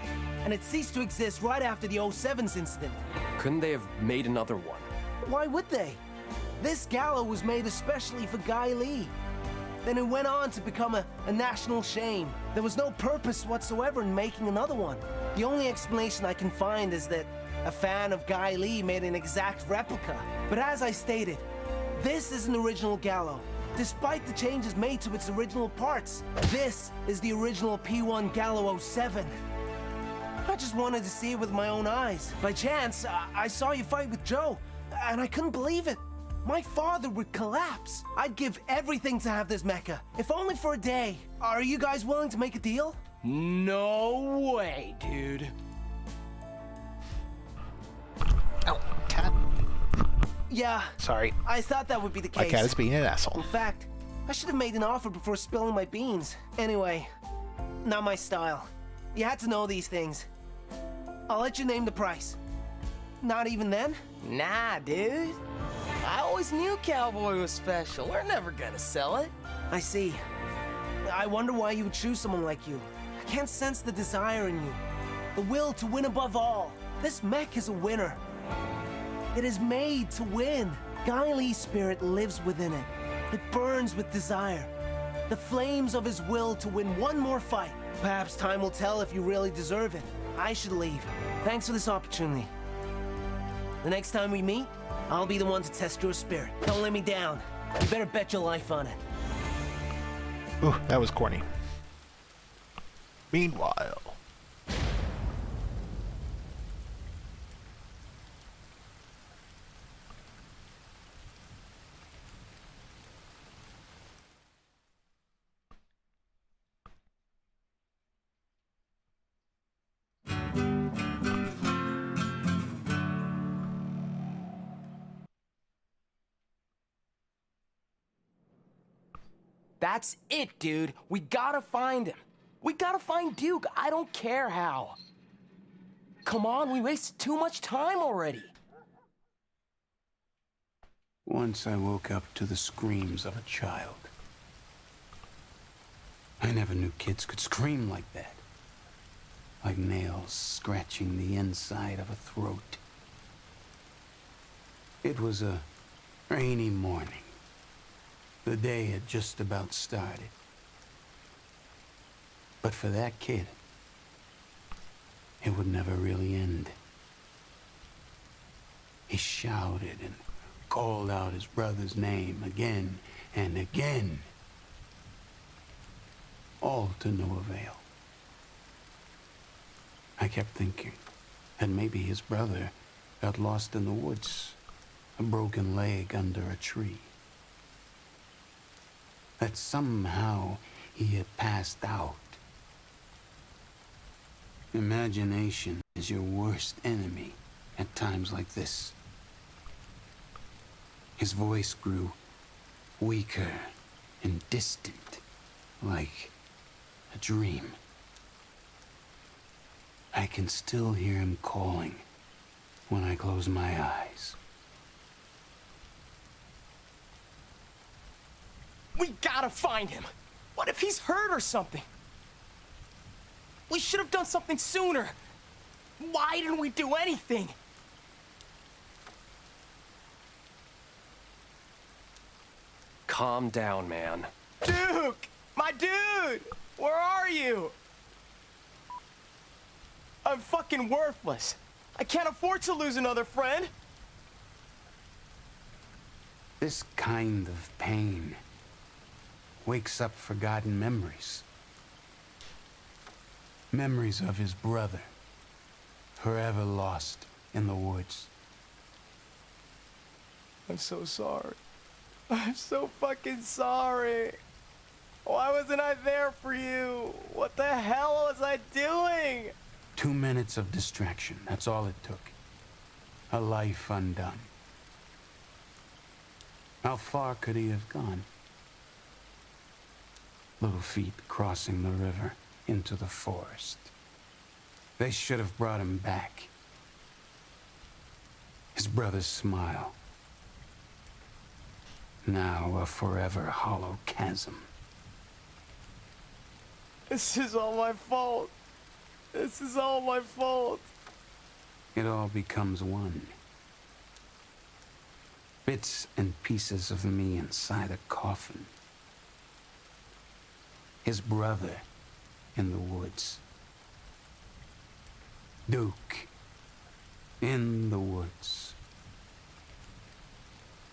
Speaker 8: and it ceased to exist right after the 07's incident.
Speaker 2: Couldn't they have made another one?
Speaker 8: Why would they? This gallows was made especially for Guy Lee. Then it went on to become a national shame. There was no purpose whatsoever in making another one. The only explanation I can find is that a fan of Guy Lee made an exact replica. But as I stated, this is an original gallows. Despite the changes made to its original parts, this is the original P1 Gallo 07. I just wanted to see it with my own eyes. By chance, I saw you fight with Joe, and I couldn't believe it. My father would collapse. I'd give everything to have this mecha, if only for a day. Are you guys willing to make a deal?
Speaker 7: No way, dude.
Speaker 1: Oh, cat.
Speaker 8: Yeah.
Speaker 1: Sorry.
Speaker 8: I thought that would be the case.
Speaker 1: My cat is being an asshole.
Speaker 8: In fact, I should have made an offer before spilling my beans. Anyway, not my style. You had to know these things. I'll let you name the price. Not even then?
Speaker 7: Nah, dude. I always knew Cowboy was special. We're never gonna sell it.
Speaker 8: I see. I wonder why you would choose someone like you. I can't sense the desire in you. The will to win above all. This mech is a winner. It is made to win. Guy Lee's spirit lives within it. It burns with desire. The flames of his will to win one more fight. Perhaps time will tell if you really deserve it. I should leave. Thanks for this opportunity. The next time we meet, I'll be the one to test your spirit. Don't let me down. You better bet your life on it.
Speaker 1: Ooh, that was corny. Meanwhile...
Speaker 8: That's it, dude. We gotta find him. We gotta find Duke. I don't care how. Come on, we wasted too much time already.
Speaker 5: Once I woke up to the screams of a child. I never knew kids could scream like that. Like nails scratching the inside of a throat. It was a rainy morning. The day had just about started. But for that kid, it would never really end. He shouted and called out his brother's name again and again. All to no avail. I kept thinking that maybe his brother got lost in the woods, a broken leg under a tree. That somehow he had passed out. Imagination is your worst enemy at times like this. His voice grew weaker and distant, like a dream. I can still hear him calling when I close my eyes.
Speaker 8: We gotta find him. What if he's hurt or something? We should have done something sooner. Why didn't we do anything?
Speaker 2: Calm down, man.
Speaker 8: Duke! My dude! Where are you? I'm fucking worthless. I can't afford to lose another friend.
Speaker 5: This kind of pain wakes up forgotten memories. Memories of his brother, forever lost in the woods.
Speaker 8: I'm so sorry. I'm so fucking sorry. Why wasn't I there for you? What the hell was I doing?
Speaker 5: 2 minutes of distraction, that's all it took. A life undone. How far could he have gone? Little feet crossing the river into the forest. They should have brought him back. His brother's smile. Now a forever hollow chasm.
Speaker 8: This is all my fault. This is all my fault.
Speaker 5: It all becomes one. Bits and pieces of me inside a coffin. His brother in the woods. Duke in the woods.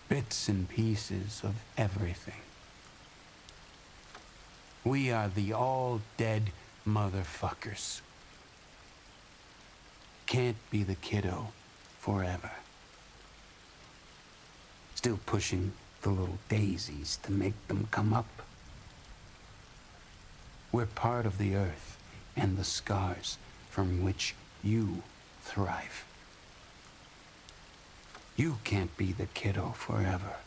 Speaker 5: Bits and pieces of everything. We are the all-dead motherfuckers. Can't be the kiddo forever. Still pushing the little daisies to make them come up. We're part of the earth and the scars from which you thrive. You can't be the kiddo forever.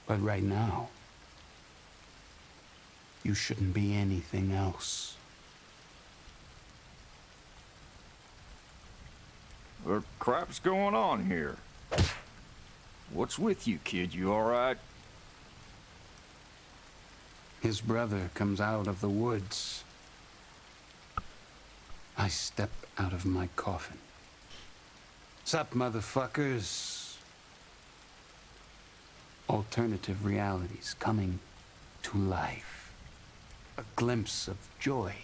Speaker 5: But right now, you shouldn't be anything else.
Speaker 6: What crap's going on here? What's with you, kid? You all right?
Speaker 5: His brother comes out of the woods. I step out of my coffin. Sup, motherfuckers? Alternative realities coming to life. A glimpse of joy.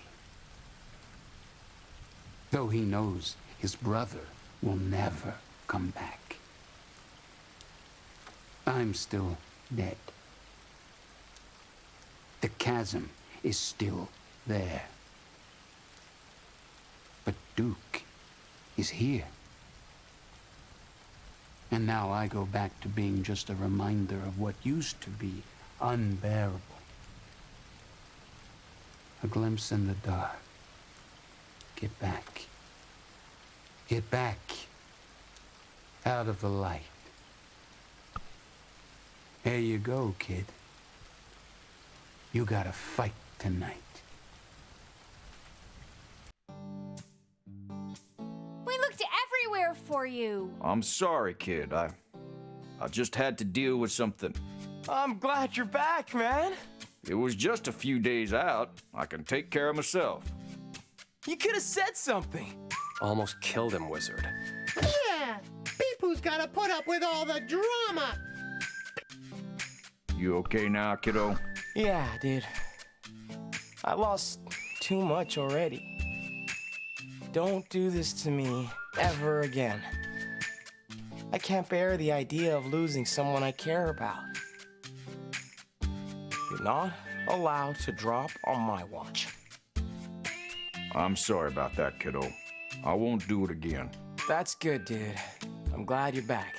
Speaker 5: Though he knows his brother will never come back. I'm still dead. The chasm is still there. But Duke is here. And now I go back to being just a reminder of what used to be unbearable. A glimpse in the dark. Get back. Get back. Out of the light. Here you go, kid. You gotta fight tonight.
Speaker 4: We looked everywhere for you.
Speaker 6: I'm sorry, kid. I just had to deal with something.
Speaker 8: I'm glad you're back, man.
Speaker 6: It was just a few days out. I can take care of myself.
Speaker 8: You could have said something.
Speaker 2: Almost killed him, wizard.
Speaker 14: Yeah, Peepoo's gotta put up with all the drama.
Speaker 6: You okay now, kiddo?
Speaker 8: Yeah, dude. I lost too much already. Don't do this to me ever again. I can't bear the idea of losing someone I care about. You're not allowed to drop on my watch.
Speaker 6: I'm sorry about that, kiddo. I won't do it again.
Speaker 8: That's good, dude. I'm glad you're back.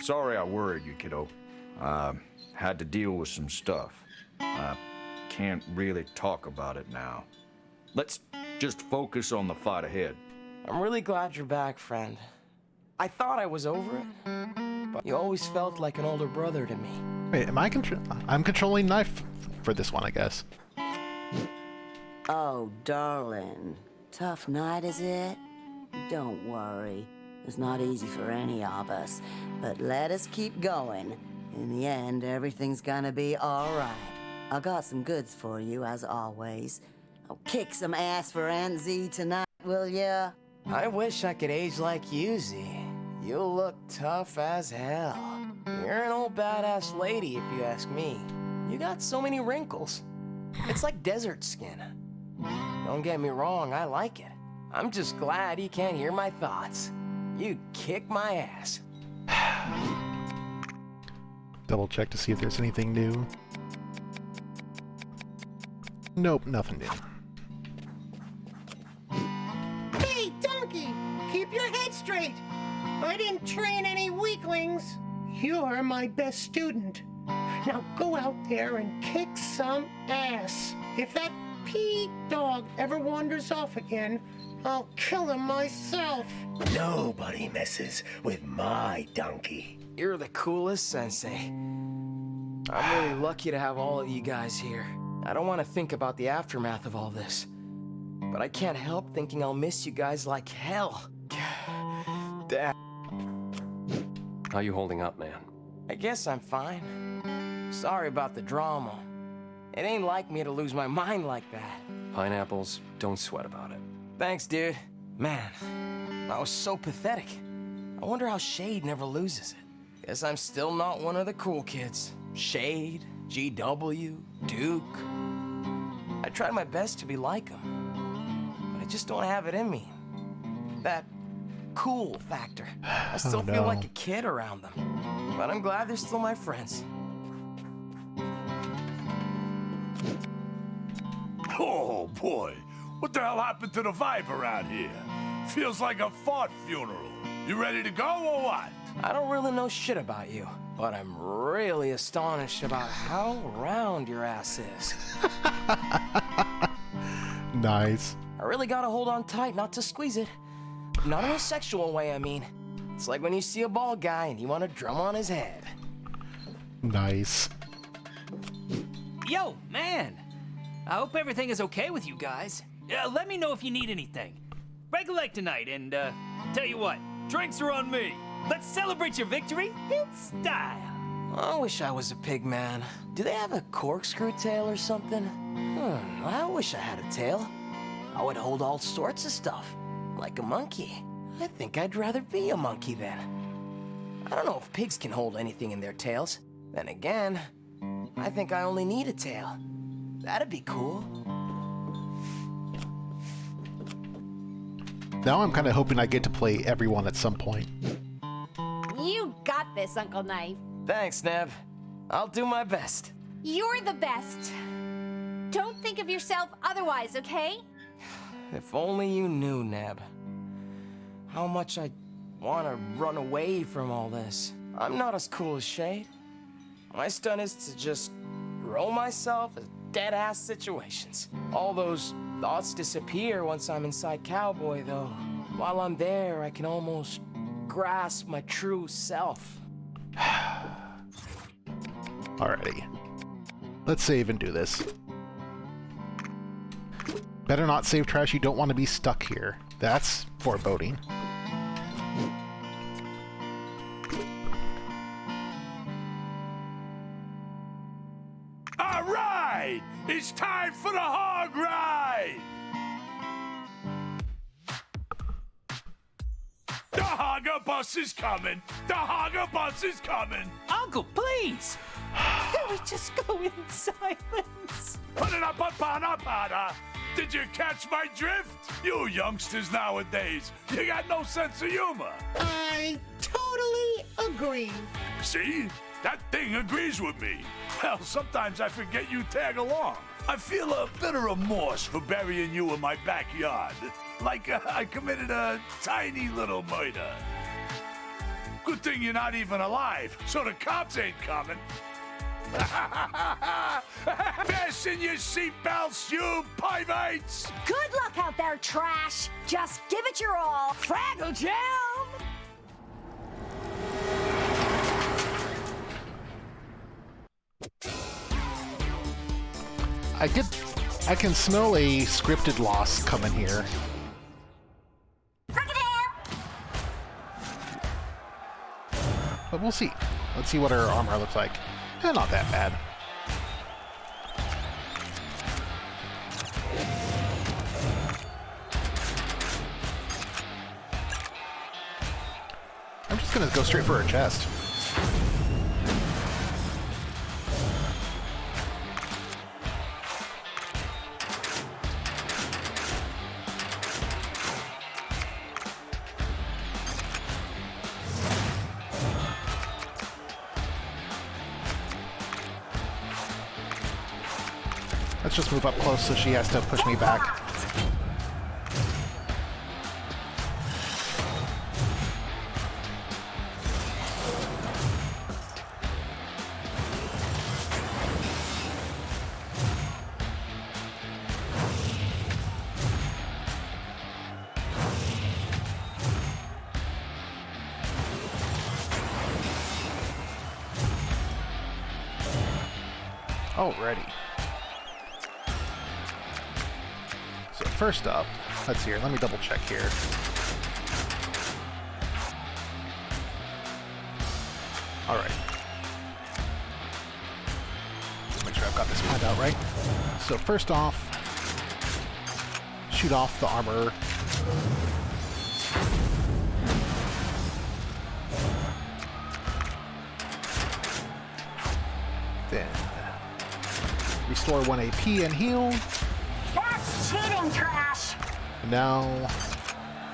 Speaker 6: Sorry I worried you, kiddo. I had to deal with some stuff. I can't really talk about it now. Let's just focus on the fight ahead.
Speaker 8: I'm really glad you're back, friend. I thought I was over it, but you always felt like an older brother to me.
Speaker 1: Wait, am I I'm controlling knife for this one, I guess.
Speaker 9: Oh, darling. Tough night, is it? Don't worry. It's not easy for any of us, but let us keep going. In the end, everything's gonna be all right. I got some goods for you, as always. I'll kick some ass for Aunt Z tonight, will ya?
Speaker 8: I wish I could age like you, Z. You look tough as hell. You're an old badass lady, if you ask me. You got so many wrinkles. It's like desert skin. Don't get me wrong, I like it. I'm just glad you can't hear my thoughts. You kick my ass.
Speaker 1: Double check to see if there's anything new. Nope, nothing new.
Speaker 14: Hey, donkey! Keep your head straight! I didn't train any weaklings. You're my best student. Now go out there and kick some ass. If that pea dog ever wanders off again, I'll kill him myself.
Speaker 3: Nobody messes with my donkey.
Speaker 8: You're the coolest, Sensei. I'm really lucky to have all of you guys here. I don't want to think about the aftermath of all this, but I can't help thinking I'll miss you guys like hell. Damn.
Speaker 2: How you holding up, man?
Speaker 8: I guess I'm fine. Sorry about the drama. It ain't like me to lose my mind like that.
Speaker 2: Pineapples, don't sweat about it.
Speaker 8: Thanks, dude. Man, I was so pathetic. I wonder how Shade never loses it. Guess I'm still not one of the cool kids. Shade, GW, Duke. I tried my best to be like them, but I just don't have it in me. That cool factor. I still feel like a kid around them, but I'm glad they're still my friends.
Speaker 10: Oh boy, what the hell happened to the vibe around here? Feels like a fart funeral. You ready to go or what?
Speaker 8: I don't really know shit about you, but I'm really astonished about how round your ass is.
Speaker 1: Nice.
Speaker 8: I really gotta hold on tight not to squeeze it. Not in a sexual way, I mean. It's like when you see a bald guy and you want to drum on his head.
Speaker 1: Nice.
Speaker 11: Yo, man! I hope everything is okay with you guys. Let me know if you need anything. Recollect tonight, and tell you what, drinks are on me. Let's celebrate your victory in style.
Speaker 8: I wish I was a pig man. Do they have a corkscrew tail or something? I wish I had a tail. I would hold all sorts of stuff, like a monkey. I think I'd rather be a monkey then. I don't know if pigs can hold anything in their tails. Then again, I think I only need a tail. That'd be cool.
Speaker 1: Now I'm kind of hoping I get to play everyone at some point.
Speaker 4: You got this, Uncle Knife.
Speaker 8: Thanks, Neb. I'll do my best.
Speaker 4: You're the best. Don't think of yourself otherwise, okay?
Speaker 8: If only you knew, Neb. How much I want to run away from all this. I'm not as cool as Shade. My stunt is to just throw myself at dead-ass situations. All those thoughts disappear once I'm inside Cowboy, though. While I'm there, I can almost grasp my true self.
Speaker 1: Alrighty. Let's save and do this. Better not save trash, you don't want to be stuck here. That's foreboding.
Speaker 10: All right! It's time for the hog ride! The hogger bus is coming! The hogger bus is coming!
Speaker 11: Uncle, please! Can we just go in silence?
Speaker 10: Put it up, pada. Did you catch my drift? You youngsters nowadays, you got no sense of humor.
Speaker 14: I totally agree.
Speaker 10: See? That thing agrees with me. Well, sometimes I forget you tag along. I feel a bit of remorse for burying you in my backyard. Like I committed a tiny little murder. Good thing you're not even alive, so the cops ain't coming. Fasten your seatbelts, you pivates!
Speaker 13: Good luck out there, trash. Just give it your all. Fraggle Jam!
Speaker 1: I can smell a scripted loss coming here. But we'll see. Let's see what our armor looks like. Not that bad. I'm just gonna go straight for her chest. Let's just move up close so she has to push me back. Alrighty. So first up, let's see here. Let me double check here. Alright. Let's make sure I've got this planned out right. So first off, shoot off the armor. Then restore 1 AP and heal.
Speaker 13: That's cheating, trash!
Speaker 1: And now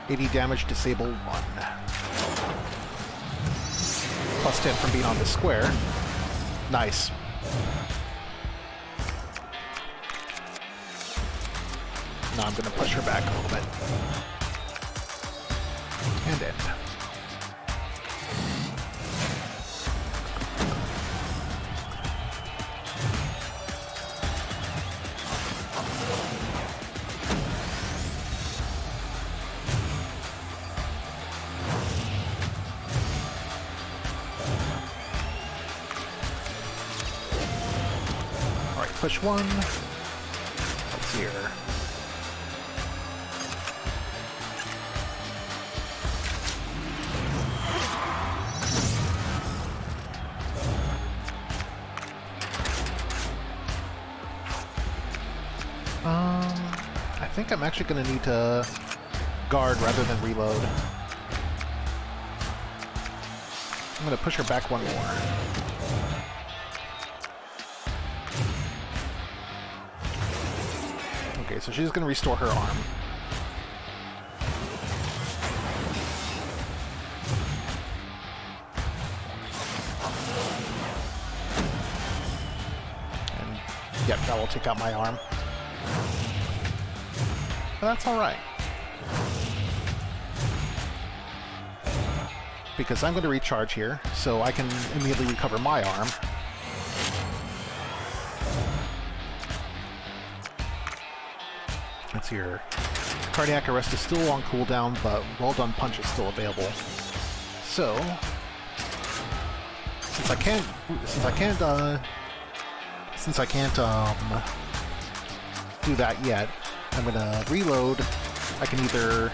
Speaker 1: 80 damage, disable 1. Plus 10 from being on the square. Nice. Now I'm gonna push her back a little bit. And end. Alright, push 1. Let's see here. I think I'm actually going to need to guard rather than reload. I'm going to push her back 1 more. Okay, so she's going to restore her arm. And, yep, that will take out my arm. But that's alright. Because I'm going to recharge here, so I can immediately recover my arm. Let's see here. Cardiac arrest is still on cooldown, but well done punch is still available. So, since I can't do that yet, I'm gonna reload. I can either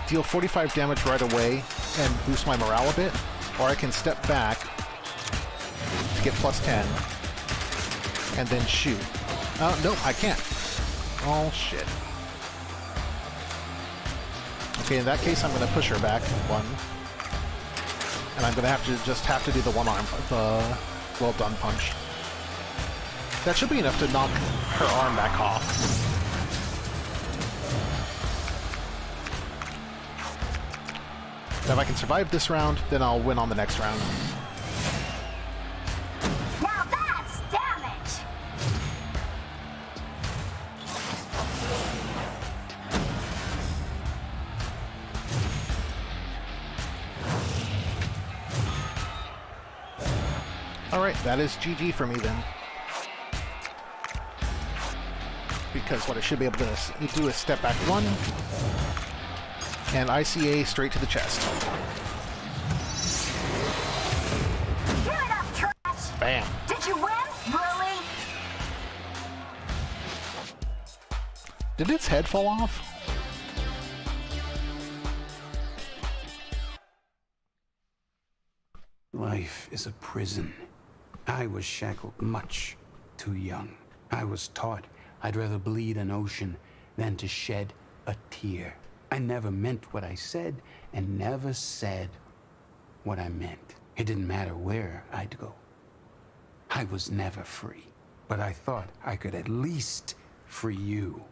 Speaker 1: deal 45 damage right away and boost my morale a bit, or I can step back to get plus 10 and then shoot. Nope, I can't. Oh shit. Okay, in that case I'm gonna push her back 1. And I'm gonna have to do the 1 arm, the well done punch. That should be enough to knock her arm back off. If I can survive this round, then I'll win on the next round.
Speaker 13: Now that's damage!
Speaker 1: Alright, that is GG for me then. Because what I should be able to do is step back 1, and ICA straight to the chest.
Speaker 13: Give it up, trash!
Speaker 1: Bam.
Speaker 13: Did you win? Really?
Speaker 1: Did its head fall off?
Speaker 5: Life is a prison. I was shackled much too young. I was taught I'd rather bleed an ocean than to shed a tear. I never meant what I said and never said what I meant. It didn't matter where I'd go. I was never free, but I thought I could at least free you.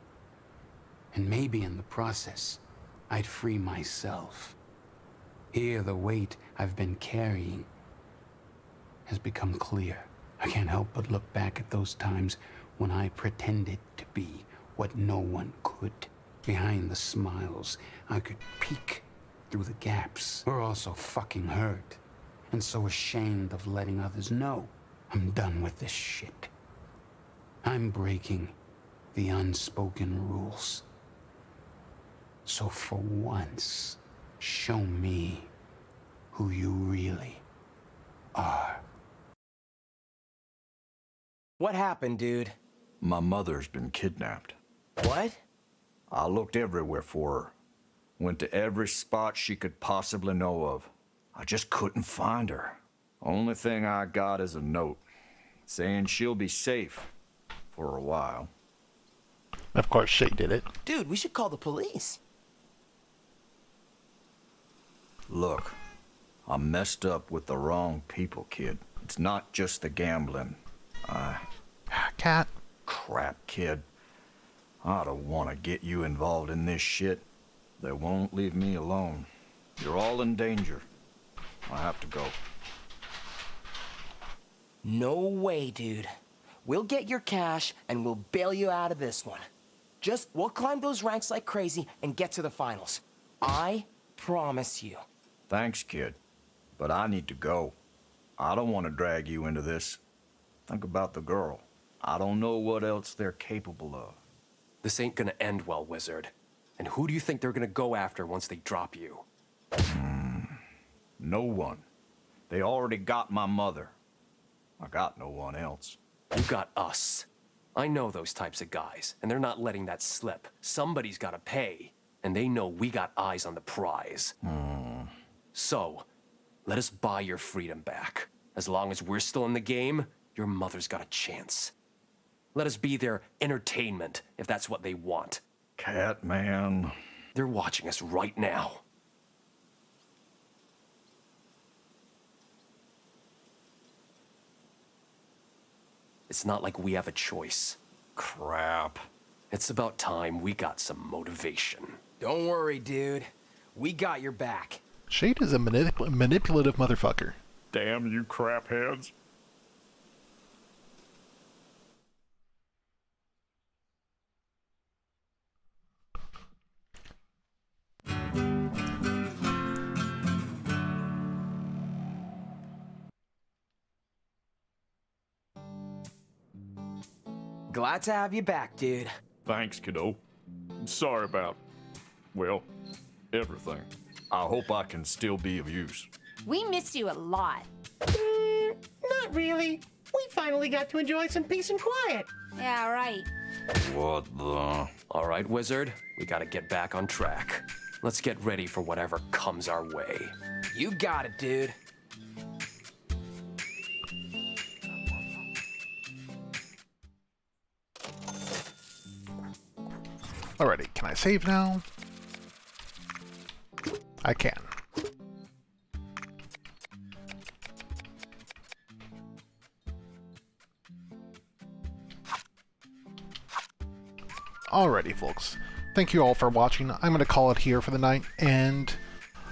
Speaker 5: And maybe in the process, I'd free myself. Here, the weight I've been carrying has become clear. I can't help but look back at those times when I pretended to be what no one could. Behind the smiles, I could peek through the gaps. We're all so fucking hurt, and so ashamed of letting others know. I'm done with this shit. I'm breaking the unspoken rules. So for once, show me who you really are.
Speaker 8: What happened, dude?
Speaker 6: My mother's been kidnapped.
Speaker 8: What?
Speaker 6: I looked everywhere for her. Went to every spot she could possibly know of. I just couldn't find her. Only thing I got is a note saying she'll be safe for a while.
Speaker 1: Of course, Shay did it.
Speaker 8: Dude, we should call the police.
Speaker 6: Look, I messed up with the wrong people, kid. It's not just the gambling.
Speaker 1: Cat.
Speaker 6: Crap, kid. I don't want to get you involved in this shit. They won't leave me alone. You're all in danger. I have to go.
Speaker 8: No way, dude. We'll get your cash and we'll bail you out of this one. We'll climb those ranks like crazy and get to the finals. I promise you.
Speaker 6: Thanks, kid. But I need to go. I don't want to drag you into this. Think about the girl. I don't know what else they're capable of.
Speaker 2: This ain't gonna end well, Wizard. And who do you think they're gonna go after once they drop you?
Speaker 6: No one. They already got my mother. I got no one else.
Speaker 2: You got us. I know those types of guys, and they're not letting that slip. Somebody's gotta pay, and they know we got eyes on the prize. So, let us buy your freedom back. As long as we're still in the game, your mother's got a chance. Let us be their entertainment, if that's what they want.
Speaker 6: Catman.
Speaker 2: They're watching us right now. It's not like we have a choice.
Speaker 6: Crap.
Speaker 2: It's about time we got some motivation.
Speaker 8: Don't worry, dude. We got your back.
Speaker 1: Shade is a manipulative motherfucker.
Speaker 6: Damn you crap heads.
Speaker 8: Glad to have you back, dude.
Speaker 6: Thanks, kiddo. Sorry about, well, everything. I hope I can still be of use.
Speaker 4: We missed you a lot.
Speaker 14: Not really. We finally got to enjoy some peace and quiet.
Speaker 4: Yeah, right.
Speaker 6: What the?
Speaker 2: All right, Wizard. We gotta get back on track. Let's get ready for whatever comes our way.
Speaker 8: You got it, dude.
Speaker 1: Alrighty, can I save now? I can. Alrighty, folks. Thank you all for watching. I'm gonna call it here for the night, and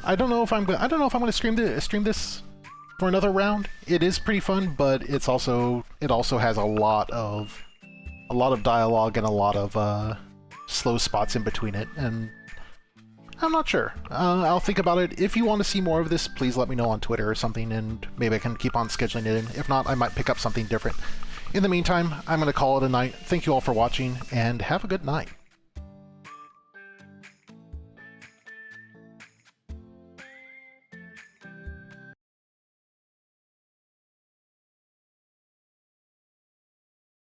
Speaker 1: I don't know if I'm gonna stream this for another round. It is pretty fun, but it also has a lot of dialogue and a lot of slow spots in between it, and I'm not sure. I'll think about it. If you want to see more of this, please let me know on Twitter or something, and maybe I can keep on scheduling it in. If not, I might pick up something different. In the meantime, I'm going to call it a night. Thank you all for watching, and have a good night.